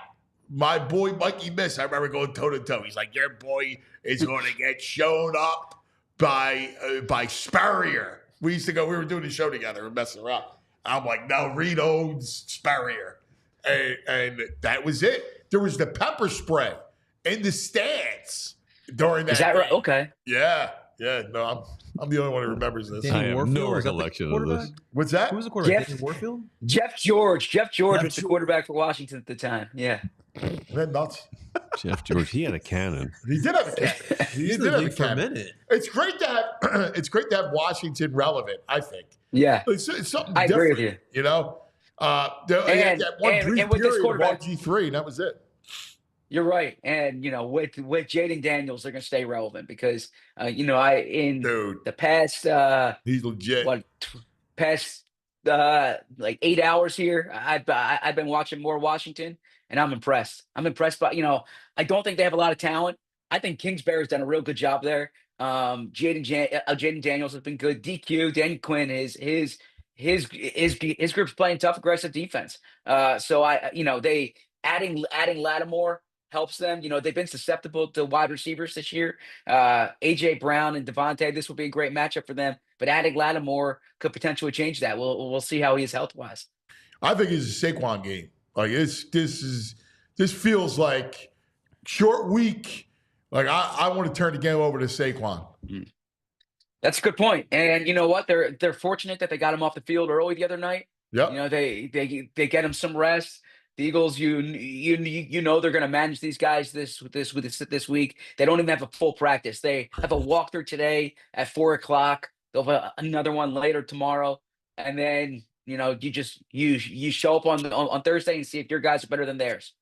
my boy Mikey Miss, I remember going toe-to-toe. He's like, your boy is going to get shown up by Spurrier. We used to go. We were doing the show together and messing around. I'm like, no, Reed owns Spurrier, and that was it. There was the pepper spray in the stands during that. Is that right? game. Okay. Yeah. No, I'm the only one who remembers this. I have Warfield, no was that the recollection of this. What's that? Who was the quarterback? Jeff- Danny Warfield? Jeff George was the quarterback for Washington at the time. Yeah. Isn't that nuts? Jeff George, he had a cannon. He did have a cannon. He He's did in the have a league for a cannon. minute. It's great to have Washington relevant. I think. Yeah. It's something I agree different. with you. You know, they had that one brief and with this period of quarterback- RG3, and that was it. You're right. And, with Jaden Daniels, they're going to stay relevant because, the past, He's legit. past like 8 hours here, I've been watching more Washington, and I'm impressed. I'm impressed by, I don't think they have a lot of talent. I think Kingsbury's done a real good job there. Jaden Daniels has been good. DQ, Daniel Quinn, his group's playing tough, aggressive defense. So they adding Lattimore helps them. They've been susceptible to wide receivers this year. AJ Brown and Devontae, this will be a great matchup for them. But adding Lattimore could potentially change that. We'll see how he is health wise. I think it's a Saquon game. Like this feels like short week. Like I want to turn the game over to Saquon. That's a good point. And you know what? They're fortunate that they got him off the field early the other night. Yep. They get him some rest. The Eagles, they're going to manage these guys this week. They don't even have a full practice. They have a walkthrough today at 4:00. They'll have another one later tomorrow, and then you show up on Thursday and see if your guys are better than theirs.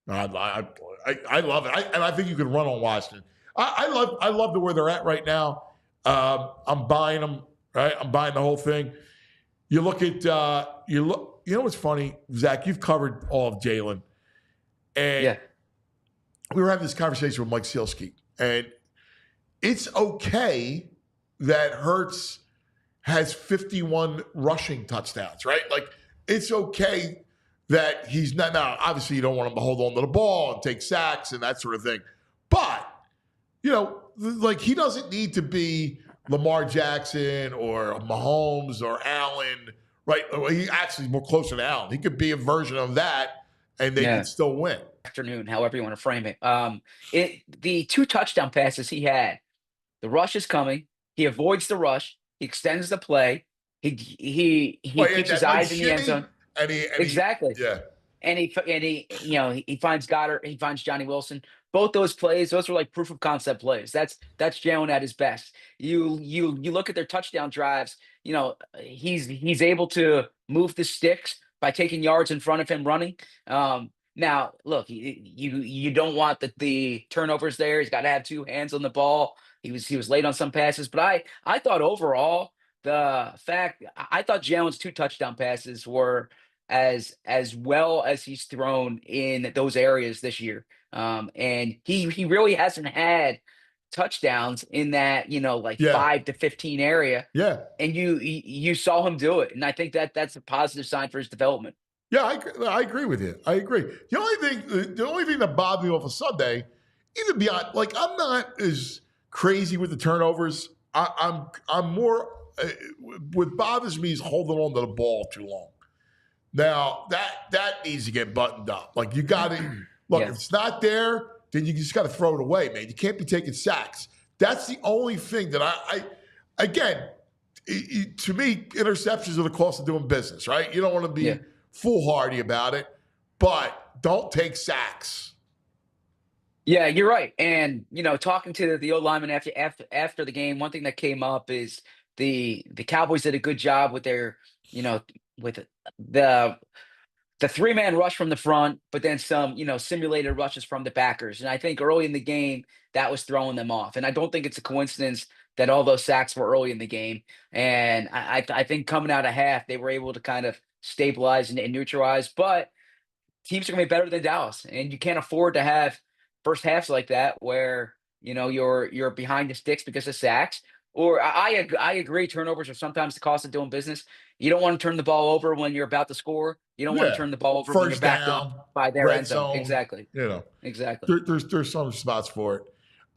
I love it, and I think you can run on Washington. I love the where they're at right now. I'm buying them. Right, I'm buying the whole thing. You look at You know what's funny, Zach? You've covered all of Jalen, and we were having this conversation with Mike Sielski, and it's okay that Hurts has 51 rushing touchdowns, right? Like it's okay that he's not. Now, obviously, you don't want him to hold on to the ball and take sacks and that sort of thing, but like he doesn't need to be Lamar Jackson or Mahomes or Allen. Right, he actually is more closer to Allen. He could be a version of that, and they can still win. Afternoon, however you want to frame it. The 2 touchdown passes he had, the rush is coming. He avoids the rush. He extends the play. He keeps his eyes in the end zone. Exactly. And he finds Goddard. He finds Johnny Wilson. Both those plays, those were like proof of concept plays. That's Jalen at his best. You look at their touchdown drives. He's able to move the sticks by taking yards in front of him running. Now, look, you don't want the turnovers there. He's got to have 2 hands on the ball. He was late on some passes, but I thought overall I thought Jalen's 2 touchdown passes were as well as he's thrown in those areas this year. And he really hasn't had touchdowns in that 5 to 15 area. Yeah, and you saw him do it, and I think that's a positive sign for his development. Yeah, I agree with you. I agree. The only thing that bothered me off of Sunday, even beyond I'm not as crazy with the turnovers. I'm more. What bothers me is holding on to the ball too long. Now that needs to get buttoned up. Like you got to look. If it's not there, then you just got to throw it away, man. You can't be taking sacks. That's the only thing that to me, interceptions are the cost of doing business, right? You don't want to be foolhardy about it, but don't take sacks. Yeah, you're right. And talking to the old lineman after the game, one thing that came up is the Cowboys did a good job with their with the 3-man rush from the front, but then some, simulated rushes from the backers. And I think early in the game, that was throwing them off. And I don't think it's a coincidence that all those sacks were early in the game. And I think coming out of half, they were able to kind of stabilize and neutralize. But teams are going to be better than Dallas. And you can't afford to have first halves like that where, you're behind the sticks because of sacks. Or I agree, turnovers are sometimes the cost of doing business. You don't want to turn the ball over when you're about to score. You don't want to turn the ball over when you're backed up by their end zone. Exactly. Exactly. There's some spots for it.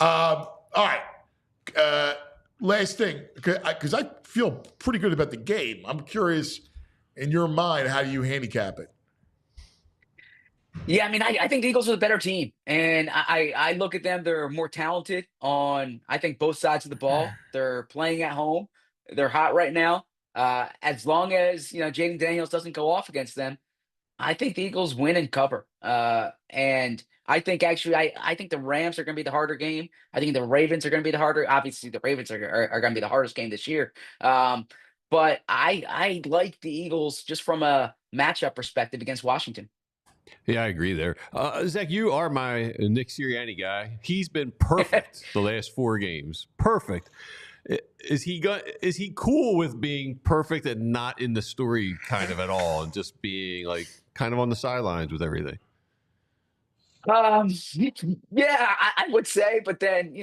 All right. last thing, because I feel pretty good about the game. I'm curious, in your mind, how do you handicap it? Yeah, I mean, I think the Eagles are the better team, and I look at them. They're more talented on, I think, both sides of the ball. They're playing at home. They're hot right now. As long as Jaden Daniels doesn't go off against them, I think the Eagles win and cover. And I think actually, I think the Rams are going to be the harder game. I think the Ravens are going to be the harder. Obviously, the Ravens are going to be the hardest game this year. But I like the Eagles just from a matchup perspective against Washington. Yeah, I agree there. Zach, you are my Nick Sirianni guy. He's been perfect the last 4 games. Perfect. Is he cool with being perfect and not in the story kind of at all, and just being like kind of on the sidelines with everything? Yeah, I would say, but then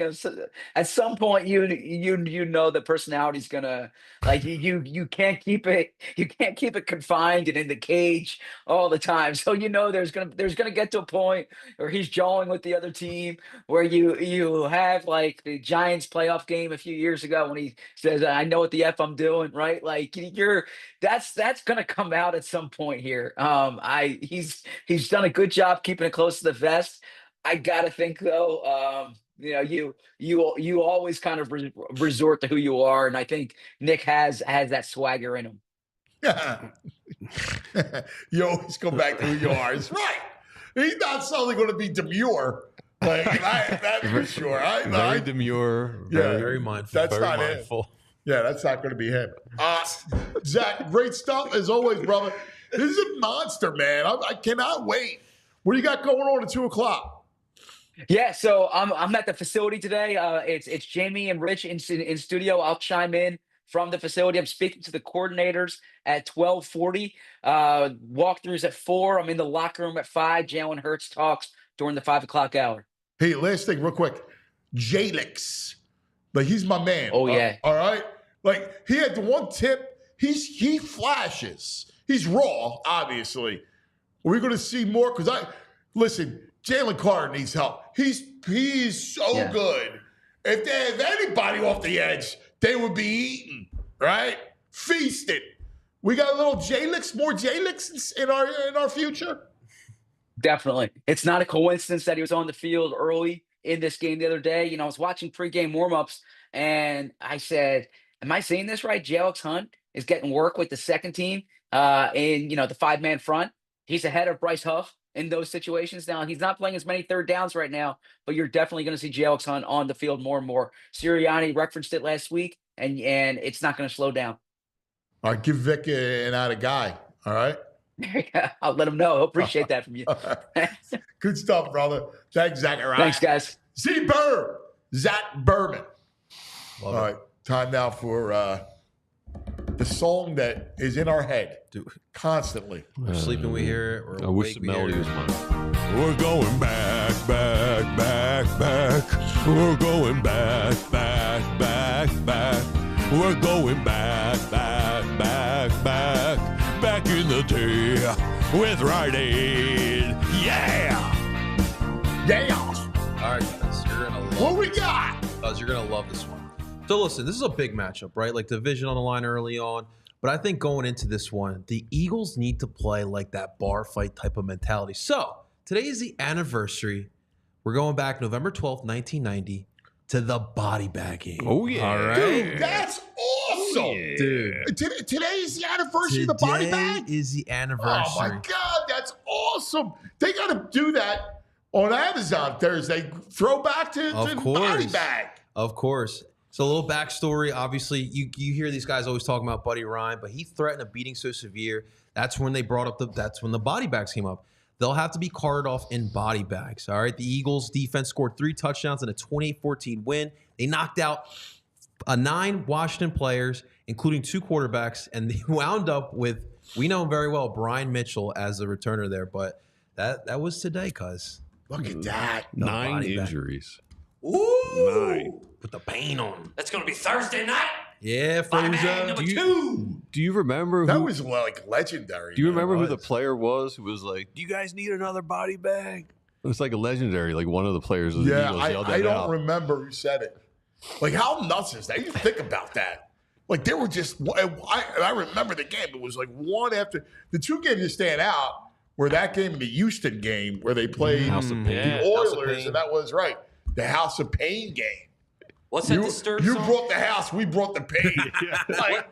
at some point you know the personality's gonna like you can't keep it confined and in the cage all the time. So there's gonna get to a point where he's jawing with the other team, where you have like the Giants playoff game a few years ago when he says, "I know what the F I'm doing," right? Like that's gonna come out at some point here. He's done a good job keeping it close to the vest. I gotta think though, you always kind of resort to who you are, and I think Nick has that swagger in him. You always go back to who you are. It's right. He's not suddenly going to be demure. That's for sure. Very demure. Very mindful. That's very not mindful. him. Yeah, that's not going to be him. Zach, great stuff as always, brother. This is a monster, man. I cannot wait. What do you got going on at 2:00? Yeah, so I'm at the facility today. It's Jamie and Rich in studio. I'll chime in from the facility. I'm speaking to the coordinators at 12:40. Walkthroughs at 4. I'm in the locker room at 5. Jalen Hurts talks during the 5 o'clock hour. Hey, last thing, real quick. Jalix, he's my man. Oh yeah. All right. He had the one tip. He flashes. He's raw, obviously. Are we going to see more? Because listen. Jalen Carter needs help. He's so good. If they have anybody off the edge, they would be eaten, right? Feasted. We got a little more Jalix in our future. Definitely. It's not a coincidence that he was on the field early in this game the other day. I was watching pregame warmups, and I said, "Am I seeing this right? Jalix Hunt is getting work with the second team in the 5-man front. He's ahead of Bryce Huff in those situations. Now, he's not playing as many third downs right now, but you're definitely going to see Jalix Hunt on the field more and more. Sirianni referenced it last week, and it's not going to slow down. All right, give Vic an out of guy, all right? I'll let him know. He'll appreciate that from you. Good stuff, brother. Thanks, Zach. Thanks, guys. Zach Berman. All right, time now for the song that is in our head constantly. We're sleeping, we hear it. I wish the melody was mine. We're going back. We're going back. We're going back in the day with Rite Aid. Yeah. All right, guys, you're gonna love What we got? Because you're gonna love this one. So listen, this is a big matchup, right? Like division on the line early on. But I think going into this one, the Eagles need to play like that bar fight type of mentality. So today is the anniversary. We're going back November 12th, 1990 to the body bag game. Oh, yeah. All right. Dude, that's awesome. Yeah. Dude. Today is the anniversary of the body bag? Today is the anniversary. Oh, my God. That's awesome. They got to do that on Amazon Thursday. Throw back to the body bag. Of course. So a little backstory. Obviously, you hear these guys always talking about Buddy Ryan, but he threatened a beating so severe. That's when they brought up that's when the body bags came up. They'll have to be carted off in body bags. All right. The Eagles defense scored 3 touchdowns in a 28-14 win. They knocked out 9 Washington players, including 2 quarterbacks, and they wound up with, we know him very well, Brian Mitchell as the returner there. But that was today, cuz. Look at that. 9 injuries. Ooh. 9. Put the pain on. That's going to be Thursday night. Yeah, Body bag Fraser. number 2. Do you remember That was legendary. Do you remember who the player was who was like, "Do you guys need another body bag?" It was like a legendary, like one of the players of the Eagles yelled that I don't out. remember who said it. Like, how nuts is that? You think about that. Like, they were just, I remember the game. It was like one after, the two games that stand out were that game and the Houston game where they played the Oilers, and that was the House of Pain game. What's that Disturbed song? You brought the house, we brought the pain. What?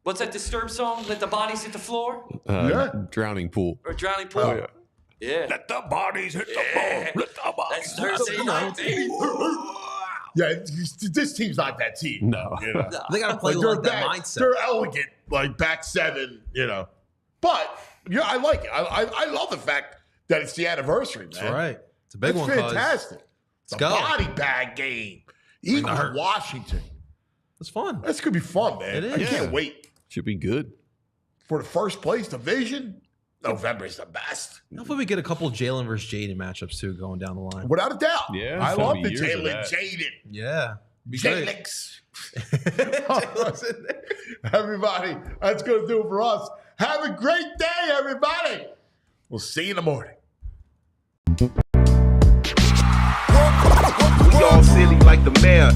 What's that Disturbed song? Let the bodies hit the floor? Drowning Pool. Or Drowning Pool? Oh, yeah. Let the bodies hit the floor. Let the bodies That's Thursday night, baby. Yeah, this team's not that team. No. You know? They got to play like that mindset. They're elegant, like back seven, But I like it. I love the fact that it's the anniversary, man. That's right. It's a big one. Fantastic. It's a body bag game. Eagles Washington. It's fun. That's going to be fun, man. It is. I can't wait. Should be good. For the first place division, November is the best. Hopefully we get a couple Jalen versus Jaden matchups too going down the line. Without a doubt. Yeah, I love the Jaden. Yeah. Jalenix. Everybody, that's going to do it for us. Have a great day, everybody. We'll see you in the morning. We all silly like the mayor.